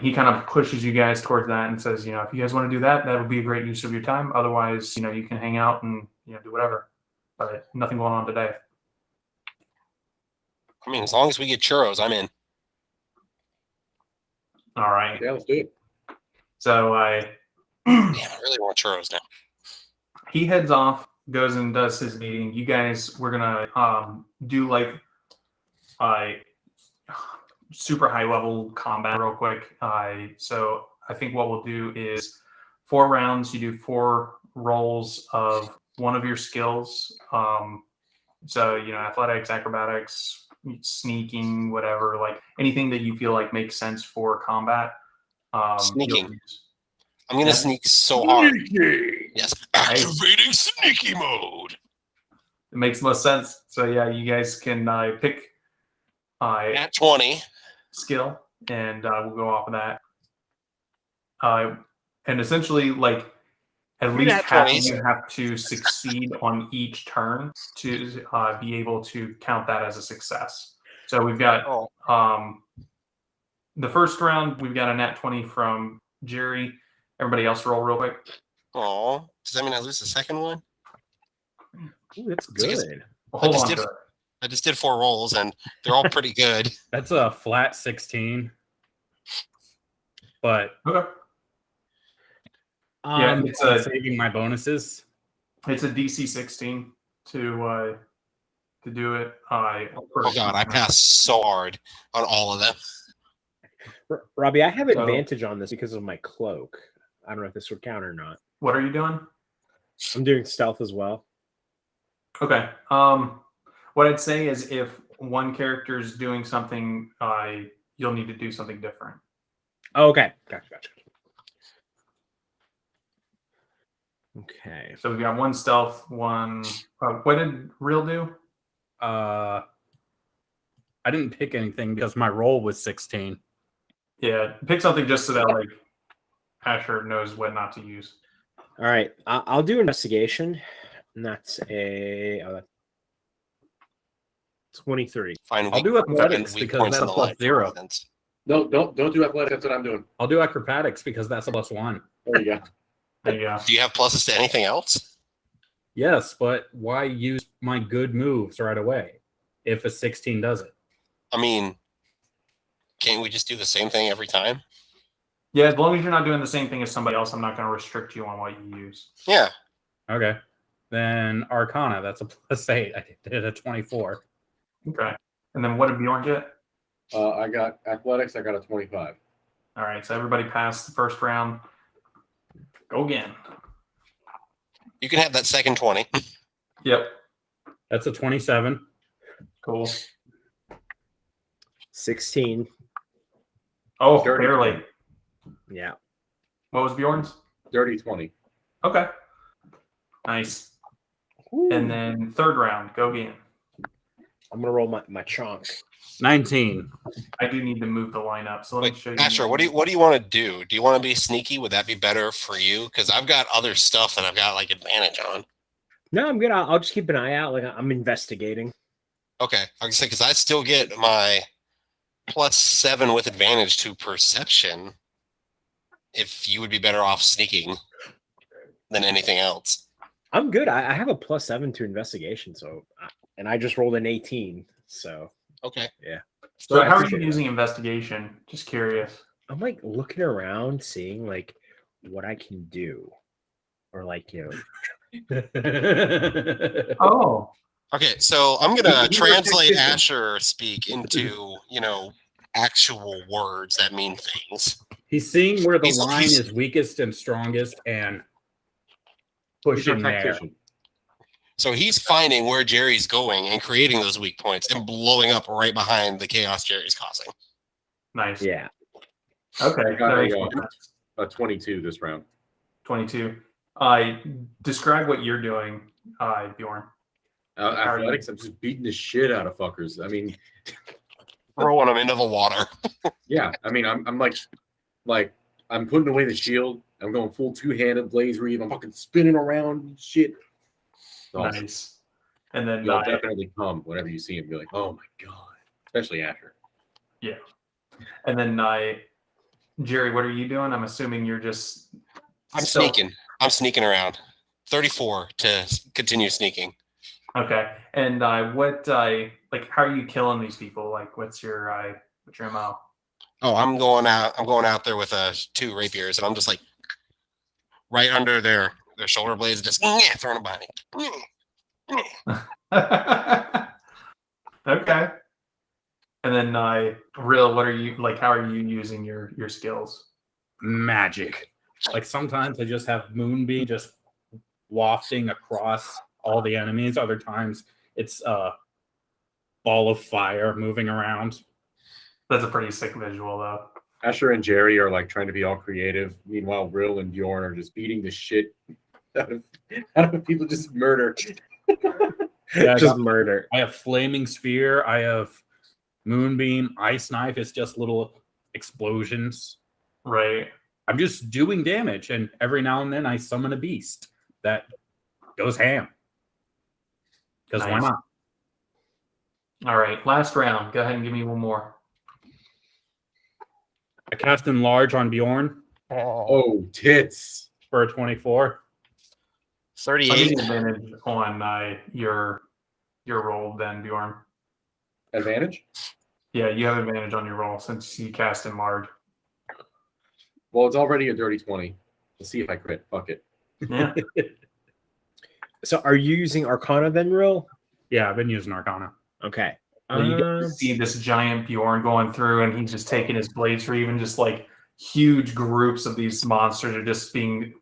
he kind of pushes you guys towards that and says, if you guys want to do that, that would be a great use of your time. Otherwise, you can hang out and, do whatever. But nothing going on today. I mean, as long as we get churros, I'm in. All right. Yeah, let's do it. So Damn, I really want churros now. he heads off, goes and does his meeting. You guys, we're gonna do like super high level combat real quick. So I think what we'll do is 4 rounds. You do 4 rolls of one of your skills. So athletics, acrobatics, sneaking, whatever, like anything that you feel like makes sense for combat. Sneaking. I'm gonna sneak so hard. Yes, activating sneaky mode. It makes most sense. So yeah, you guys can pick At 20. skill, and we'll go off of that. And essentially, like at least nat half of 20s. you have to succeed on each turn to be able to count that as a success. So we've got the first round. We've got a nat 20 from Jerry. Everybody else roll real quick. Oh, does that mean I lose the second one? Ooh, that's because- good. Hold just on did- to it. I just did 4 rolls and they're all pretty good. That's a flat 16. But Okay. it's I'm a- saving my bonuses. It's a DC 16 to do it. Oh god, I passed so hard on all of them. Robbie, I have So- advantage on this because of my cloak. I don't know if this would count or not. What are you doing? I'm doing stealth as well. Okay. What I'd say is if one character is doing something, you'll need to do something different. Oh, okay. Gotcha. Okay. So we've got 1 stealth, 1. What did Rill do? I didn't pick anything because my roll was 16. Yeah, pick something just so that like Asher knows what not to use. All right, I'll do investigation, and that's a 23. Find I'll weak, do athletics weak because points that's in a the plus line. 0. No, don't do athletics. That's what I'm doing. I'll do acrobatics because that's a plus 1. There you go. There you go. Do you have pluses to anything else? Yes, but why use my good moves right away if a 16 does it? I mean, can't we just do the same thing every time? Yeah, as long as you're not doing the same thing as somebody else, I'm not going to restrict you on what you use. Yeah. Okay. Then Arcana, that's a plus 8. I did a 24. Okay. And then what did Bjorn get? I got athletics. I got a 25. All right, so everybody passed the first round. Go again. You can have that second 20. Yep. That's a 27. Cool. 16. Oh, Dirty barely. 20. Yeah. What was Bjorn's? Dirty 20. Okay. Nice. And then third round. Go again. I'm gonna roll my chunk. 19. I do need to move the line up. So let me Wait, show you. Asher, what do you want to do? Do you want to be sneaky? Would that be better for you? Because I've got other stuff that I've got like advantage on. No, I'm good. I'll just keep an eye out. Like I'm investigating. Okay, I can say because I still get my +7 with advantage to perception. If you would be better off sneaking than anything else. I'm good. I have a +7 to investigation. So, and I just rolled an 18. So Okay. So I how are you appreciate using investigation? Just curious. I'm like looking around, seeing like what I can do, or like Oh. Okay, so I'm gonna You translate protect Asher speak into actual words that mean things. He's seeing where the He's- line he's- is weakest and strongest and He's our pushing there. tactician. So he's finding where Jerry's going and creating those weak points and blowing up right behind the chaos Jerry's causing. Nice. yeah. Okay. I got that a, makes more sense. A 22 this round. 22. Describe what you're doing, Bjorn. Uh, How are you? athletics, I'm just beating the shit out of fuckers. I mean, Throwing them into the water. yeah. I mean, I'm like I'm putting away the shield. I'm going full two-handed blaze reeve. I'm fucking spinning around and shit. It's awesome. Nice. And then You'll definitely come whenever you see him. Be like, oh my god, especially Asher. Jerry, what are you doing? I'm assuming you're just I'm stealth- sneaking. I'm sneaking around. 34 to continue sneaking. Okay. And what how are you killing these people? Like what's your MO? Oh, I'm going out there with 2 rapiers, and I'm just like right under their shoulder blades, just throwing them behind me. Okay. And then Rill, what are you how are you using your skills? Magic. Like sometimes I just have Moonbeam just wafting across all the enemies. Other times it's a ball of fire moving around. That's a pretty sick visual though. Asher and Jerry are like trying to be all creative. Meanwhile, Rill and Bjorn are just beating the shit out of people. Just murder. Yeah, Just murder. I have Flaming Sphere. I have Moonbeam. Ice Knife is just little explosions. Right. I'm just doing damage, and every now and then I summon a beast that goes ham. Because why Nice. not? All right. Last round. Go ahead and give me one more. I cast Enlarge on Bjorn Oh, tits. for a 24. I'll give 38. you advantage on your roll then, Bjorn. Advantage? Yeah, you have advantage on your roll since you cast Enlarge. Well, it's already a dirty 20. Let's see if I crit. Fuck it. Yeah. So are you using Arcana then, Rill? Yeah, I've been using Arcana. Okay. You get to see this giant Bjorn going through, and he's just taking his blades for even just huge groups of these monsters are just being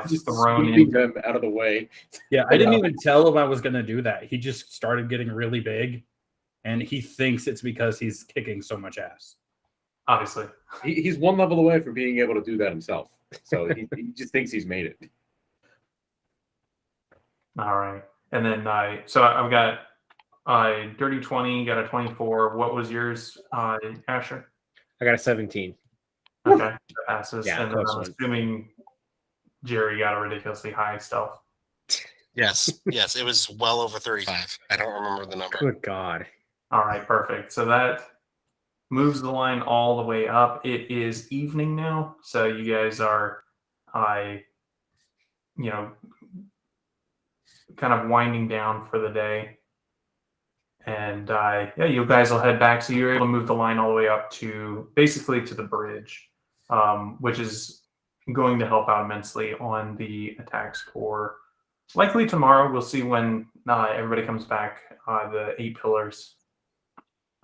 Just thrown sweeping in. them out of the way. Yeah, I didn't even tell him I was going to do that. He just started getting really big, and he thinks it's because he's kicking so much ass. Obviously. He's one level away from being able to do that himself. So he just thinks he's made it. All right. And then so I've got dirty 20, got a 24. What was yours, Asher? I got a 17. Okay, that passes. Yeah, and then close I'm one. assuming Jerry got a ridiculously high stealth. Yes, yes, it was well over 35. I don't remember the number. Good God. All right, perfect. So that moves the line all the way up. It is evening now, so you guys are, kind of winding down for the day. And yeah, you guys will head back. So you're able to move the line all the way up to basically to the bridge, which is going to help out immensely on the attacks for likely tomorrow. We'll see when everybody comes back, the 8 pillars.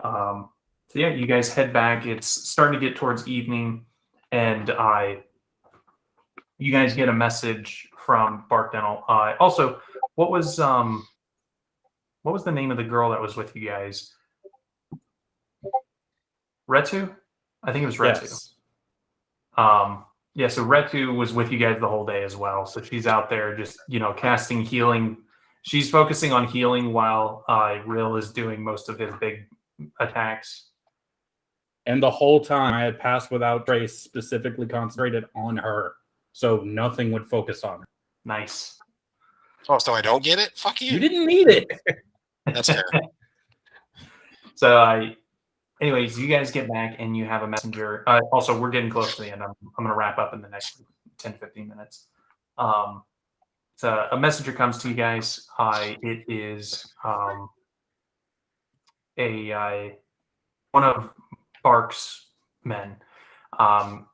So yeah, you guys head back. It's starting to get towards evening, and you guys get a message from Bark Dental. Also, what was the name of the girl that was with you guys? Retu? I think it was Retu. Yes. Yeah, so Retu was with you guys the whole day as well. So she's out there just, casting healing. She's focusing on healing while Rill is doing most of his big attacks. And the whole time I had passed without trace, specifically concentrated on her, so nothing would focus on her. Nice. Oh, so I don't get it? Fuck you. You didn't need it. That's fair. So, anyways, you guys get back and you have a messenger. Also, we're getting close to the end. I'm going to wrap up in the next 10, 15 minutes. So a messenger comes to you guys. It is one of Bark's men.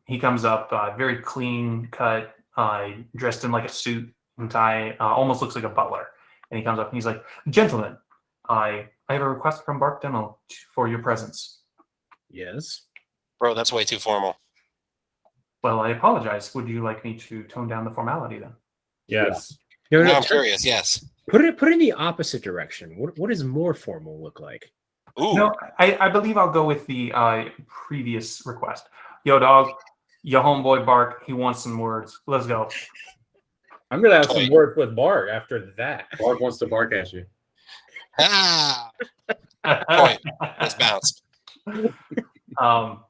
He comes up very clean cut, dressed in like a suit and tie, almost looks like a butler. And he comes up and he's like, "Gentlemen, I have a request from Bark Dental for your presence." Yes. Bro, that's way too formal. Well, I apologize. Would you like me to tone down the formality then? Yes. No, No, I'm curious, yes. Put it in the opposite direction. What does more formal look like? Ooh. No, I believe I'll go with the previous request. Yo, dog, your homeboy Bark, he wants some words. Let's go. I'm going to have some words with Bark after that. Bark wants to bark at you. Ah! Point. It's bounced.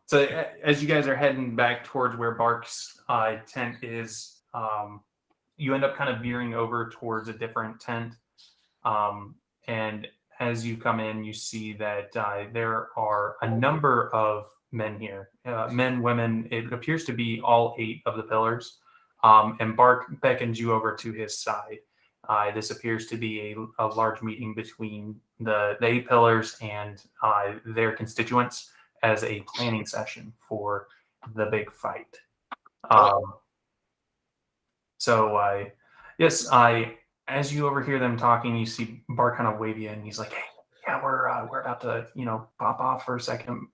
So as you guys are heading back towards where Bark's tent is, you end up kind of veering over towards a different tent. And as you come in, you see that there are a number of men here, men, women. It appears to be all 8 of the pillars. And Bark beckons you over to his side. This appears to be a large meeting between the 8 pillars and their constituents as a planning session for the big fight. Yes, as you overhear them talking, you see Bark kind of wave you, and he's like, "Hey, yeah, we're about to, pop off for a second,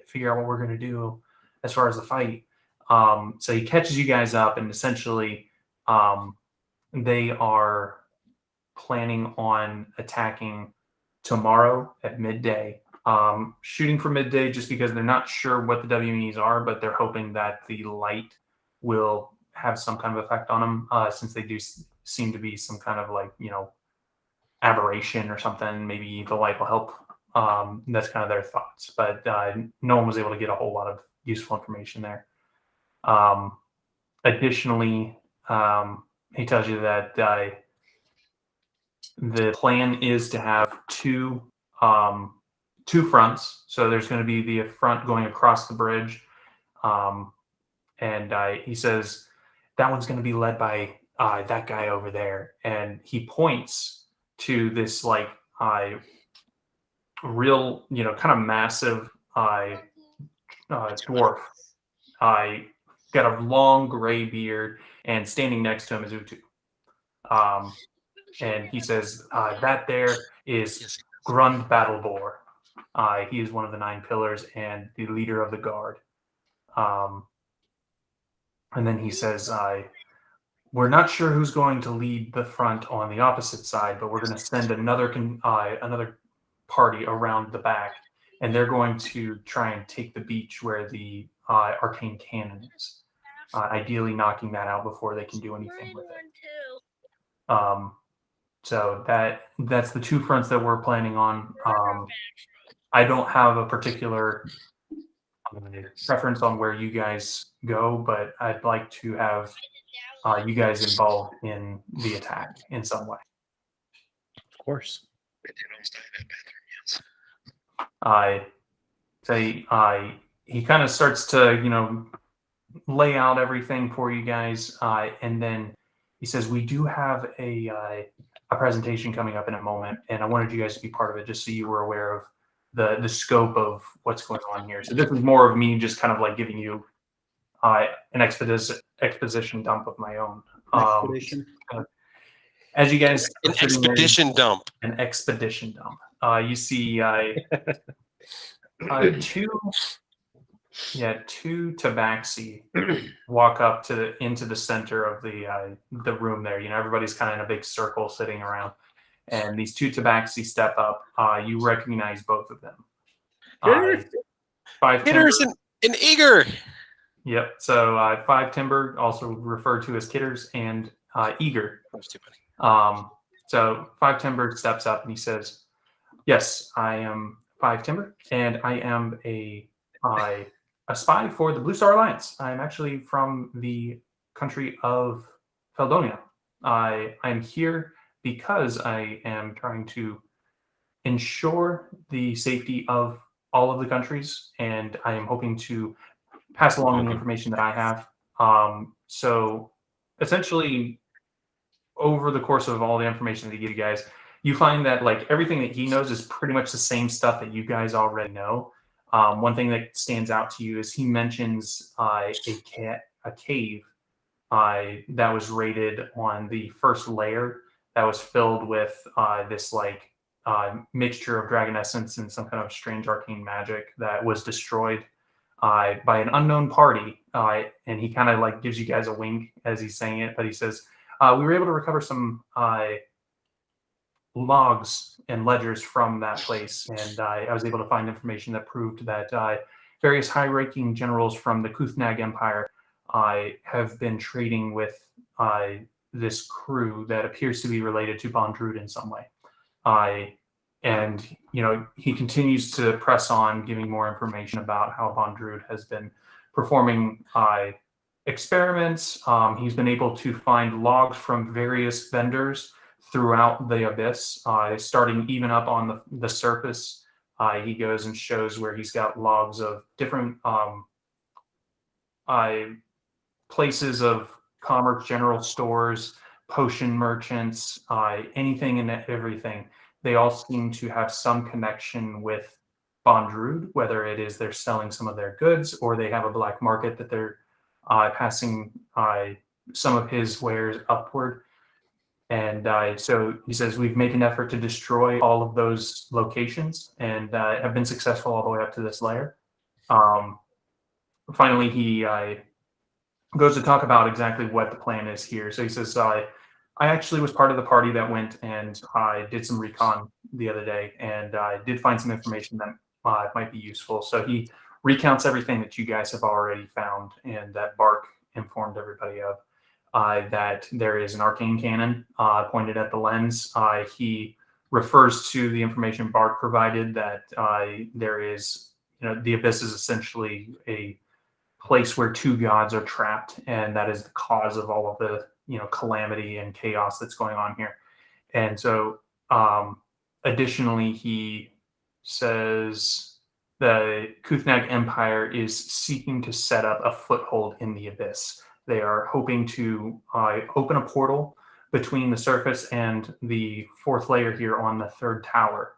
figure out what we're gonna do as far as the fight." So he catches you guys up, and essentially, they are planning on attacking tomorrow at midday. Shooting for midday just because they're not sure what the WMEs are, but they're hoping that the light will have some kind of effect on them, since they do seem to be some kind of aberration or something. Maybe the light will help. That's kind of their thoughts, but no one was able to get a whole lot of useful information there. Additionally, he tells you that the plan is to have two fronts. So there's going to be the front going across the bridge, and he says that one's going to be led by that guy over there, and he points to this real, kind of massive dwarf. Got a long gray beard, and standing next to him is Utu. And he says that there is Grund Battlebore. He is one of the 9 pillars and the leader of the guard. And then he says, we're not sure who's going to lead the front on the opposite side, but we're going to send another party around the back, and they're going to try and take the beach where the arcane cannon is, ideally knocking that out before they can do anything with it. So that's the 2 fronts that we're planning on. I don't have a particular preference on where you guys go, but I'd like to have you guys involved in the attack in some way. Of course. I say he kind of starts to lay out everything for you guys, and then he says we do have a presentation coming up in a moment, and I wanted you guys to be part of it just so you were aware of the scope of what's going on here. So this is more of me just kind of like giving you an exposition dump of my own. Expedition. As you guys An are sitting there, expedition dump. an expedition dump. You see two tabaxi walk up into the center of the room there. Everybody's kind of in a big circle sitting around, and these two tabaxi step up. You recognize both of them. Five Hitters Timber. and eager. Yep. So 5 Timber, also referred to as Kitters, and Eager. So 5 Timber steps up and he says, "Yes, I am 5 Timber, and I am a spy for the Blue Star Alliance. I am actually from the country of Feldonia. I am here because I am trying to ensure the safety of all of the countries, and I am hoping to pass along the information that I have. So essentially, over the course of all the information that he gives you guys, you find that like everything that he knows is pretty much the same stuff that you guys already know. One thing that stands out to you is he mentions a cave that was raided on the first layer that was filled with this like mixture of dragon essence and some kind of strange arcane magic that was destroyed by an unknown party. And he kind of like gives you guys a wink as he's saying it, but he says, we were able to recover some logs and ledgers from that place, and I was able to find information that proved that various high-ranking generals from the Kuthnag Empire have been trading with this crew that appears to be related to Druid in some way. And he continues to press on, giving more information about how Druid has been performing experiments. He's been able to find logs from various vendors throughout the abyss, starting even up on the surface. He goes and shows where he's got logs of different places of commerce, general stores, potion merchants, anything and everything. They all seem to have some connection with Druid, whether it is they're selling some of their goods or they have a black market that they're passing some of his wares upward. And so he says, we've made an effort to destroy all of those locations and have been successful all the way up to this layer. Finally, he goes to talk about exactly what the plan is here. So he says, I actually was part of the party that went and I did some recon the other day, and I did find some information that might be useful. So he recounts everything that you guys have already found and that Bark informed everybody of. That there is an arcane cannon pointed at the lens. He refers to the information Bark provided that there is, the abyss is essentially a place where two gods are trapped, and that is the cause of all of the calamity and chaos that's going on here. And so additionally, he says the Kuthnag Empire is seeking to set up a foothold in the abyss. They are hoping to open a portal between the surface and the fourth layer here on the third tower.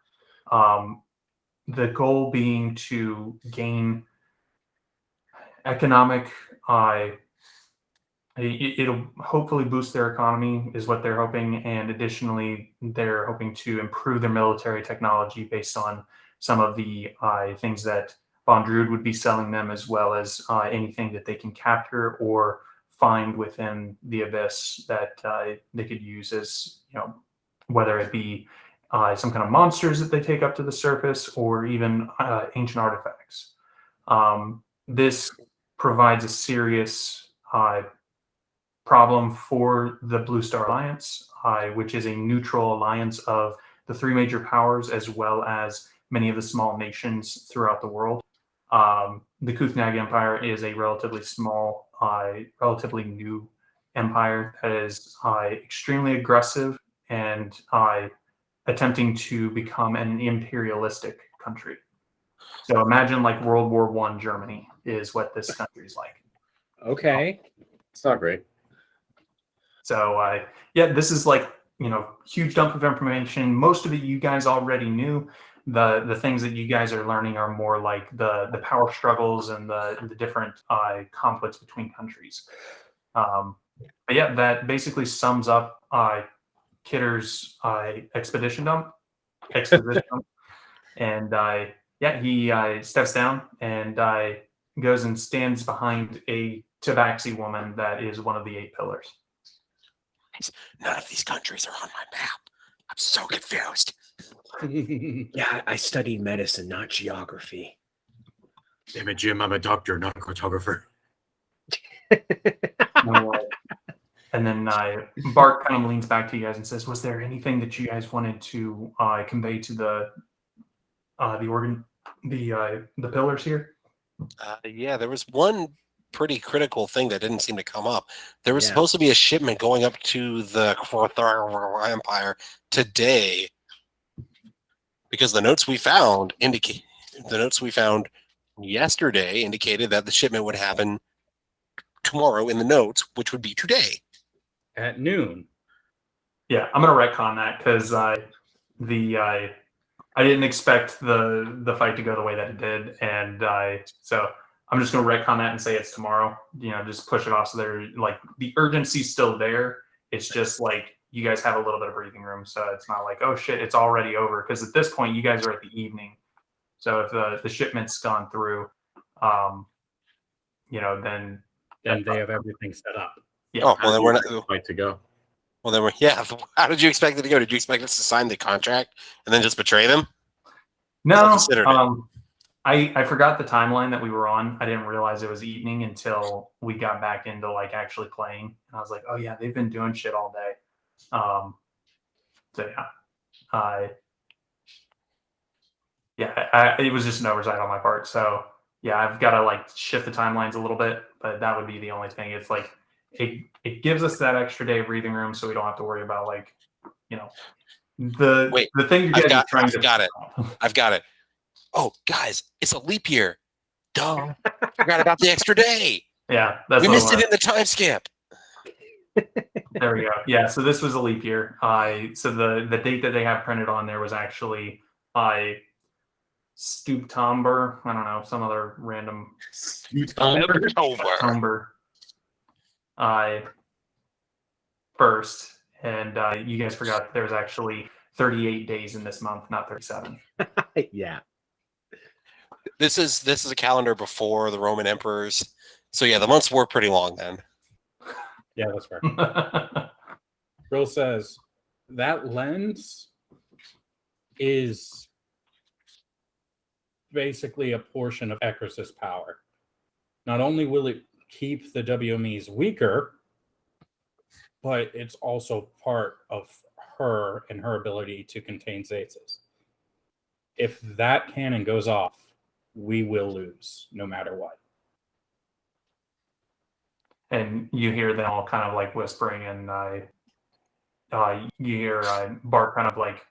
The goal being to gain economic, it'll hopefully boost their economy is what they're hoping. And additionally, they're hoping to improve their military technology based on some of the things that Druid would be selling them, as well as anything that they can capture or find within the abyss that they could use as, whether it be some kind of monsters that they take up to the surface or even ancient artifacts. This provides a serious problem for the Blue Star Alliance, which is a neutral alliance of the three major powers as well as many of the small nations throughout the world. The Kuthnag Empire is a relatively small, relatively new empire that is extremely aggressive and attempting to become an imperialistic country. So imagine like World War I Germany is what this country is like. Okay. It's not great. So yeah, this is like, huge dump of information. Most of it you guys already knew. The things that you guys are learning are more like the power struggles and the different conflicts between countries. But yeah, that basically sums up Kidder's exposition dump. And yeah, he steps down and goes and stands behind a Tabaxi woman that is one of the 8 pillars. None of these countries are on my map. I'm so confused. Yeah, I studied medicine, not geography. Damn it, Jim, I'm a doctor, not a cartographer. And then Bart kind of leans back to you guys and says, "Was there anything that you guys wanted to convey to the pillars here?" Yeah, there was one pretty critical thing that didn't seem to come up. There was Yeah. supposed to be a shipment going up to the Empire today, because the notes we found yesterday indicated that the shipment would happen tomorrow in the notes, which would be today. At noon. Yeah, I'm gonna retcon that because I didn't expect the fight to go the way that it did, and so I'm just gonna retcon that and say it's tomorrow. Just push it off so they're like the urgency's still there. It's just like you guys have a little bit of breathing room, so it's not like, oh shit, it's already over. Because at this point, you guys are at the evening. So if the shipment's gone through, then Then they have everything set up. yeah. Oh, well, then we're not. Fight to go. Well, then we're. Yeah. How did you expect it to go? Did you expect us to sign the contract and then just betray them? No, considered it. I forgot the timeline that we were on. I didn't realize it was evening until we got back into like actually playing, and I was like, oh yeah, they've been doing shit all day. So yeah, it was just an oversight on my part. So yeah, I've got to like shift the timelines a little bit, but that would be the only thing. It's like it gives us that extra day of breathing room, so we don't have to worry about like the thing you guys are trying to. Got it. I've got it. Oh, guys, it's a leap year. Duh. Forgot about the extra day. Yeah, that's We what missed was. it in the time skip. There we go. Yeah, so this was a leap year. So the date that they have printed on there was actually Stubtomber. I don't know, some other random October first, and you guys forgot that there's actually 38 days in this month, not 37. Yeah. This is a calendar before the Roman emperors. So yeah, the months were pretty long then. Yeah, that's fair. Rill says that lens is basically a portion of Ekris's power. Not only will it keep the WMEs weaker, but it's also part of her and her ability to contain Zaces. If that cannon goes off, we will lose no matter what. And you hear them all kind of like whispering, and you hear Bart kind of like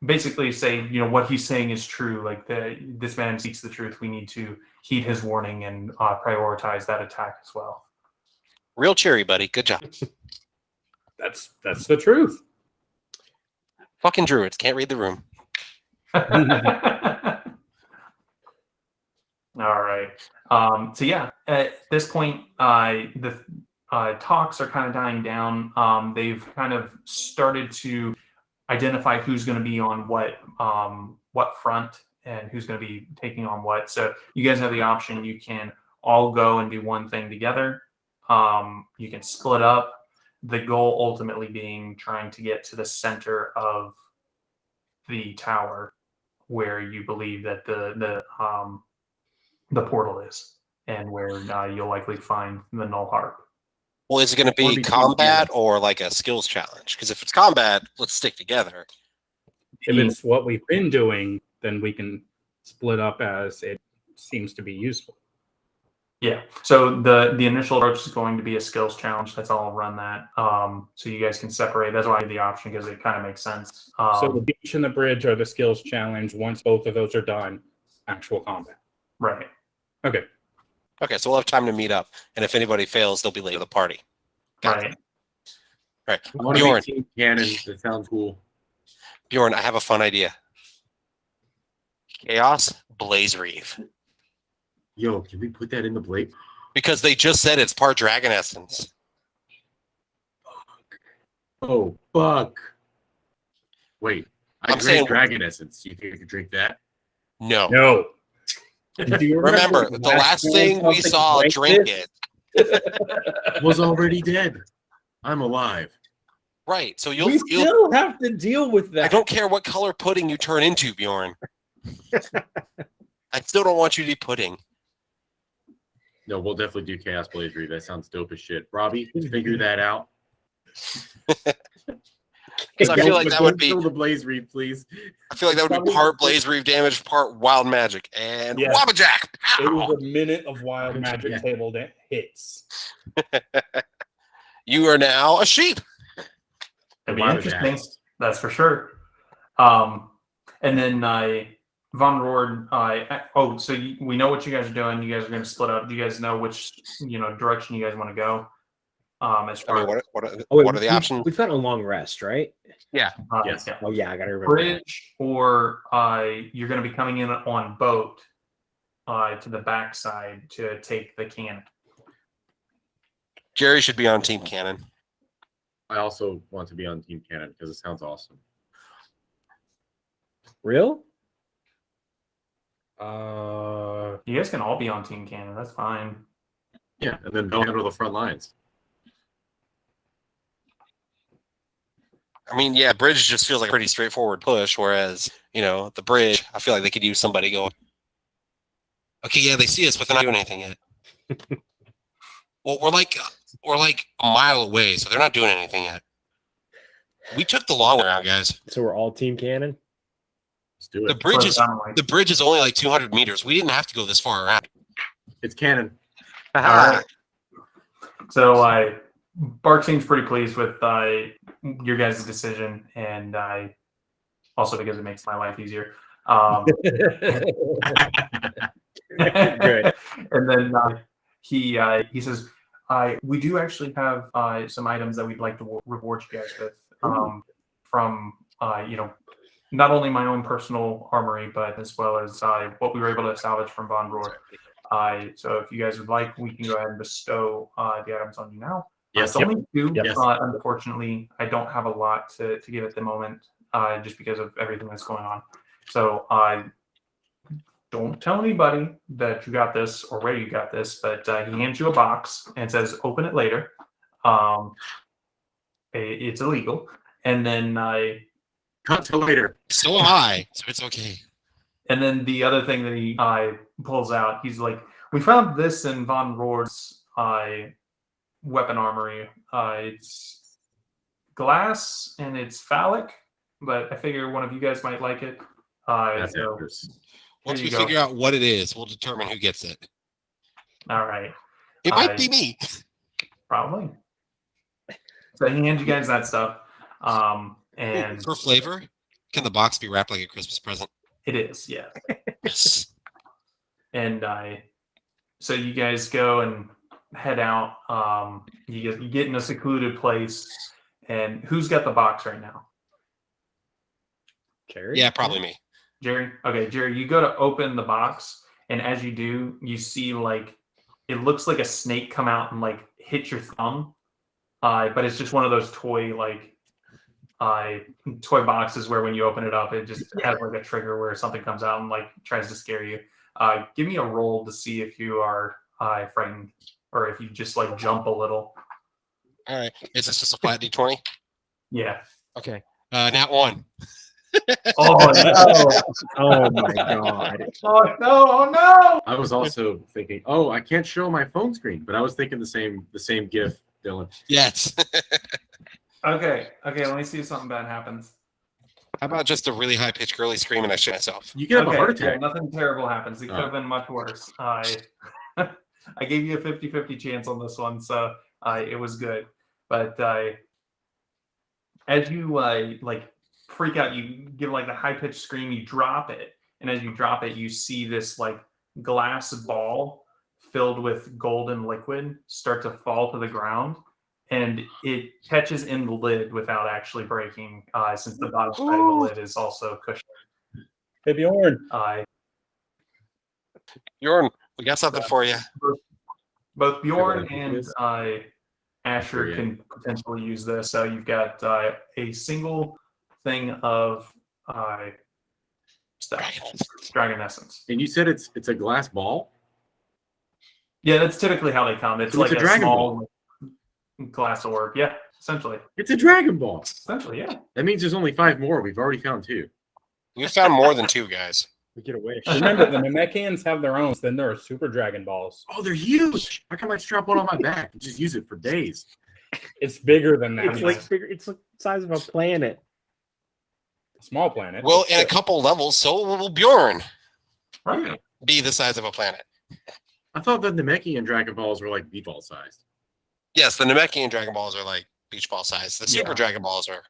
basically say, what he's saying is true. Like this man speaks the truth. We need to heed his warning and prioritize that attack as well. Real cheery, buddy. Good job. That's the truth. Fucking druids can't read the room. All right. So yeah, at this point, the talks are kind of dying down. They've kind of started to identify who's going to be on what front and who's going to be taking on what. So you guys have the option. You can all go and do one thing together. You can split up. The goal ultimately being trying to get to the center of the tower where you believe that the portal is, and where you'll likely find the null harp. Well, is it going to be combat or like a skills challenge? Because if it's combat, let's stick together. If it's what we've been doing, then we can split up as it seems to be useful. Yeah. So the initial approach is going to be a skills challenge. That's all. I'll run that. So you guys can separate. That's why I gave the option, because it kind of makes sense. So the beach and the bridge are the skills challenge. Once both of those are done, actual combat. Right. Okay. Okay, so we'll have time to meet up, and if anybody fails, they'll be late to the party. Got it. Right. Right, I want to Bjorn. make team cannon. That sounds cool. Bjorn, I have a fun idea. Chaos Blaze Reeve. Yo, can we put that in the blade? Because they just said it's part dragon essence. Oh, fuck. Wait, I I'm drink saying- dragon essence. You think I could drink that? No. No. Do you Remember, the last thing we saw drink it. Was already dead. I'm alive. Right, so We you'll still have to deal with that. I don't care what color pudding you turn into, Bjorn. I still don't want you to be pudding. No, we'll definitely do Chaos Blaze Reeve. That sounds dope as shit. Robbie, figure that out. Because I feel like that would be Kill the Blaze Reeve, please. I feel like that would be part Blaze Reeve damage, part wild magic, and Yeah. Wabbajack. It was a minute of wild magic Yeah. table that hits. You are now a sheep. It'd be Why would interesting. that? That's for sure. And then Von Rord. So we know what you guys are doing. You guys are going to split up. Do you guys know which direction you guys want to go? As I far mean, as what are the options? We've got a long rest, right? Yes. yeah. Oh yeah, I gotta remember. that. Bridge, or you're going to be coming in on boat to the backside to take the cannon. Jerry should be on Team Cannon. I also want to be on Team Cannon because it sounds awesome. Rill? You guys can all be on Team Cannon. That's fine. Yeah, and then they'll handle the front lines. I mean, yeah, Bridge just feels like a pretty straightforward push, whereas, the Bridge, I feel like they could use somebody going, okay, yeah, they see us, but they're not doing anything yet. Well, we're like a mile away, so they're not doing anything yet. We took the long way around, guys. So we're all team cannon? Let's do The it. bridge That's is what it sounded like. the bridge is only like 200 meters. We didn't have to go this far around. It's cannon. All right. So Bark seems pretty pleased with your guys' decision, and also because it makes my life easier. Good. And then he says, we do actually have some items that we'd like to reward you guys with from not only my own personal armory, but as well as what we were able to salvage from Von Rohr. So if you guys would like, we can go ahead and bestow the items on you now. Yes, It's only two. Yes. Unfortunately, I don't have a lot to give at the moment, just because of everything that's going on. So don't tell anybody that you got this or where you got this, but he hands you a box and says, open it later. It's illegal. And then Cut to later. So am I, so it's okay. And then the other thing that he pulls out, he's like, we found this in Von Rohr's weapon armory. It's glass and it's phallic, but I figure one of you guys might like it. That's So, actress. Once Here we you go. figure out what it is, we'll determine who gets it. all right, It might be me. probably. So he hands you guys that stuff. And For flavor, can the box be wrapped like a Christmas present? it is, yeah. Yes. And so you guys go and head out. You get in a secluded place. And who's got the box right now? Jerry? Yeah, probably me. Jerry? Okay, Jerry, you go to open the box, and as you do, you see it looks like a snake come out and hit your thumb. But it's just one of those toy boxes where when you open it up, it just has a trigger where something comes out and tries to scare you. Give me a roll to see if you are frightened or if you just jump a little. All right. Is this just a flat D20? Yeah. Okay. Nat 1. Oh no! Oh my god. Oh no! Oh no! I was also thinking, oh, I can't show my phone screen, but I was thinking the same GIF, Dylan. Yes. Okay. Let me see if something bad happens. How about just a really high pitched girly scream and I shit myself? You can have a heart yeah, attack. nothing terrible happens. It could Oh. have been much worse. I gave you a 50-50 chance on this one, so it was good. But as you like freak out, you give like the high pitched scream, you drop it, and as you drop it, you see this like glass ball filled with golden liquid start to fall to the ground, and it catches in the lid without actually breaking, since the bottom side of the lid is also cushioned. Hey, Bjorn. Bjorn, we got something for you. Both Bjorn Good, and Asher Yeah. can potentially use this. So you've got a single thing of stuff, Dragon Essence. And you said it's a glass ball? Yeah, that's typically how they come. It's So like it's a a Dragon small glass orb. Yeah, essentially. It's a Dragon Ball. Essentially, yeah. That means there's only 5 more. We've already found 2. We found more than 2 guys. We get a wish. Remember, the Namekians have their own. Then there are Super Dragon Balls. Oh, they're huge. How come I strap one on my back and just use it for days? It's bigger than that. It's like bigger. It's like the size of a planet. a small planet. Well, in a couple levels, so will Bjorn Right. be the size of a planet. I thought the Namekian Dragon Balls were like beach ball sized. Yes, the Namekian Dragon Balls are like beach ball size. The Super Yeah. Dragon Balls are.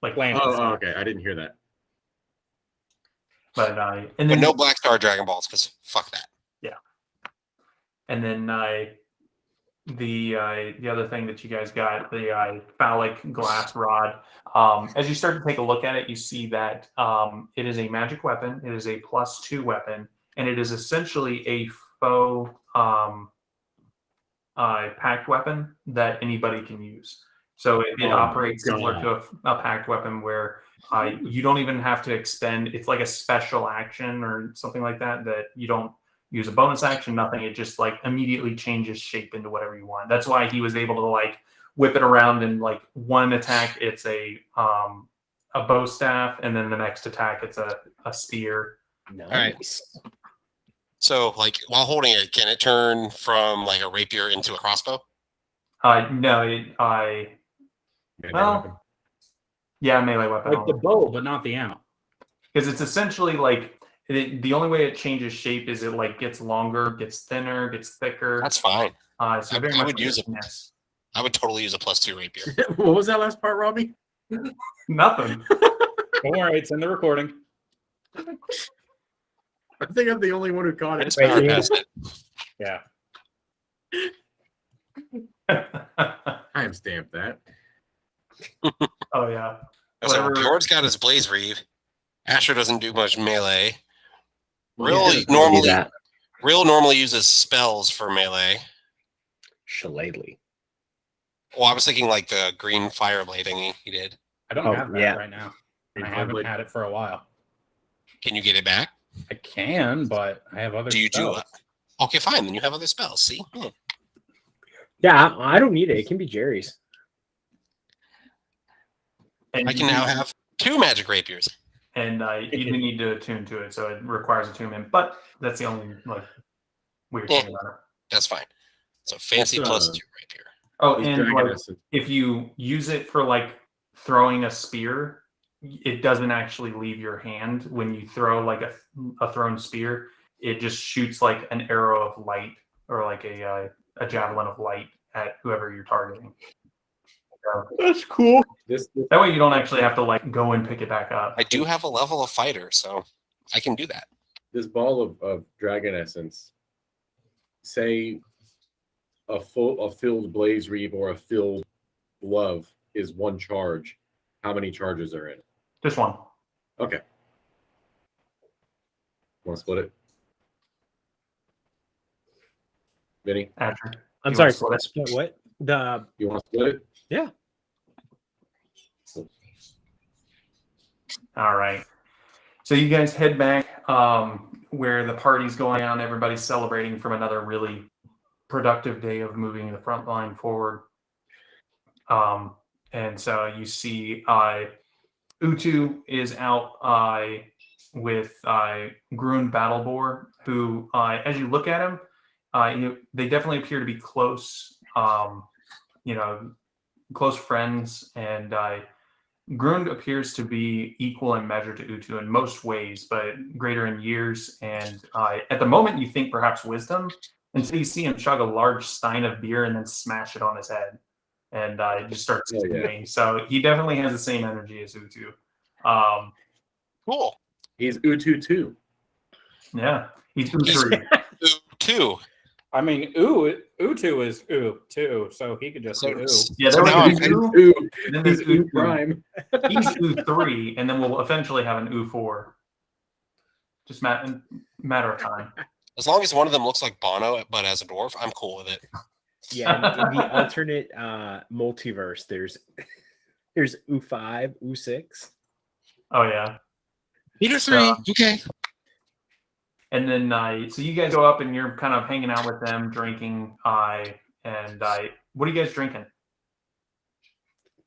Like Planet. Oh, okay. I didn't hear that. but and But then no Black Star Dragon Balls, because fuck that. and then the other thing that you guys got, the phallic glass rod. As you start to take a look at it, you see that it is a magic weapon. It is a +2 weapon, and it is essentially a faux packed weapon that anybody can use. So it Oh operates my similar to a packed weapon where you don't even have to expend. It's like a special action or something like that you don't use a bonus action, nothing. It just like immediately changes shape into whatever you want. That's why he was able to like whip it around and like one attack it's a bow staff, and then the next attack it's a spear. Nice. So, like, while holding it, can it turn from like a rapier into a crossbow? No, well, yeah, melee weapon. Like the bow, but not the ammo. Because it's essentially like the only way it changes shape is it like gets longer, gets thinner, gets thicker. That's fine. So very I much would use it. yes. I would totally use a +2 rapier. What was that last part, Robbie? Nothing. Don't worry, it's in the recording. I think I'm the only one who caught it. It's powered past it. Yeah. Time stamp that. Oh yeah. So Whatever. Bjorn's got his Blaze Reeve. Asher doesn't do much melee. Well, Rill normally uses spells for melee. Shillelagh. Well, I was thinking like the green fire blade thingy he did. I don't Oh, have that yeah. right now. Green I Fire haven't Blade. had it for a while. Can you get it back? I can, but I have other Do you do spells. it? Okay, fine. Then you have other spells. See? Yeah, I don't need it. It can be Jerry's. And I can now have 2 magic rapiers. And you do need to attune to it, so it requires attunement. But that's the only like weird thing about it. That's fine. So fancy It's, +2 rapier. Oh, These and Dragon like, Essence. if you use it for like throwing a spear, it doesn't actually leave your hand when you throw like a thrown spear. It just shoots like an arrow of light or like a javelin of light at whoever you're targeting. So, That's cool. This that way you don't actually have to like go and pick it back up. I do have a level of fighter, so I can do that. this ball of Dragon Essence, say a filled Blaze Reeve or a filled glove is 1 charge. How many charges are in it? Just one. Okay. Want to split it? Vinny, After. I'm You sorry. wanna split What? The you want to split it? Yeah. All right. So you guys head back where the party's going on. Everybody's celebrating from another really productive day of moving the front line forward. And so you see Utu is out with Grun Battleboar, who, as you look at him, they definitely appear to be close, close friends. And Grund appears to be equal in measure to Utu in most ways, but greater in years. And at the moment, you think perhaps wisdom, until you see him chug a large stein of beer and then smash it on his head. And it just starts Oh, yeah. screaming. So he definitely has the same energy as Utu. Cool. He's Utu too. Yeah, he's Utu. Two. I mean, Utu is ooh too, so he could just So, be ooh. Yeah, so there now was I'm- Utu, Ooh, then he's there's Ooh Utu. Prime. He's U3, and then we'll eventually have an U4. Just matter of time. as long as one of them looks like Bono but as a dwarf, I'm cool with it. Yeah, in the alternate multiverse, there's U5, U6. Oh yeah. Peter 3. Okay. And then so you guys go up and you're kind of hanging out with them, drinking. And what are you guys drinking?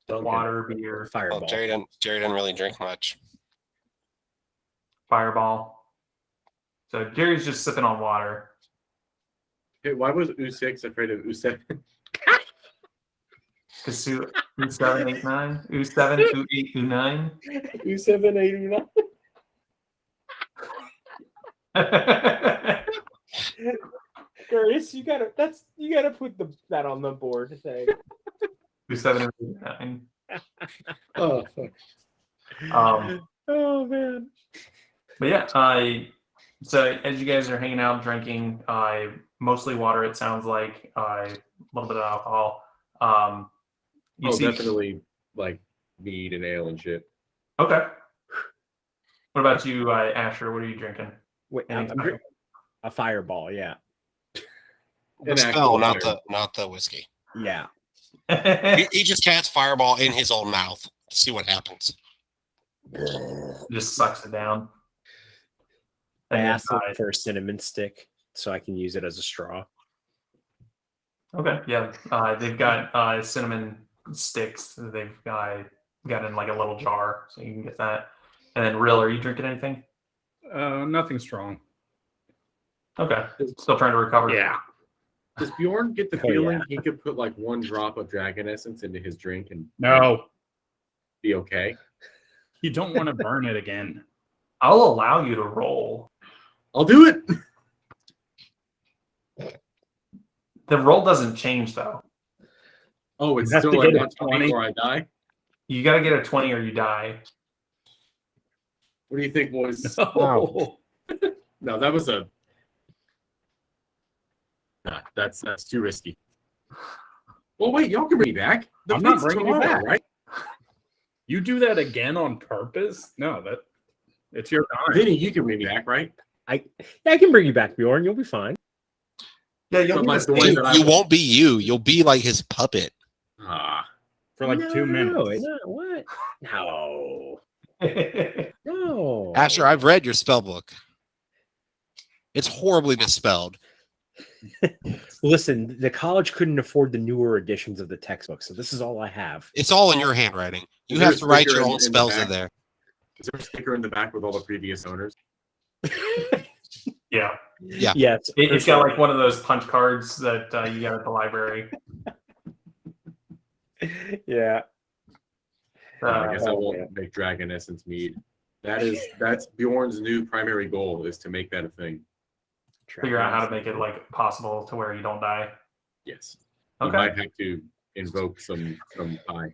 Duncan. Water, beer, Fireball. Well, Jerry didn't really drink much. Fireball. So Jerry's just sipping on water. Hey, why was U6 afraid of U7? Because U7, 8, 9, U7, U8, U9. U7, 89. Curtis, you gotta put that on the board thing. U7 and U9. Oh, fuck. Oh man. But yeah, so as you guys are hanging out drinking, mostly water, it sounds like, a little bit of alcohol. You see, Definitely like mead and ale and shit. okay. What about you, Asher? What are you drinking? Wait, Anything I'm drinking a fireball. Yeah, The An spell, actual not fire. the whiskey. yeah. He just casts fireball in his own mouth to see what happens. Just sucks it down. I And then, asked them for a cinnamon stick so I can use it as a straw. okay, yeah. They've got cinnamon sticks. They've got in like a little jar, so you can get that. And then, Rill, are you drinking anything? Nothing strong. Okay, still trying to recover. Yeah. Does Bjorn get the Oh, feeling he could put like one drop of dragon essence into his drink and No, be okay? you don't want to burn it again. I'll allow you to roll. I'll do it. The roll doesn't change though. Oh, it's You have still to like get a not 20 20. or I die. You got to get a 20 or you die. What do you think, boys? Oh. No, that was a. Nah, that's too risky. Well, wait, y'all can bring me back. The I'm not feat's bringing you tomorrow, back. right? You do that again on purpose? No, it's your time. Vinny, you can bring me back, right? I can bring you back, Bjorn. You'll be fine. Yeah, So, like, the way You, that I you won't be you. You'll be like his puppet. Ah, For like 2 minutes. No, what? No. No. Asher, I've read your spell book. It's horribly misspelled. Listen, the college couldn't afford the newer editions of the textbook, so this is all I have. It's all in your handwriting. You Is there have a to write sticker your in own the spells in back? there. is there a sticker in the back with all the previous owners? yeah. Yeah. Yes. It's got like one of those punch cards that you got at the library. Yeah. I guess I Oh, won't man. make dragon essence mead. That's Bjorn's new primary goal is to make that a thing. Figure out how to make it like possible to where you don't die. Yes. You Okay. might have to invoke some pie.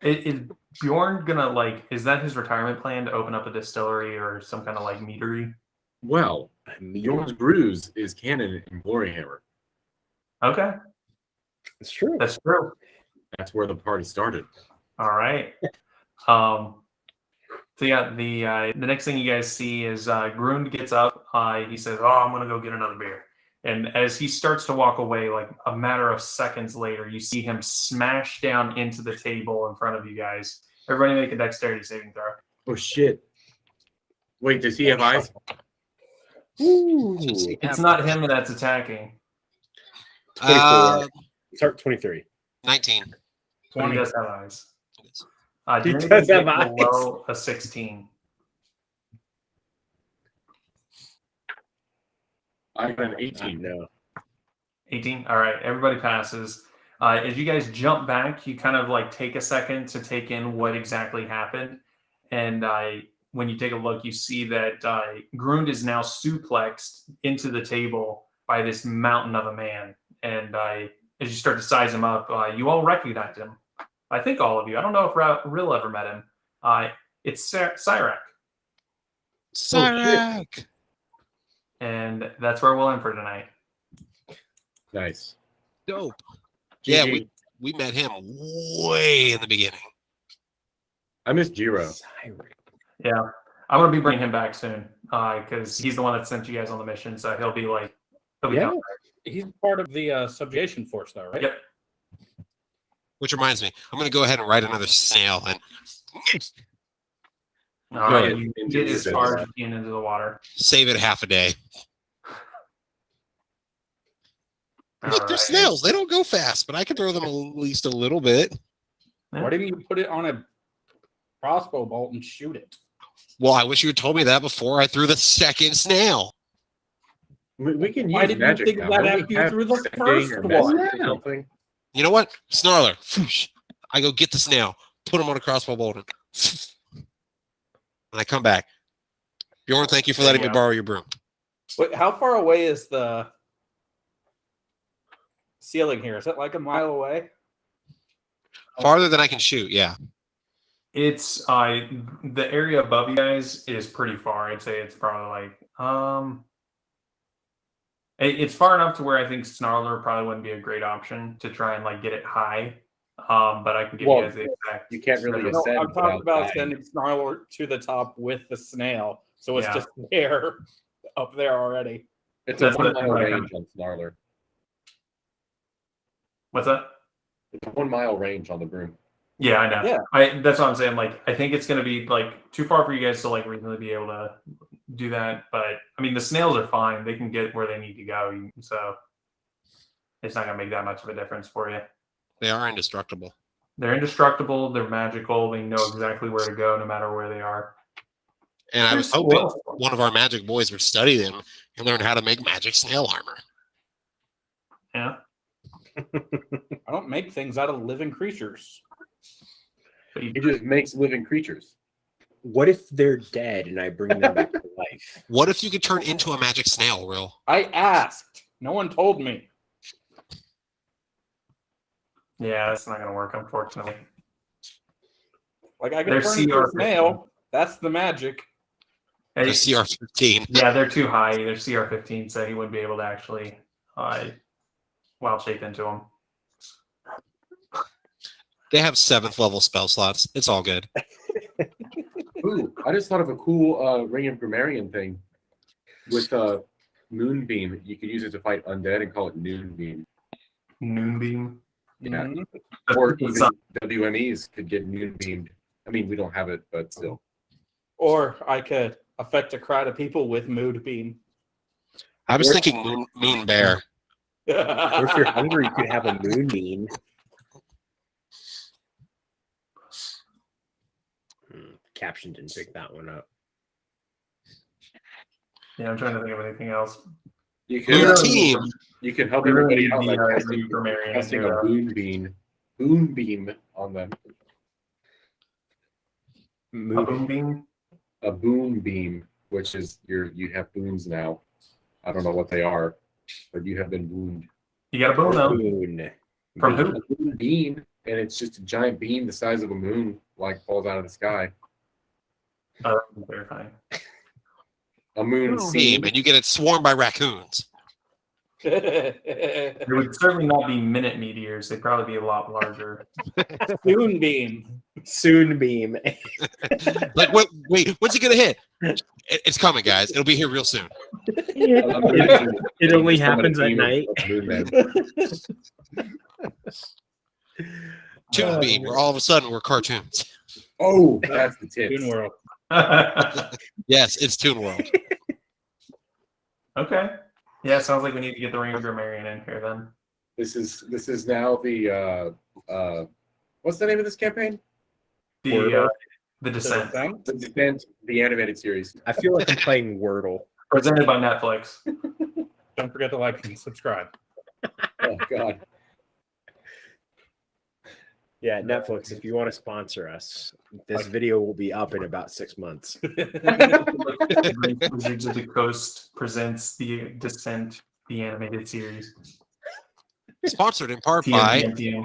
Is Bjorn gonna like? Is that his retirement plan to open up a distillery or some kind of like meadery? Well, Bjorn's Brews is canon in Gloryhammer. Okay, It's true. that's true. That's where the party started. All right. So yeah, the next thing you guys see is Grund gets up. He says, "Oh, I'm gonna go get another beer." And as he starts to walk away, like a matter of seconds later, you see him smash down into the table in front of you guys. Everybody make a dexterity saving throw. Oh shit! Wait, does he have eyes? Ooh. It's not him that's attacking. 24. Start 23. 19. But he 20. does have eyes. He Did does anybody have get eyes. below a 16? I got an 18. No. 18? All right, everybody passes. As you guys jump back, you kind of like take a second to take in what exactly happened. And when you take a look, you see that Grund is now suplexed into the table by this mountain of a man. And as you start to size him up, you all recognize him. I think all of you. I don't know if Rill ever met him. It's Cyrac. Cyrac! And that's where we'll end for tonight. Nice. Dope. Yeah, GG. we met him way in the beginning. I miss Jiro. Yeah. I'm going to be bringing him back soon because he's the one that sent you guys on the mission. So he'll be like, Yeah, he's part of the subjugation force, though, right? Yep. Which reminds me, I'm going to go ahead and write another snail and All right. Good. You Into get as the far as business. you can into the water. save it half a day. All Look, they're right. snails. They don't go fast, but I can throw them at least a little bit. Why didn't you put it on a crossbow bolt and shoot it? Well, I wish you had told me that before I threw the second snail. We can use Why didn't you magic think now. that Don't after we you have threw the sending first or one? message or something? You know what? Snarler. Foosh. I go get the snail, put him on a crossbow bolt, and I come back. Bjorn, thank you for letting me borrow your broom. Wait, how far away is the ceiling here? Is it like a mile away? Farther than I can shoot, yeah. It's the area above you guys is pretty far. I'd say it's probably like it's far enough to where I think Snarler probably wouldn't be a great option to try and like get it high. But I can give you guys the exact. You can't really measurement. No, ascend I'm talking without about dying. sending Snarler to the top with the snail, so it's Yeah. just there, up there already. It's a That's 1 what- mile range on Snarler. What's that? It's a 1 mile range on the broom. Yeah, I know. Yeah. That's what I'm saying. Like, I think it's going to be like too far for you guys to like reasonably be able to do that. But I mean, the snails are fine; they can get where they need to go. So it's not going to make that much of a difference for you. They are indestructible. They're indestructible. They're magical. They know exactly where to go, no matter where they are. And I was They're hoping swell. one of our magic boys would study them and learn how to make magic snail armor. Yeah. I don't make things out of living creatures. But you He just makes living creatures. What if they're dead and I bring them back to life? What if you could turn into a magic snail, Rill? I asked. No one told me. Yeah, that's not going to work, unfortunately. Like I can They're turn into a CR15. snail. That's the magic. Hey, The CR15. yeah, they're too high. They're CR15, so he wouldn't be able to actually wild shape into them. They have 7th level spell slots. It's all good. Ooh, I just thought of a cool Ring of Grammarian thing with Moonbeam. You could use it to fight undead and call it Noonbeam. Moonbeam. Yeah. Mhm. Or It's even WMEs could get Noonbeamed. I mean, we don't have it, but still. Or I could affect a crowd of people with mood beam. I was thinking moon bear. Or if you're hungry, you could have a moonbeam. Caption didn't pick that one up. Yeah, I'm trying to think of anything else. You Moon can, team. you can help We really everybody need out the by Ring Grammarian casting to, a boonbeam on them. a Moonbeam. A boon beam, which is you have boons now. I don't know what they are, but you have been booned. You got a boon though. Moon. From who? A boon beam, and it's just a giant beam the size of a moon, like falls out of the sky. Oh, that's terrifying. A moon Team, beam. and you get it swarmed by raccoons. It would certainly not be minute meteors. They'd probably be a lot larger. Moon beam. Soon beam. Like, wait, when's it gonna hit? It's coming, guys. It'll be here real soon. It only Just summon a happens at beam of- night. of moon men. Toon Beam, where all of a sudden we're cartoons. Oh, that's the tip. Moon world. Yes, it's Toon World. Okay. Yeah, it sounds like we need to get the Ring of Grammarian in here then. This is now the what's the name of this campaign? The Descent, The Descent, the animated series. I feel like I'm playing Wordle. presented by Netflix. Don't forget to like and subscribe. Oh God. Yeah, Netflix, if you want to sponsor us, this video will be up in about 6 months. Wizards of the Coast presents The Descent, the animated series. Sponsored in part by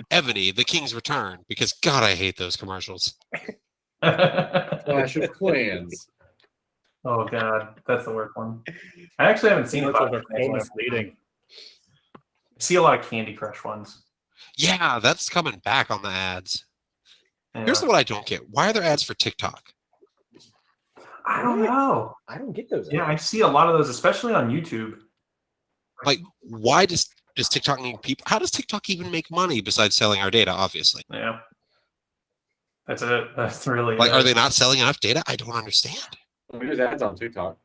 Ebony, The King's Return, because God, I hate those commercials. Clash of Clans. Oh god, that's the worst one. I actually haven't seen Commercials it. are so misleading. I see a lot of Candy Crush ones. Yeah, that's coming back on the ads. Yeah. Here's what I don't get. Why are there ads for TikTok? I don't know. I don't get those. Yeah, I see a lot of those, especially on YouTube. Like, why does TikTok need people? How does TikTok even make money besides selling our data, obviously? Yeah. That's it. That's really Like, it. are they not selling enough data? I don't understand. There's ads on TikTok.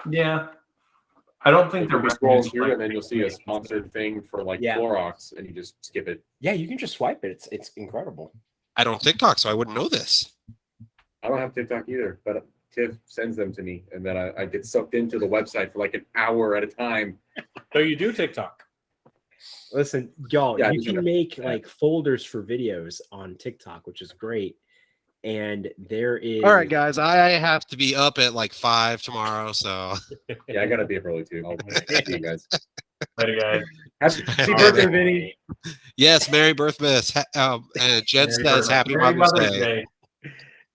Yeah. I don't think You're they're scrolling through and then you'll see a sponsored thing for like Yeah. Clorox and you just skip it. Yeah, you can just swipe it. It's incredible. I don't TikTok, so I wouldn't know this. I don't have TikTok either, but Tiff sends them to me and then I get sucked into the website for like an hour at a time. So you do TikTok. Listen, y'all, Yeah, you sure. can make Yeah. like folders for videos on TikTok, which is great. And there is All right, guys, I have to be up at like 5 tomorrow, so Yeah, I gotta be up early too. I'll see you guys. Later, guys. Happy birthday, Vinny. yes, Merry birthday. And Jed says Happy Merry Mother's Day.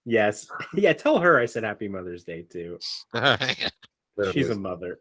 yes. Yeah, tell her I said happy Mother's Day too. All right. She's a mother.